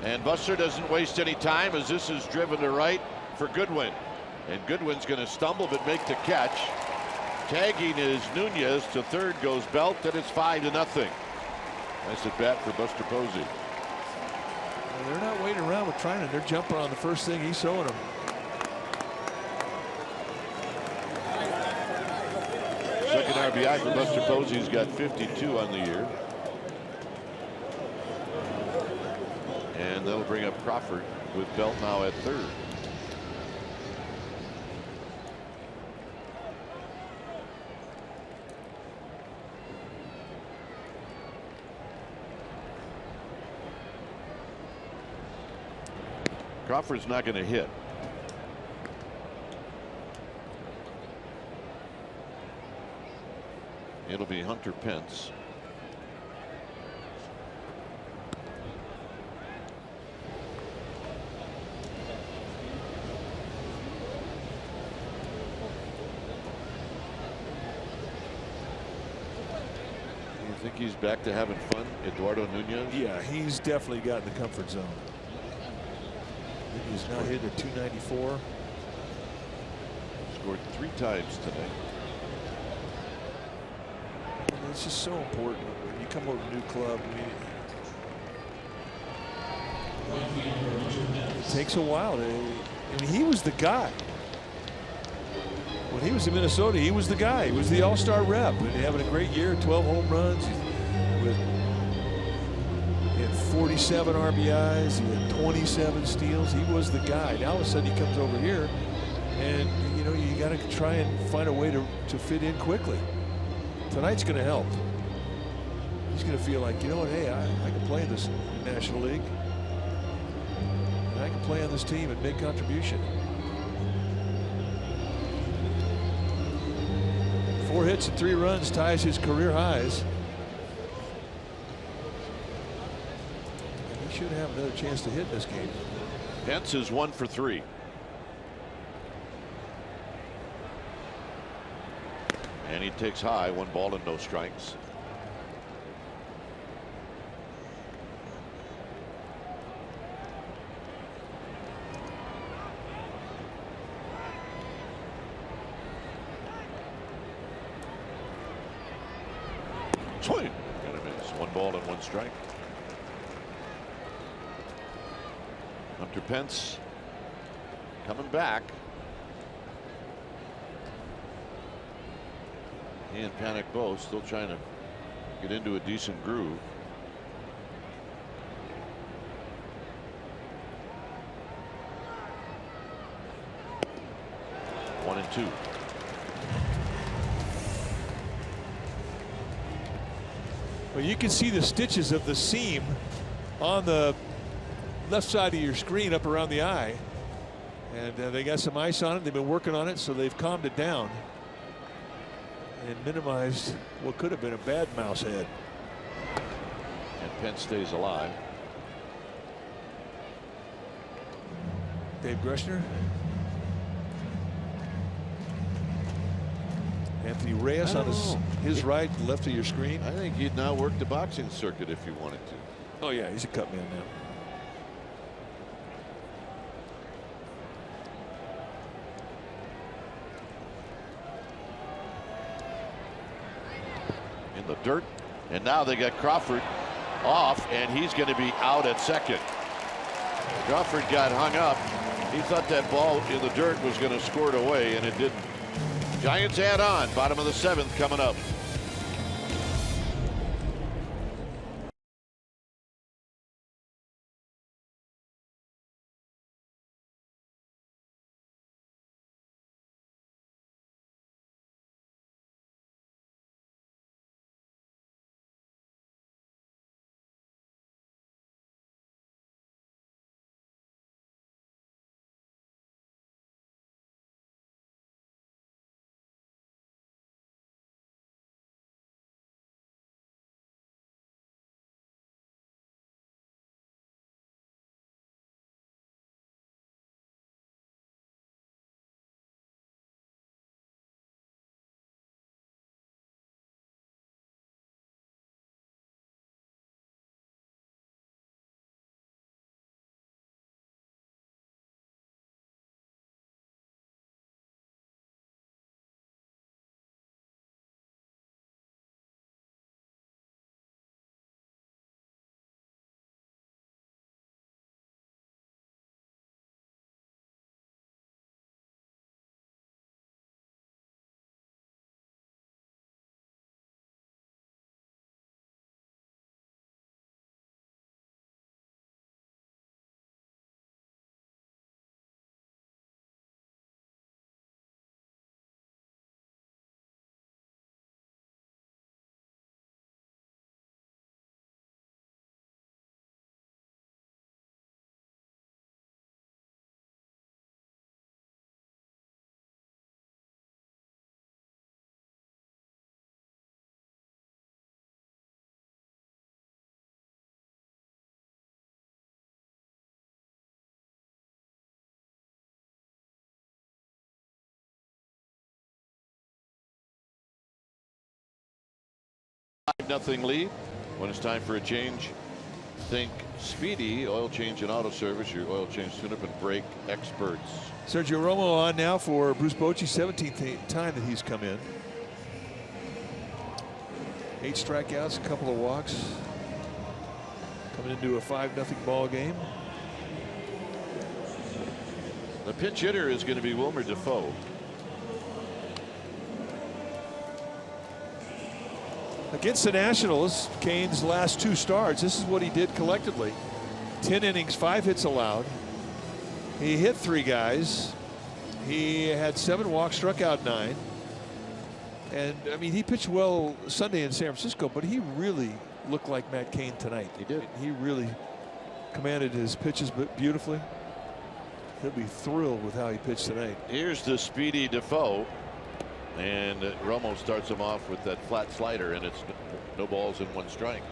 And Buster doesn't waste any time as this is driven to right for Goodwin. And Goodwin's going to stumble but make the catch. Tagging is Nunez. To third goes Belt, and it's 5-0. Nice at bat for Buster Posey. Well, they're not waiting around with Trinan. They're jumping on the first thing he's showing them. Second RBI for Buster Posey. He's got 52 on the year. And that'll bring up Crawford with Belt now at third. Crawford's not going to hit. It'll be Hunter Pence. You think he's back to having fun, Eduardo Nunez? Yeah, he's definitely got in the comfort zone. He's now hit at 294. Scored 3 times today. It's just so important when you come over to a new club. I mean, it takes a while. I mean, he was the guy. When he was in Minnesota, he was the guy. He was the all-star rep. And having a great year, 12 home runs. He had 47 RBIs. He had 27 steals. He was the guy. Now all of a sudden he comes over here, and you know you got to try and find a way to fit in quickly. Tonight's going to help. He's going to feel like, you know what, hey, I can play in this National League. And I can play on this team and make contribution. 4 hits and 3 runs ties his career highs. And he should have another chance to hit this game. Pence is 1 for 3. And he takes high, 1 ball and no strikes. Swing. Gonna miss. 1 ball and 1 strike. Hunter Pence coming back. He and Panic both still trying to get into a decent groove. One and 2. Well, you can see the stitches of the seam on the left side of your screen up around the eye. And they got some ice on it. They've been working on it, so they've calmed it down and minimized what could have been a bad mouse head. And Pence stays alive. Dave Greshner. Anthony Reyes on his right, left of your screen. I think he'd now work the boxing circuit if he wanted to. Oh yeah, he's a cut man now. In the dirt, and now they got Crawford off, and he's going to be out at second. Crawford got hung up. He thought that ball in the dirt was going to score it away, and it didn't. Giants add on, bottom of the 7th coming up. Nothing lead. When it's time for a change, think Speedy Oil Change and Auto Service, your oil change tune-up and brake experts. Sergio Romo on now for Bruce Bochy, 17th time that he's come in. 8 strikeouts, a couple of walks. Coming into a 5-0 ball game. The pinch hitter is going to be Wilmer Defoe. Against the Nationals, Cain's last 2 starts, this is what he did collectively. 10 innings, 5 hits allowed. He hit 3 guys. He had 7 walks, struck out 9. And I mean, he pitched well Sunday in San Francisco, but he really looked like Matt Cain tonight. He did. He really commanded his pitches beautifully. He'll be thrilled with how he pitched tonight. Here's the speedy Defoe. And Romo starts him off with that flat slider, and it's no balls and 1 strike.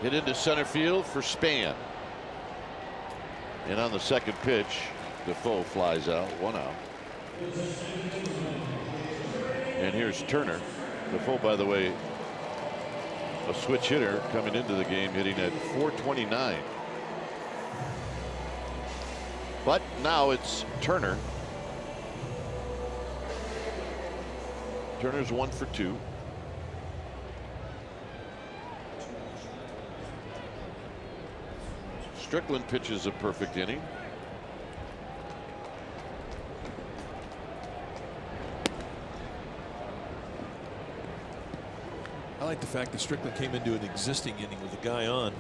Hit into center field for Span. And on the second pitch, Defoe flies out, 1 out. And here's Turner. Defoe, by the way, a switch hitter coming into the game, hitting at .429. But now it's Turner. Turner's 1 for 2. Strickland pitches a perfect inning. I like the fact that Strickland came into an existing inning with a guy on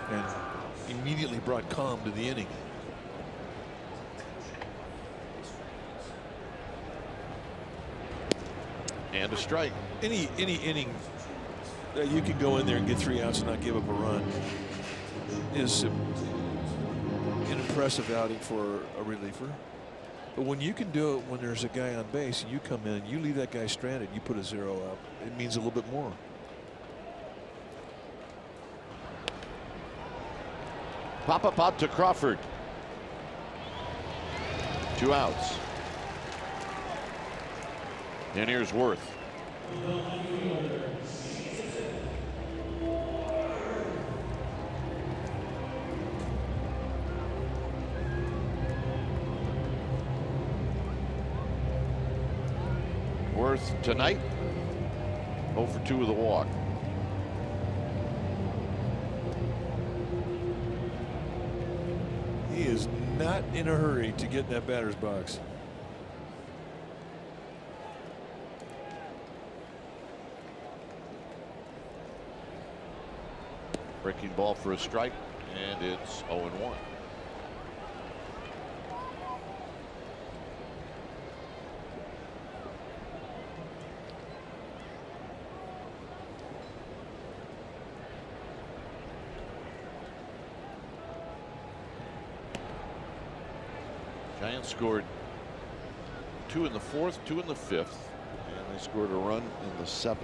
and immediately brought calm to the inning. And a strike. Any inning that you can go in there and get 3 outs and not give up a run is an impressive outing for a reliever. But when you can do it when there's a guy on base and you come in and you leave that guy stranded, you put a 0 up, it means a little bit more. Pop-up out to Crawford. 2 outs. And here's Worth. Worth tonight 0 for 2 with a walk. He is not in a hurry to get in that batter's box. Breaking ball for a strike, and it's 0-1. Giants scored 2 in the 4th, 2 in the 5th, and they scored a run in the 7th.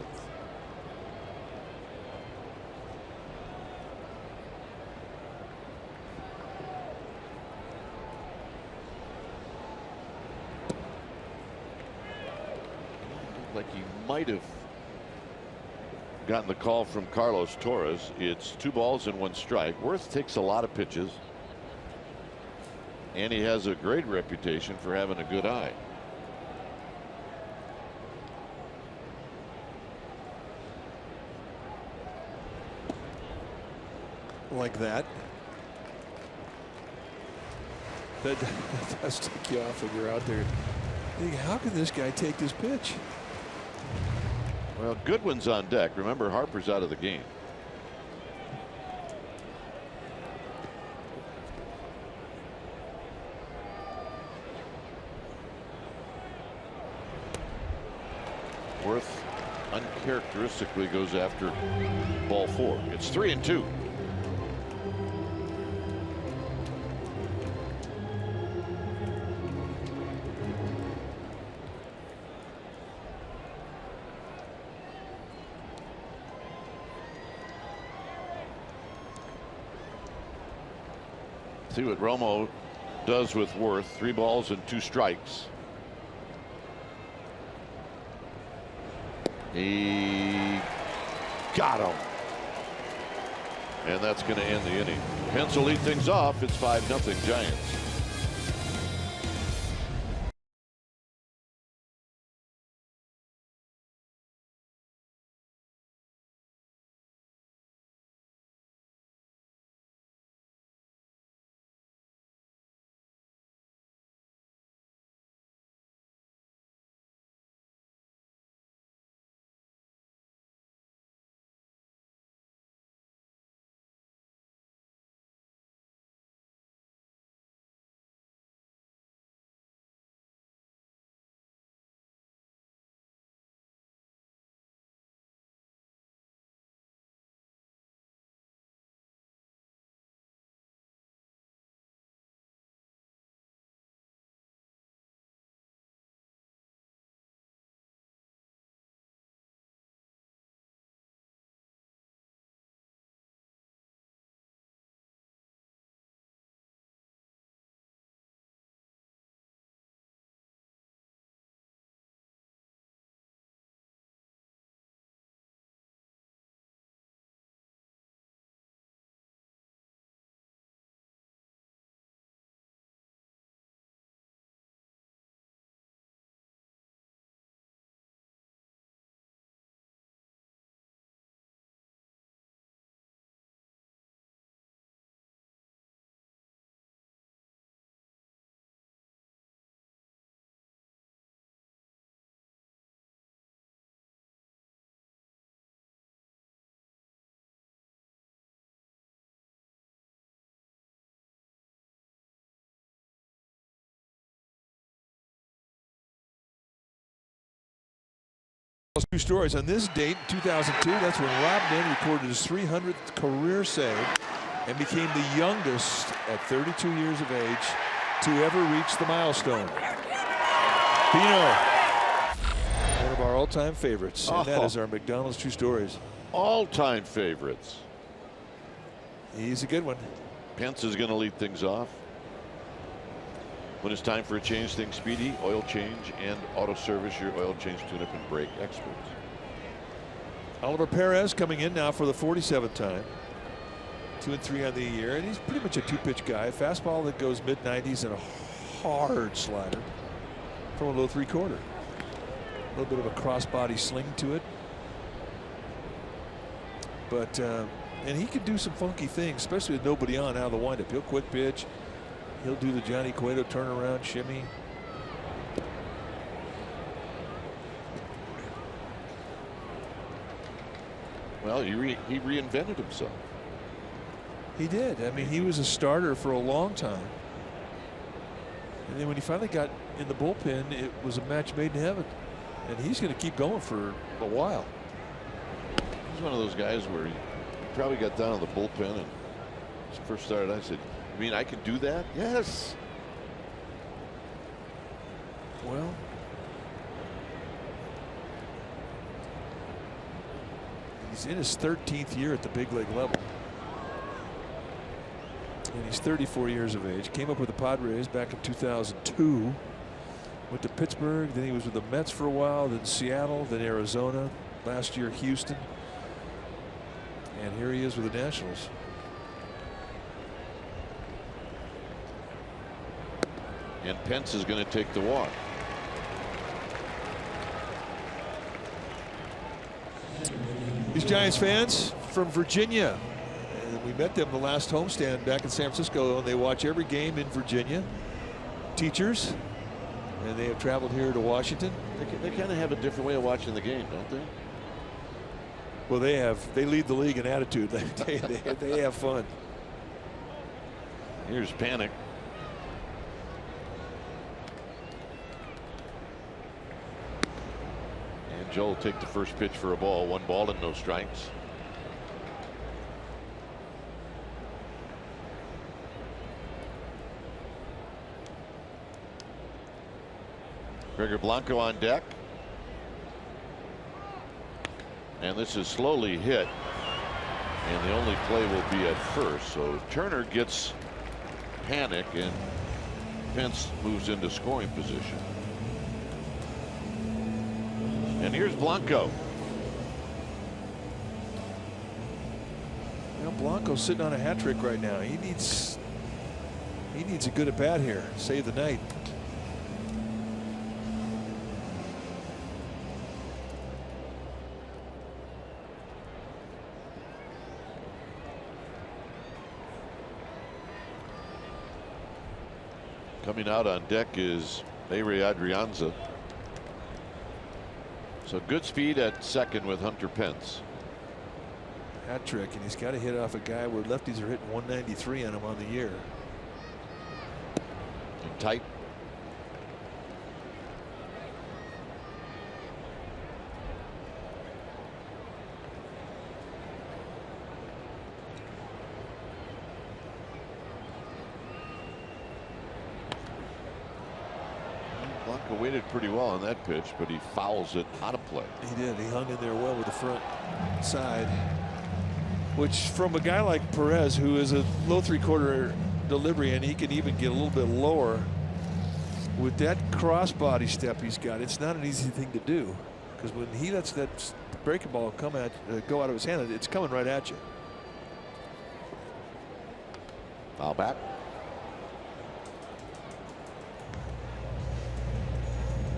Like he might have gotten the call from Carlos Torres. It's 2 balls and 1 strike. Worth takes a lot of pitches, and he has a great reputation for having a good eye. Like that. That does take you off when you're out there. Think, how can this guy take this pitch? Well, Goodwin's on deck. Remember, Harper's out of the game. Worth uncharacteristically goes after ball 4. It's 3-2. See what Romo does with Worth. 3 balls and 2 strikes. He got him. And that's going to end the inning. Hence will lead things off. It's 5-0 Giants. Two stories on this date, 2002. That's when Rob Nen recorded his 300th career save. and became the youngest at 32 years of age to ever reach the milestone. Pino, one of our all-time favorites, and that is our McDonald's True Stories. All-time favorites. He's a good one. Pence is going to lead things off. When it's time for a change, think Speedy, oil change, and auto service, your oil change, tune-up, and brake experts. Oliver Perez coming in now for the 47th time. 2-3 on the year, and he's pretty much a two-pitch guy. Fastball that goes mid-90s and a hard slider from a low three-quarter. A little bit of a cross-body sling to it. But, and he can do some funky things, especially with nobody on out of the windup. He'll quick pitch. He'll do the Johnny Cueto turnaround shimmy. Well, he reinvented himself. He did. I mean, he was a starter for a long time. And then when he finally got in the bullpen, it was a match made in heaven. And he's going to keep going for a while. He's one of those guys where he probably got down on the bullpen, and when he first started, I said, "You mean I could do that?" Yes. Well, he's in his 13th year at the big league level. And he's 34 years of age. Came up with the Padres back in 2002. Went to Pittsburgh. Then he was with the Mets for a while. Then Seattle. Then Arizona. Last year Houston. And here he is with the Nationals. And Pence is going to take the walk. These Giants fans from Virginia. And we met them the last homestand back in San Francisco, and they watch every game in Virginia. Teachers, and they have traveled here to Washington. They kind of have a different way of watching the game, don't they? Well, they lead the league in attitude. They have fun. Here's Panic. And Joe will take the first pitch for a ball. 1 ball and no strikes. Gregor Blanco on deck. And this is slowly hit. And the only play will be at first. So Turner gets Panic, and Pence moves into scoring position. And here's Blanco. You know, Blanco's sitting on a hat trick right now. He needs a good at bat here. Save the night. Coming out on deck is Ray Adrianza. So good speed at second with Hunter Pence. Hat trick, and he's got to hit off a guy where lefties are hitting 193 on him on the year. And tight. Blanco waited pretty well on that pitch, but he fouls it out of play. He did. He hung in there well with the front side, which from a guy like Perez, who is a low three-quarter delivery, and he can even get a little bit lower with that cross-body step he's got. It's not an easy thing to do, because when he lets that breaking ball go out of his hand, it's coming right at you. Foul back.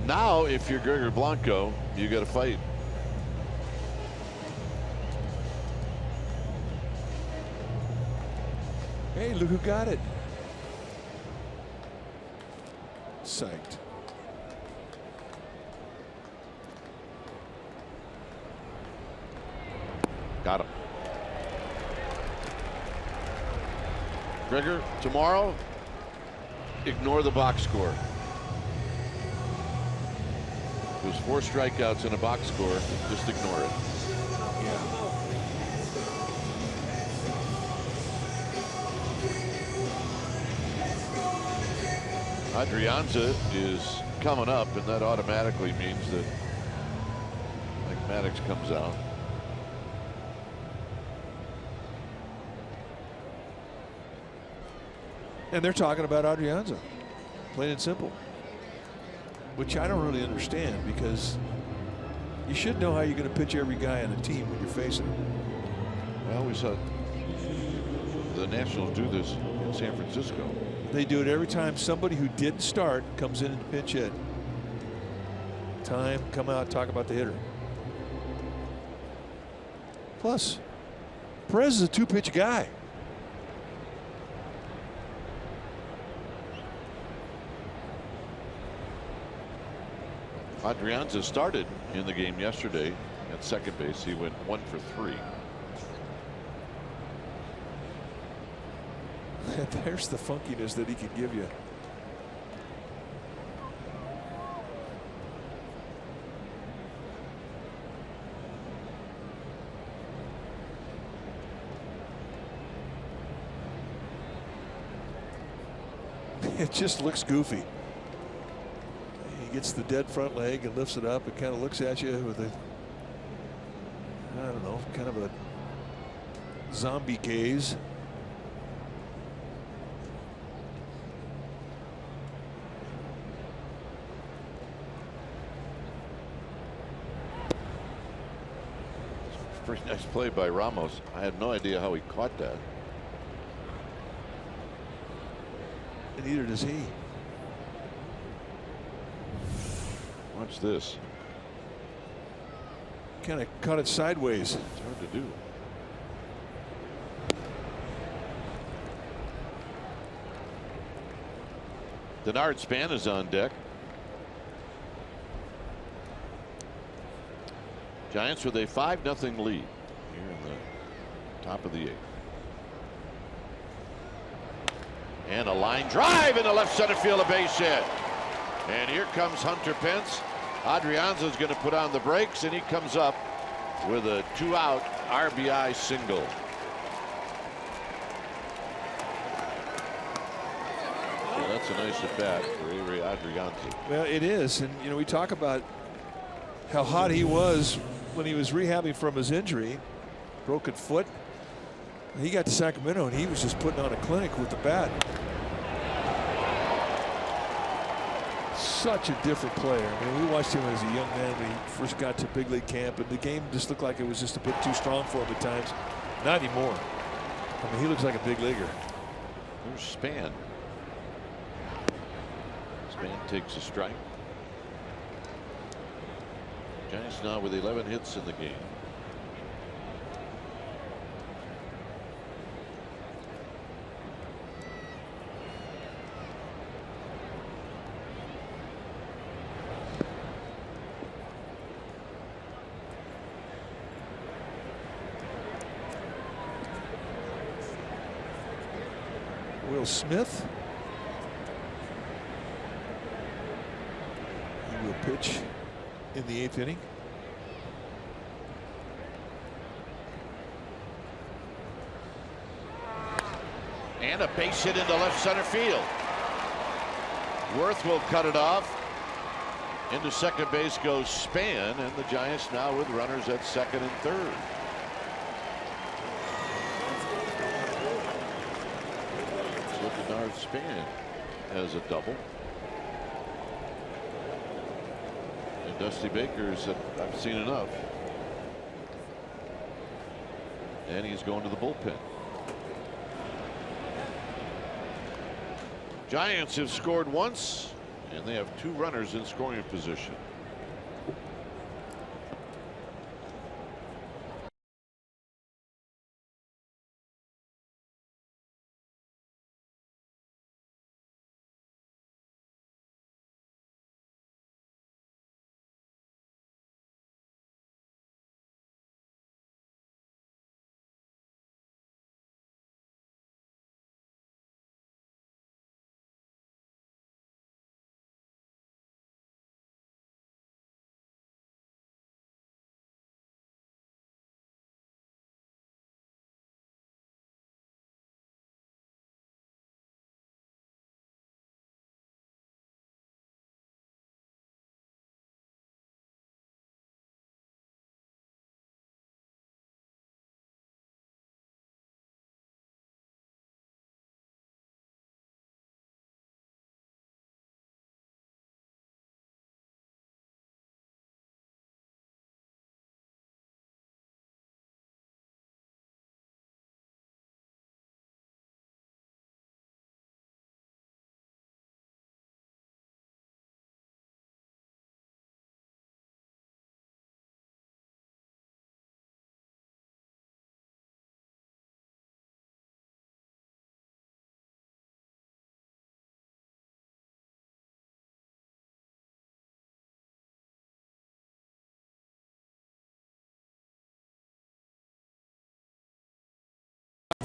Now, if you're Gregor Blanco, you got to fight. Hey, look who got it. Psyched. Got him. Gregor, tomorrow, ignore the box score. There's 4 strikeouts in a box score. Just ignore it. Yeah. Adrianza is coming up, and that automatically means that Mike Maddox comes out. And they're talking about Adrianza, plain and simple, which I don't really understand, because you should know how you're going to pitch every guy on the team when you're facing them. Well, we saw the Nationals do this in San Francisco. They do it every time somebody who didn't start comes in and pinch hit. Time, come out, talk about the hitter. Plus, Perez is a two-pitch guy. Adrianza started in the game yesterday at second base. He went 1 for 3. There's the funkiness that he can give you. It just looks goofy. He gets the dead front leg and lifts it up. It kind of looks at you with a, I don't know, kind of a zombie gaze. Pretty nice play by Ramos. I had no idea how he caught that. And neither does he. Watch this. Kind of caught it sideways. It's hard to do. Denard Span is on deck. Giants with a 5-0 lead here in the top of the 8th. And a line drive into left center field, a base hit. And here comes Hunter Pence. Adrianza is going to put on the brakes, and he comes up with a 2-out RBI single. Yeah, that's a nice at bat for Avery Adrianza. Well, it is, and you know, we talk about how hot he was when he was rehabbing from his injury, broken foot. He got to Sacramento and he was just putting on a clinic with the bat. Such a different player. I mean, we watched him as a young man when he first got to big league camp, and the game just looked like it was just a bit too strong for him at times. Not anymore. I mean, he looks like a big leaguer. There's Span. Span takes a strike. Giants now with 11 hits in the game. Will Smith. He will pitch in the 8th inning. And a base hit into left center field. Worth will cut it off. Into second base goes Span, and the Giants now with runners at second and third. So Denard Span has a double. And Dusty Baker said, I've seen enough. And he's going to the bullpen. Giants have scored once, and they have 2 runners in scoring position.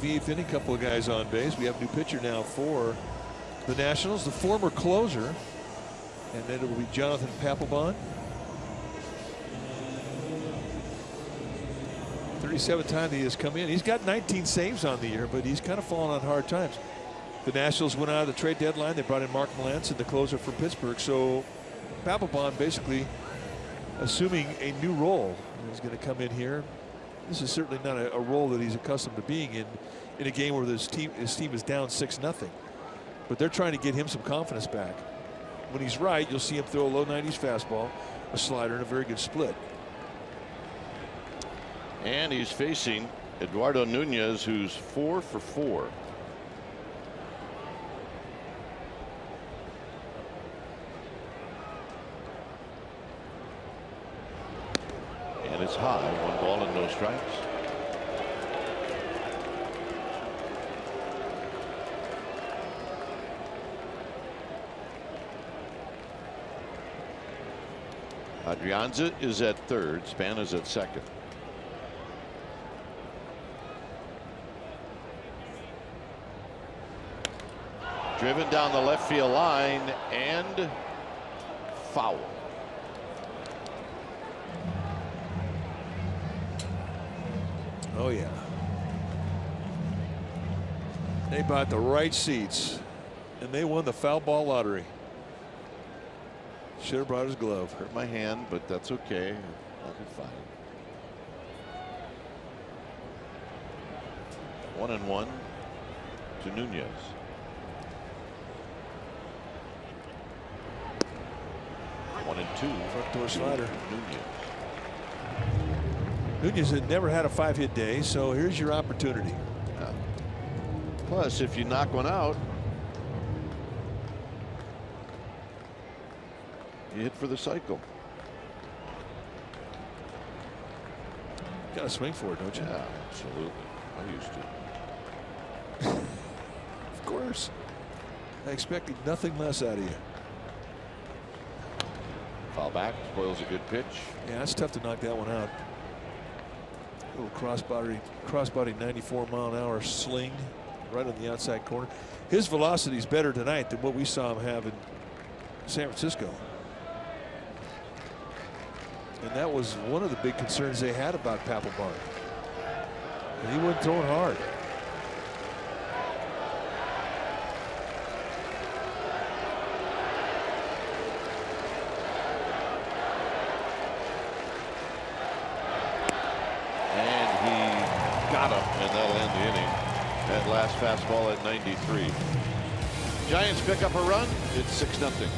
eighth inning, couple of guys on base. We have a new pitcher now for the Nationals, the former closer, and then it will be Jonathan Papelbon. 37th time he has come in. He's got 19 saves on the year, but he's kind of fallen on hard times. The Nationals went out of the trade deadline. They brought in Mark Melanson, the closer for Pittsburgh. So Papelbon basically assuming a new role. He's going to come in here. This is certainly not a role that he's accustomed to being in a game where his team is down 6-0. But they're trying to get him some confidence back. When he's right, you'll see him throw a low 90s fastball, a slider, and a very good split. And he's facing Eduardo Nunez, who's 4 for 4. And it's high, 1 ball and no strikes. Adrianza is at third, Span is at second. Driven down the left field line and foul. Oh yeah. They bought the right seats and they won the foul ball lottery. Should have brought his glove. Hurt my hand, but that's okay. I'll be fine. 1-1 to Nunez. One and two. Front door slider. Nunez. Nunez had never had a 5-hit day, so here's your opportunity. Yeah. Plus, if you knock one out, you hit for the cycle. Got to swing for it, don't you? Yeah, absolutely. I used to. Of course. I expected nothing less out of you. Foul back, spoils a good pitch. Yeah, it's tough to knock that one out. Little crossbody 94-mile-an-hour sling right on the outside corner. His velocity is better tonight than what we saw him have in San Francisco. And that was one of the big concerns they had about Papelbon. And he wasn't throwing hard. And that'll end the inning. That last fastball at 93. Giants pick up a run. It's 6-0.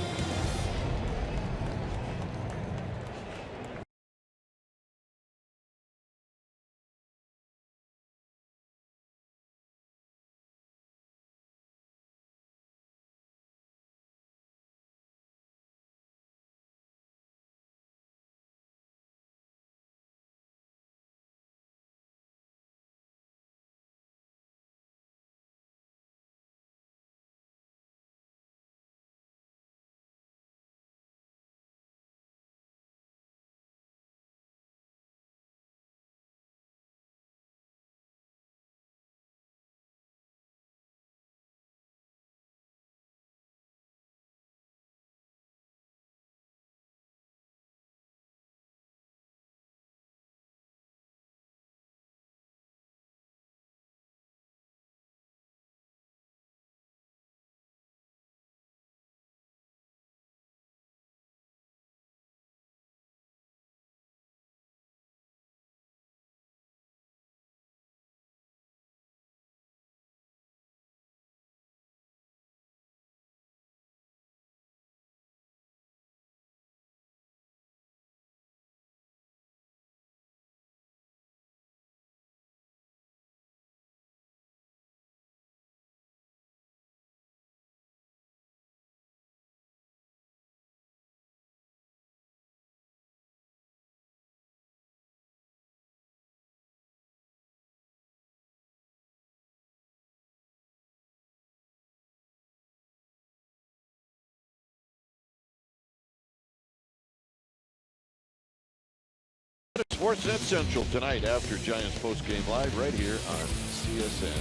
Sportsnet Central tonight after Giants postgame live right here on CSN.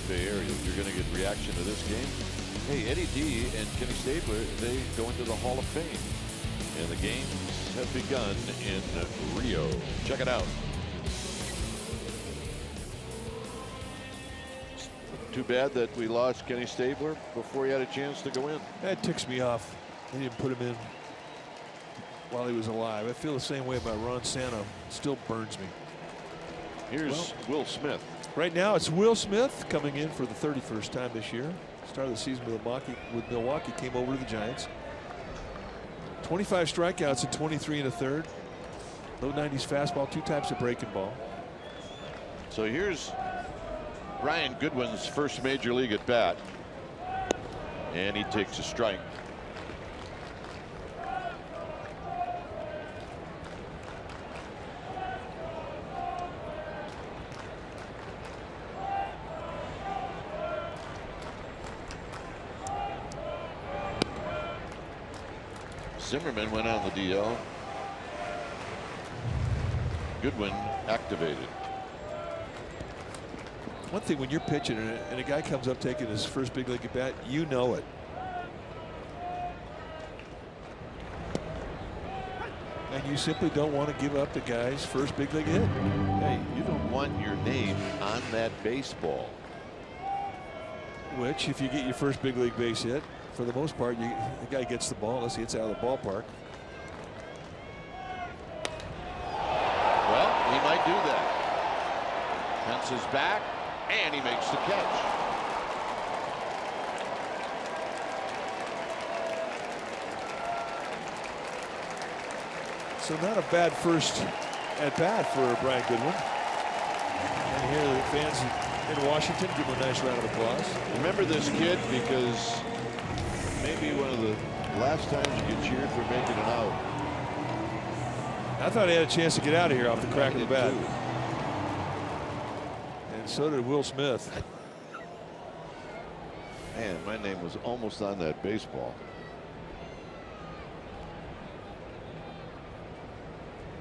Bay Area, you're going to get reaction to this game. Hey, Eddie D and Kenny Stabler, they go into the Hall of Fame. And the games have begun in Rio. Check it out. Too bad that we lost Kenny Stabler before he had a chance to go in. That ticks me off. They didn't put him in while he was alive. I feel the same way about Ron Santo. It still burns me. Here's Will Smith. Right now it's Will Smith coming in for the 31st time this year. Start of the season with Milwaukee, came over to the Giants. 25 strikeouts in 23 1/3. Low 90s fastball, 2 types of breaking ball. So here's Ryan Goodwin's first major league at bat. And he takes a strike. Zimmerman went on the DL. Goodwin activated. One thing when you're pitching and a guy comes up taking his first big league at bat, you know it. And you simply don't want to give up the guy's first big league hit. Hey, you don't want your name on that baseball. Which, if you get your first big league base hit, for the most part, the guy gets the ball unless he gets out of the ballpark. Well, he might do that. Fences back, and he makes the catch. So not a bad first at bat for Brian Goodwin. And here the fans in Washington give him a nice round of applause. Remember this kid because maybe one of the last times you get cheered for making it out. I thought he had a chance to get out of here off the crack of the bat. And so did Will Smith. Man, my name was almost on that baseball.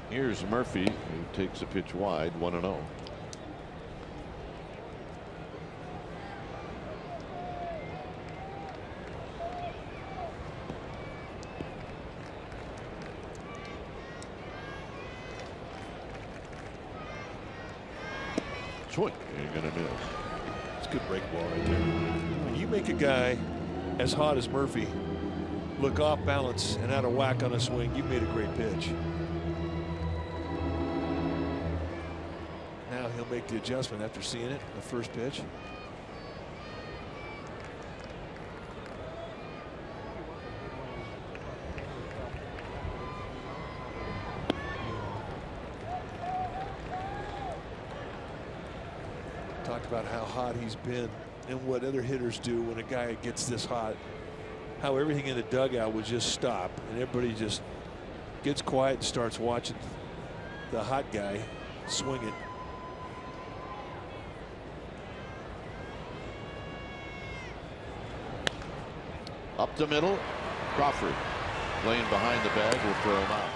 Here's Murphy, who takes a pitch wide, 1-0. Swing. You're going to miss. It's a good break ball right there. When you make a guy as hot as Murphy look off balance and out of whack on a swing, you made a great pitch. Now he'll make the adjustment after seeing it, the first pitch. Talked about how hot he's been and what other hitters do when a guy gets this hot. How everything in the dugout would just stop and everybody just gets quiet and starts watching the hot guy swing it. Up the middle, Crawford laying behind the bag will throw him out.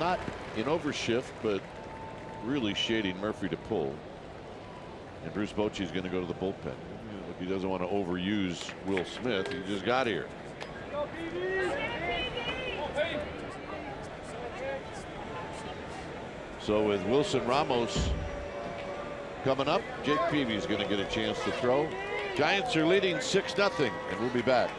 Not in overshift, but really shading Murphy to pull. And Bruce Bochy's going to go to the bullpen. He doesn't want to overuse Will Smith. He just got here. So with Wilson Ramos coming up, Jake Peavy's going to get a chance to throw. Giants are leading 6-0, and we'll be back.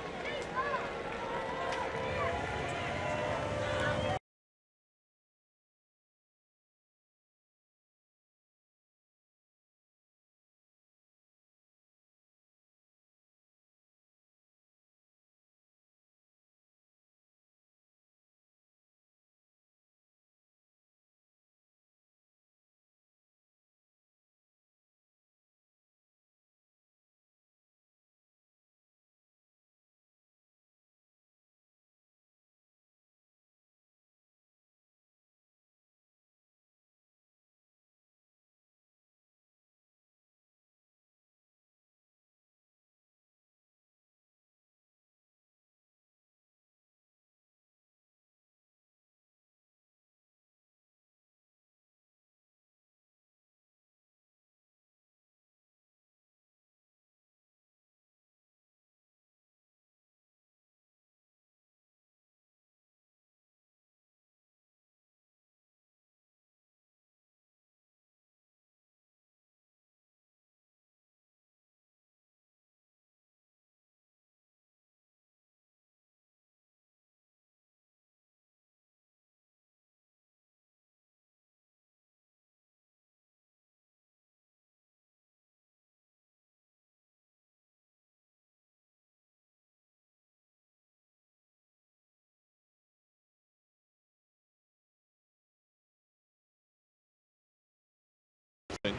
And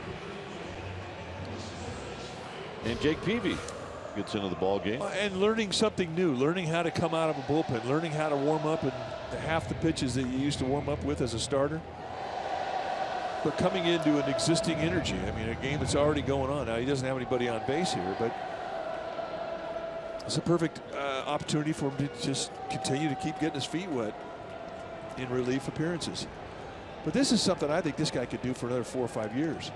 Jake Peavy gets into the ball game. And learning something new, learning how to come out of a bullpen, learning how to warm up in half the pitches that you used to warm up with as a starter. But coming into an existing energy. I mean, a game that's already going on. Now, he doesn't have anybody on base here, but it's a perfect opportunity for him to just continue to keep getting his feet wet in relief appearances. But this is something I think this guy could do for another 4 or 5 years.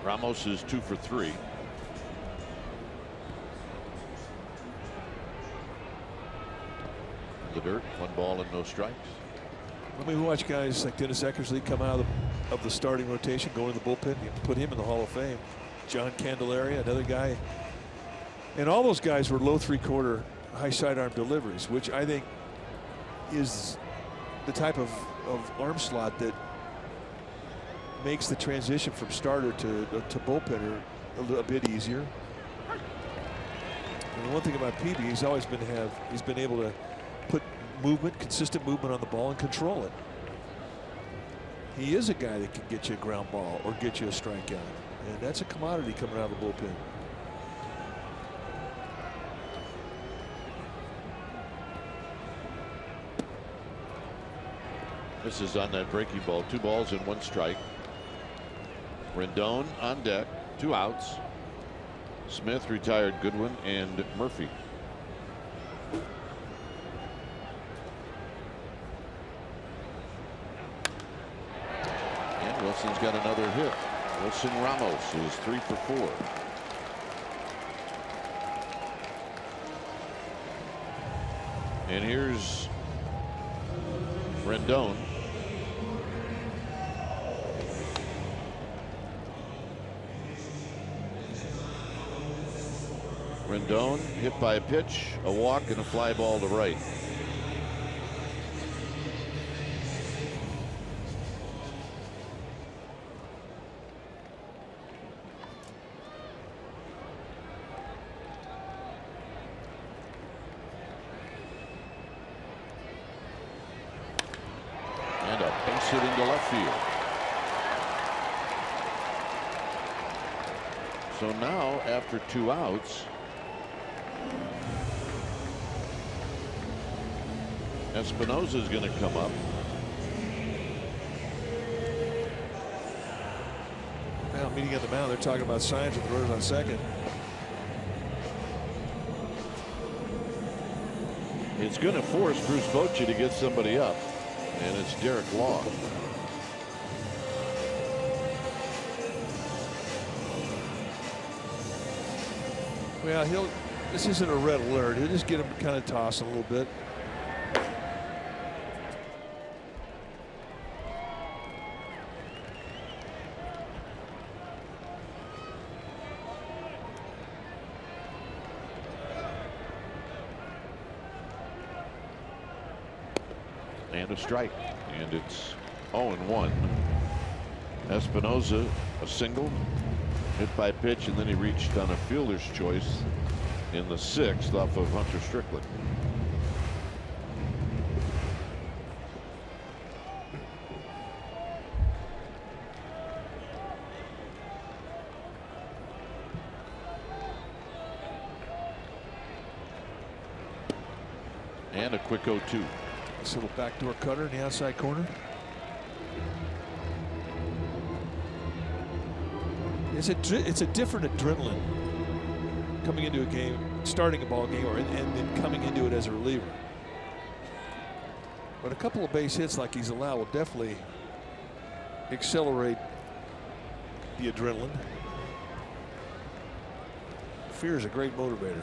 Ramos is 2 for 3. The dirt, 1 ball and no strikes. I mean, we watch guys like Dennis Eckersley come out of the starting rotation, go into the bullpen, and put him in the Hall of Fame. John Candelaria, another guy. And all those guys were low 3/4 high sidearm deliveries, which I think is the type of arm slot that makes the transition from starter to bullpenner a bit easier. And the one thing about Peavy, he's always been able to put movement, consistent movement on the ball and control it. He is a guy that can get you a ground ball or get you a strikeout, and that's a commodity coming out of the bullpen. This is on that breaking ball. 2 balls and 1 strike. Rendon on deck, 2 outs. Smith retired Goodwin and Murphy. And Wilson's got another hit. Wilson Ramos is 3 for 4. And here's Rendon. Rendon hit by a pitch, a walk, and a fly ball to right. And a base hit into left field. So now, after 2 outs, Espinosa is going to come up. Now, meeting at the mound, they're talking about signs with the runners on second. It's going to force Bruce Bochy to get somebody up, and it's Derek Law. Well, this isn't a red alert. He'll just get him kind of tossing a little bit. And a strike, and it's 0-1. Espinosa a single, hit by pitch, and then he reached on a fielder's choice in the 6th off of Hunter Strickland. And a quick 0-2. This little backdoor cutter in the outside corner. It's a different adrenaline coming into a game, starting a ball game, and then coming into it as a reliever. But a couple of base hits like he's allowed will definitely accelerate the adrenaline. Fear is a great motivator.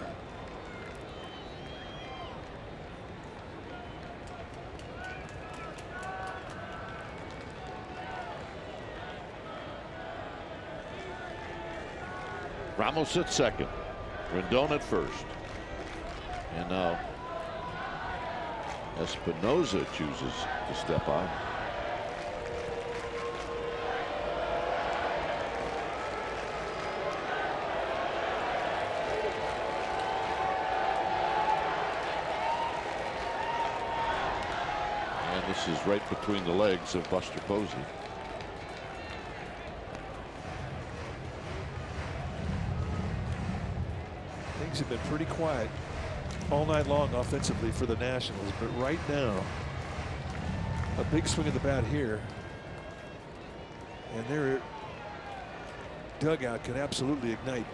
Ramos at second. Rendon at first. And now Espinosa chooses to step on. And the is right between the legs of Buster Posey. Things have been pretty quiet all night long offensively for the Nationals, but right now a big swing of the bat here and their dugout can absolutely ignite.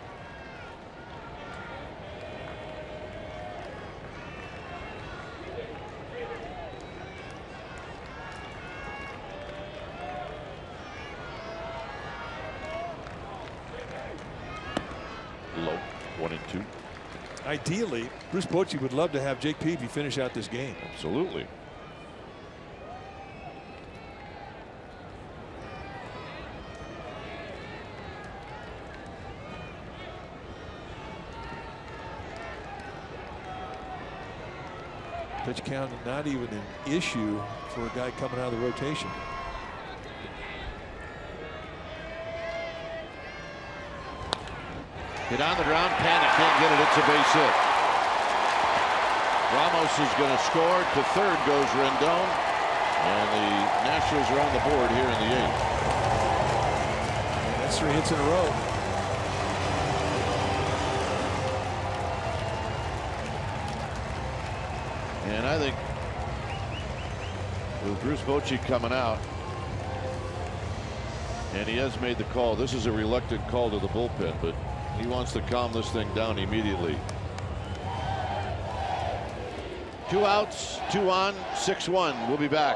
Low, 1-2. Ideally, Bruce Bochy would love to have Jake Peavy finish out this game. Absolutely. Pitch count not even an issue for a guy coming out of the rotation. Hit on the ground, panic, can't get it, it's a base hit. Ramos is going to score. To third goes Rendon. And the Nationals are on the board here in the 8th. And that's 3 hits in a row. And I think with Bruce Bochy coming out, and he has made the call, this is a reluctant call to the bullpen, but he wants to calm this thing down immediately. 2 outs, 2 on, 6-1. We'll be back.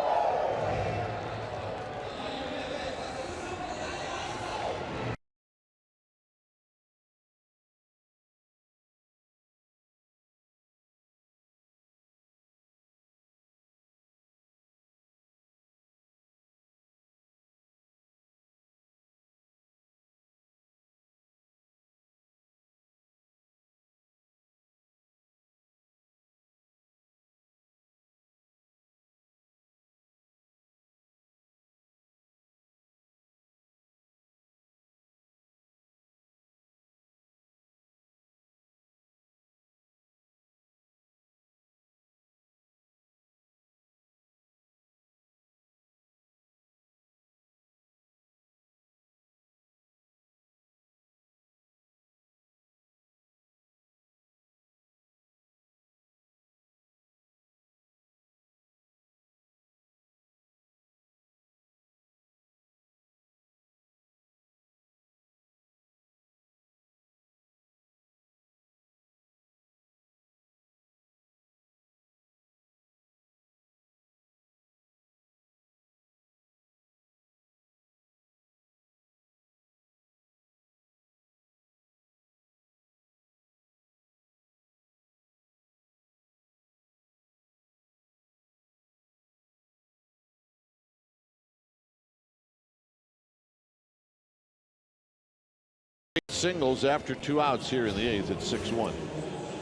Singles after 2 outs here in the 8th at 6-1.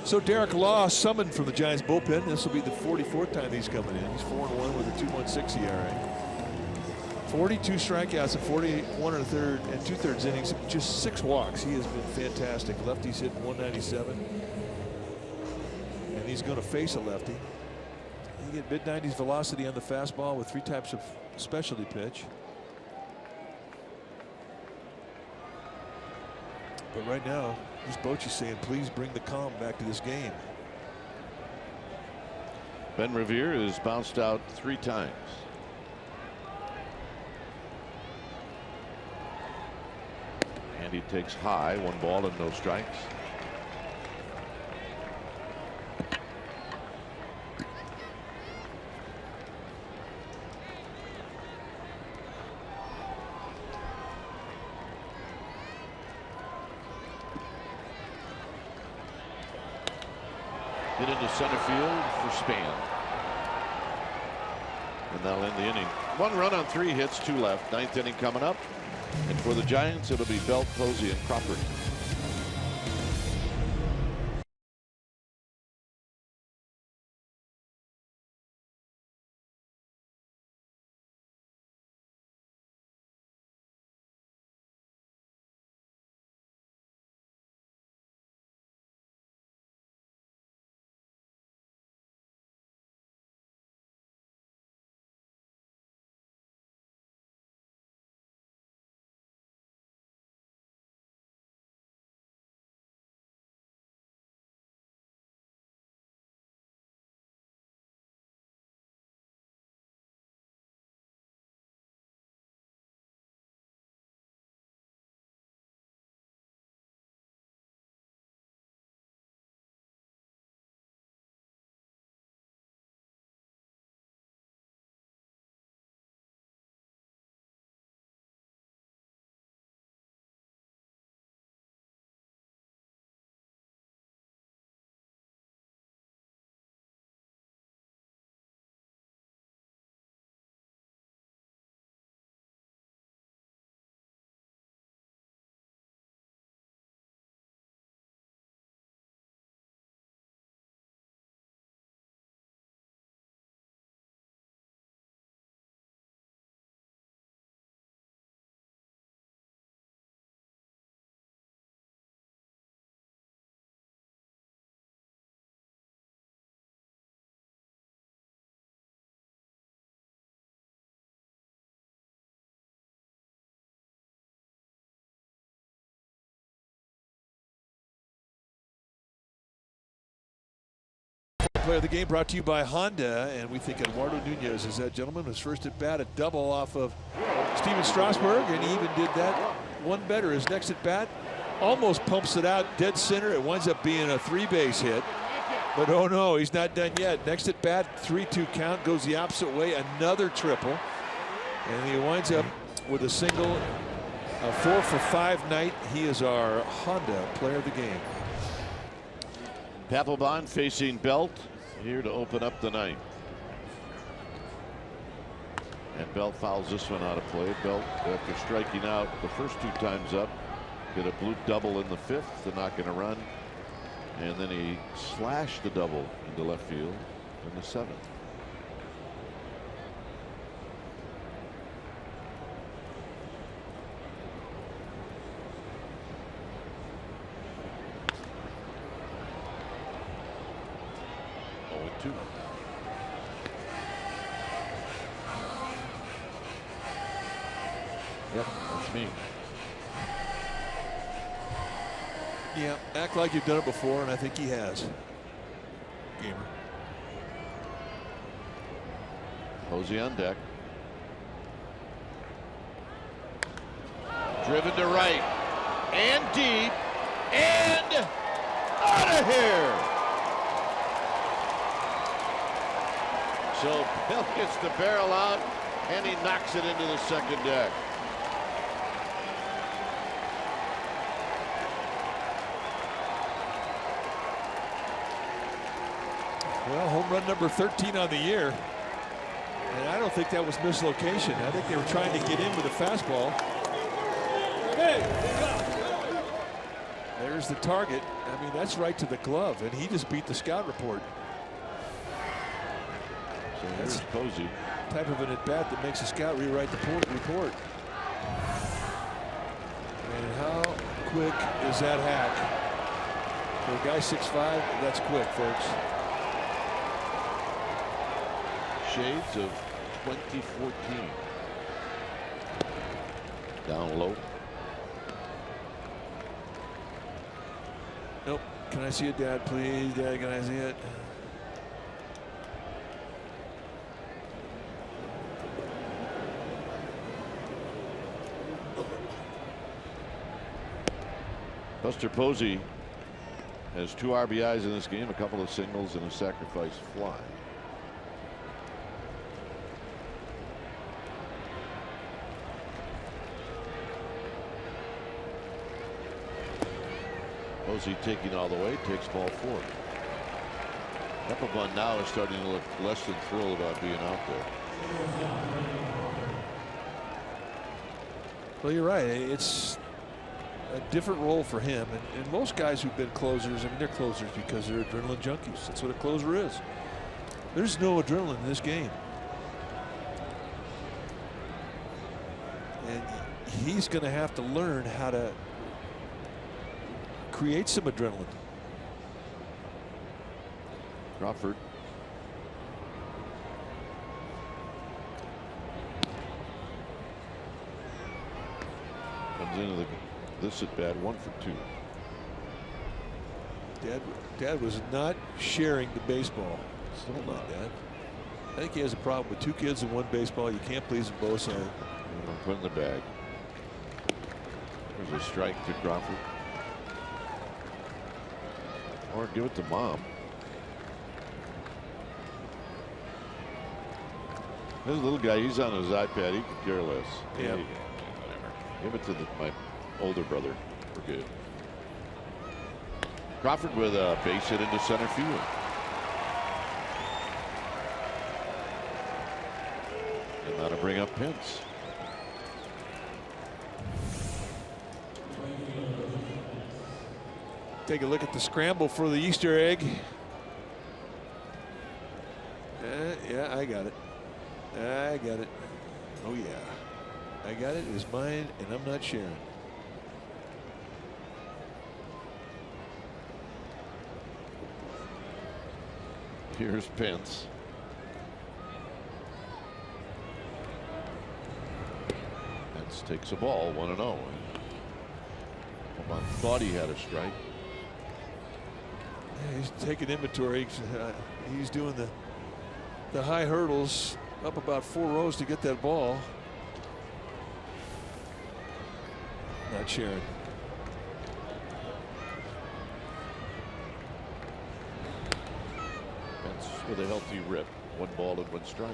So Derek Law summoned from the Giants bullpen. This will be the 44th time he's coming in. He's 4-1 with a 2.16 ERA. 42 strikeouts in 41 and 2/3 innings, just 6 walks. He has been fantastic. Lefty's hitting 197, and he's going to face a lefty. You get mid-90s velocity on the fastball with 3 types of specialty pitch. But right now, Bruce Bochy saying, please bring the calm back to this game. Ben Revere has bounced out 3 times. And he takes high, 1 ball and no strikes. Hit into center field for Span. And that'll end the inning. 1 run on 3 hits, 2 left. 9th inning coming up. And for the Giants, it'll be Belt, Posey, and Crawford. Player of the game brought to you by Honda, and we think Eduardo Nunez is that gentleman. His first at bat, a double off of Steven Strasburg, and he even did that one better. His next at bat almost pumps it out dead center. It winds up being a 3-base hit, but oh no, he's not done yet. Next at bat, 3-2 count, goes the opposite way, another triple, and he winds up with a single, a 4-for-5 night. He is our Honda Player of the game. Papelbon facing Belt here to open up the ninth. And Belt fouls this one out of play. Belt, after striking out the first 2 times up, get a bloop double in the 5th to knock in a run. And then he slashed the double into left field in the 7th. Yep, that's me. Yeah, act like you've done it before, and I think he has. Gamer. Posey on deck. Driven to right and deep and out of here. So Bell gets the barrel out and he knocks it into the second deck. Well, home run number 13 on the year. And I don't think that was mislocation. I think they were trying to get in with a fastball. There's the target. I mean, that's right to the glove, and he just beat the scout report. So here's Posey. Type of an at-bat that makes a scout rewrite the report. And how quick is that hack? For a guy 6'5", that's quick, folks. Shades of 2014. Down low. Nope. Can I see it, Dad, please? Dad, can I see it? Buster Posey has 2 RBIs in this game, a couple of singles and a sacrifice fly. Posey taking all the way, takes ball 4. Papelbon now is starting to look less than thrilled about being out there. Well, you're right. It's a different role for him. And most guys who've been closers, I mean, they're closers because they're adrenaline junkies. That's what a closer is. There's no adrenaline in this game. And he's going to have to learn how to create some adrenaline. Crawford. Comes into this at bat, 1 for 2. Dad was not sharing the baseball. Still not, Dad. I think he has a problem with 2 kids and 1 baseball. You can't please them both, so Put in the bag. There's a strike to Crawford. Or give it to Mom. This little guy, he's on his iPad. He could care less. Yeah. Whatever. Give it to my older brother. We're good. Crawford with a base hit into center field. And now to bring up Pence. take a look at the scramble for the Easter egg. Yeah, I got it. I got it. Oh, yeah. I got it. It's mine, and I'm not sharing. Here's Pence. Pence takes a ball, 1-0. Thought he had a strike. Yeah, he's taking inventory. He's doing the high hurdles up about 4 rows to get that ball. Not sharing. That's with a healthy rip. 1 ball and 1 strike.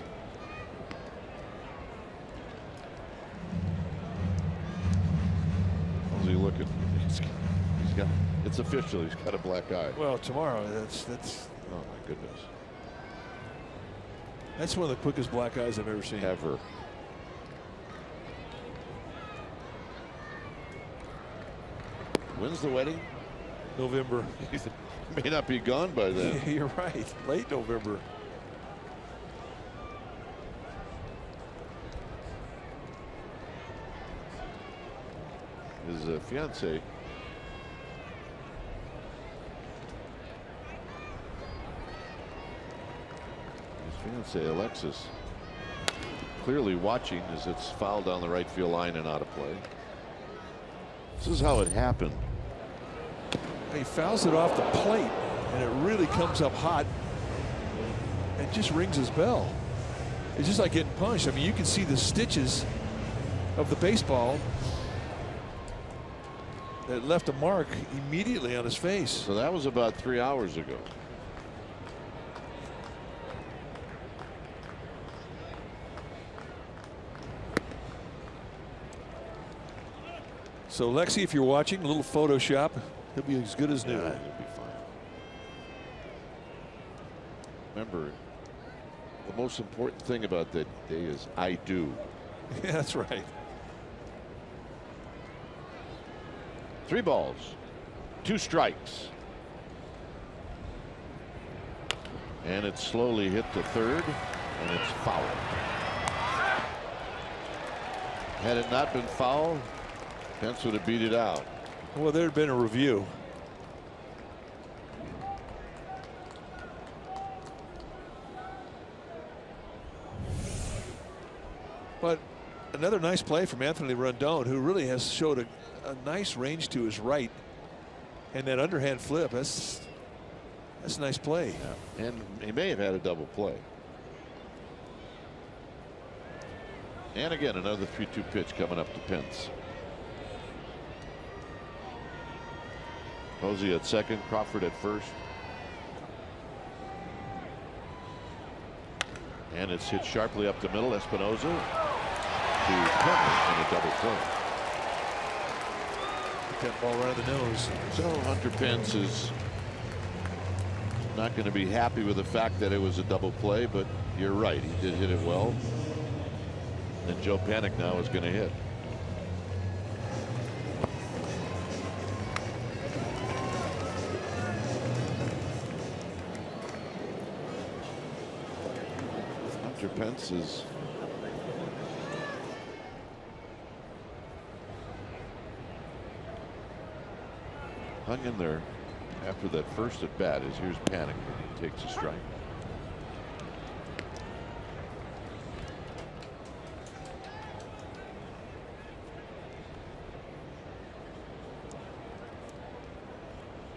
How's he looking? He's got. It's official. He's got a black eye. Well, tomorrow. That's. Oh my goodness. That's one of the quickest black eyes I've ever seen. Ever. When's the wedding? November. May not be gone by then. You're right. Late November. His fiance. His fiance Alexis. Clearly watching as it's fouled down the right field line and out of play. This is how it happened. He fouls it off the plate, and it really comes up hot and just rings his bell. It's just like getting punched. I mean, you can see the stitches of the baseball that left a mark immediately on his face. So that was about 3 hours ago. So Lexi, if you're watching, a little Photoshop, he'll be as good as new. Yeah, he'll be fine. Remember, the most important thing about that day is I do. Yeah, that's right. 3 balls, 2 strikes. And it's slowly hit to third, and it's foul. Had it not been foul, Pence would have beat it out. Well, there had been a review. But another nice play from Anthony Rendon, who really has showed a nice range to his right, and that underhand flip. That's a nice play. Yeah. And he may have had a double play. And again, another 3-2 pitch coming up to Pence. Posey at second, Crawford at first. And it's hit sharply up the middle. Espinosa to Pence in a double play. That ball right in the nose. So Hunter Pence is not going to be happy with the fact that it was a double play, but you're right. He did hit it well. And Joe Panik now is going to hit. Hunter Pence is hung in there after that first at bat. As here's Panik when he takes a strike.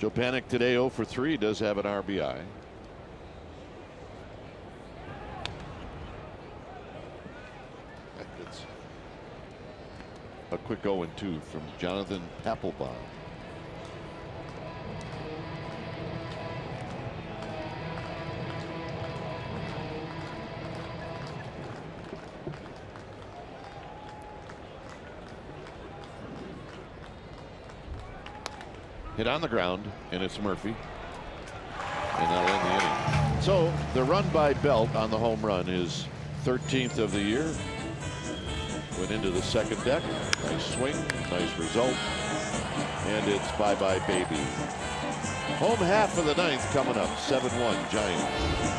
Joe Panik today 0 for 3, does have an RBI. It's a quick 0-2 from Jonathan Papelbon. Hit on the ground, and it's Murphy. And that'll end the inning. So the run by Belt on the home run is 13th of the year. Went into the second deck. Nice swing, nice result. And it's bye-bye baby. Home half of the ninth coming up. 7-1 Giants.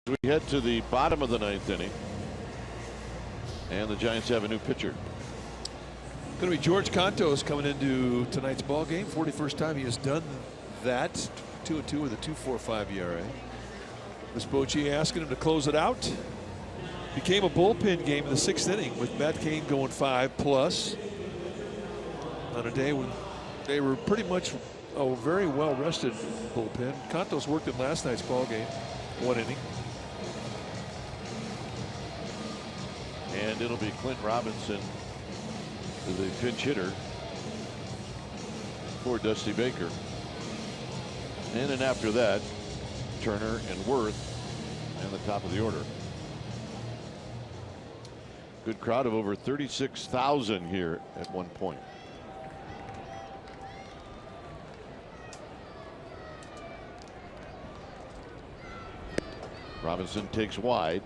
We head to the bottom of the 9th inning. And the Giants have a new pitcher. Going to be George Contos coming into tonight's ball game. 41st time he has done that. 2-2 with a 2.45 ERA. Vespucci asking him to close it out. Became a bullpen game in the 6th inning with Matt Cain going 5+ on a day when they were pretty much a very well rested bullpen. Contos worked in last night's ball game, 1 inning. And it'll be Clint Robinson, the pinch hitter for Dusty Baker. And then after that, Turner and Worth and the top of the order. Good crowd of over 36,000 here at one point. Robinson takes wide.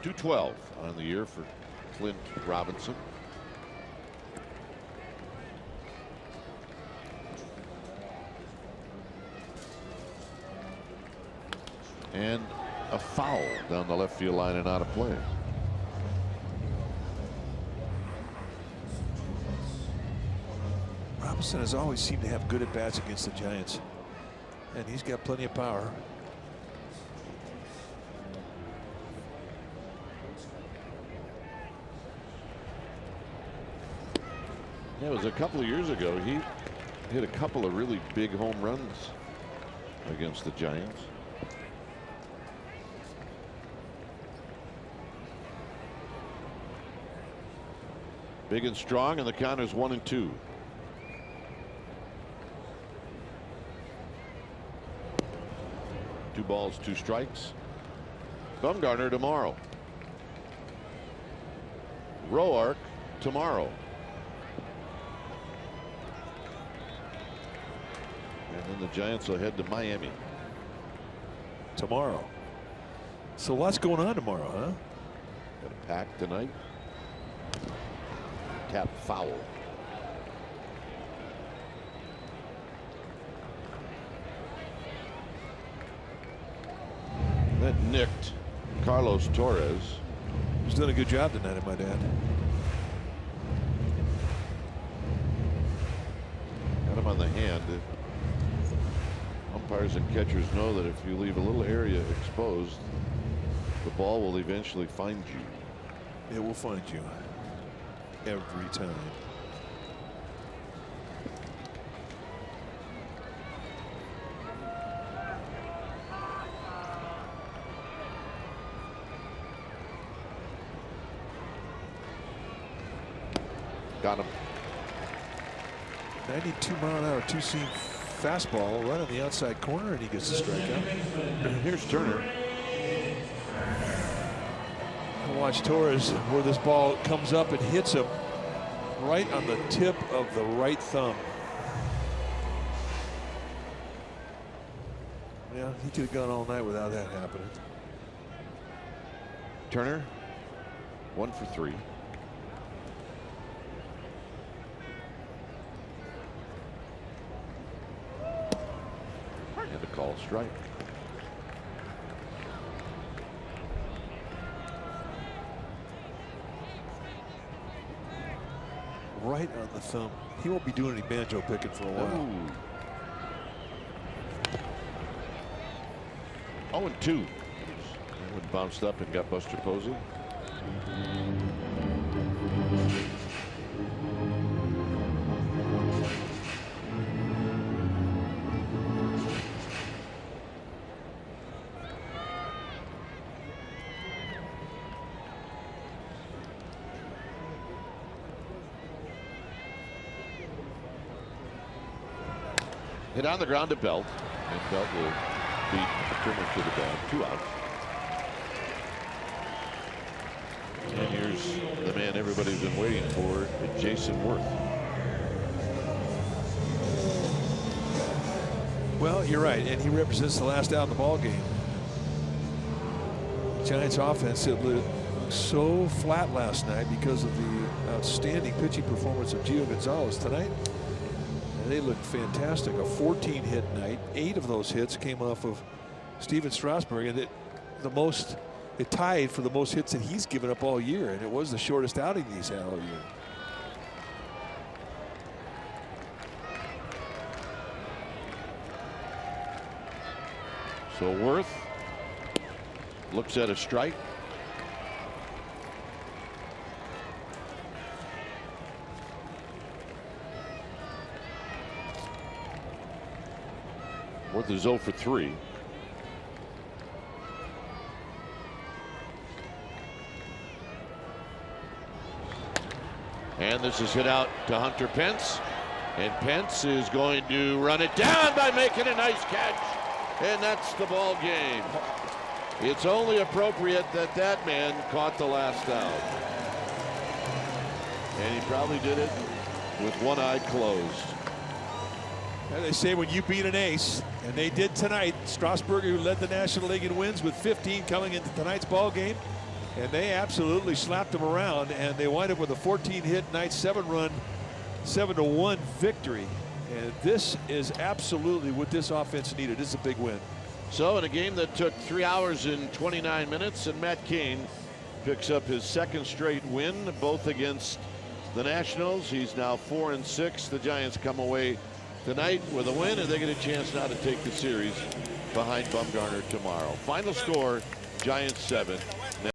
212 on the year for Clint Robinson. And a foul down the left field line and out of play. Robinson has always seemed to have good at bats against the Giants, and he's got plenty of power. Yeah, it was a couple of years ago. He hit a couple of really big home runs against the Giants. Big and strong, and the count is 1-2. Two balls, 2 strikes. Bumgarner tomorrow. Roark tomorrow. And then the Giants will head to Miami tomorrow. So what's going on tomorrow, huh? Got a pack tonight. Tap foul. That nicked Carlos Torres. He's done a good job tonight, my dad. Got him on the hand. Umpires and catchers know that if you leave a little area exposed, the ball will eventually find you. It will find you every time. Got him. 92-mile-an-hour two-seam fastball right on the outside corner, and he gets the strikeout. Here's Turner. Watch Torres, where this ball comes up and hits him right on the tip of the right thumb. Yeah, he could have gone all night without that happening. Turner, 1 for 3. And a call strike. Right on the thumb. He won't be doing any banjo picking for a while. 0-2. That one bounced up and got Buster Posey. Hit on the ground to Belt, and Belt will beat Turner to the bag. 2 out. And here's the man everybody's been waiting for, Jason Worth. Well, you're right, and he represents the last out in the ball game. Giants offense looked so flat last night because of the outstanding pitching performance of Gio Gonzalez tonight. They looked fantastic. A 14-hit night. 8 of those hits came off of Steven Strasburg, and it tied for the most hits that he's given up all year, and it was the shortest outing he's had all year. So Worth looks at a strike. Worth is 0 for 3. And this is hit out to Hunter Pence. And Pence is going to run it down by making a nice catch. And that's the ball game. It's only appropriate that that man caught the last out. And he probably did it with one eye closed. And they say when you beat an ace, and they did tonight, Strasburger, who led the National League in wins with 15 coming into tonight's ball game, and they absolutely slapped him around, and they wind up with a 14-hit night, 7-run, 7-1 victory. And this is absolutely what this offense needed. This is a big win. So in a game that took 3 hours and 29 minutes, and Matt Cain picks up his second straight win, both against the Nationals. He's now 4-6. The Giants come away tonight with a win, and they get a chance now to take the series behind Bumgarner tomorrow. Final score, Giants 7.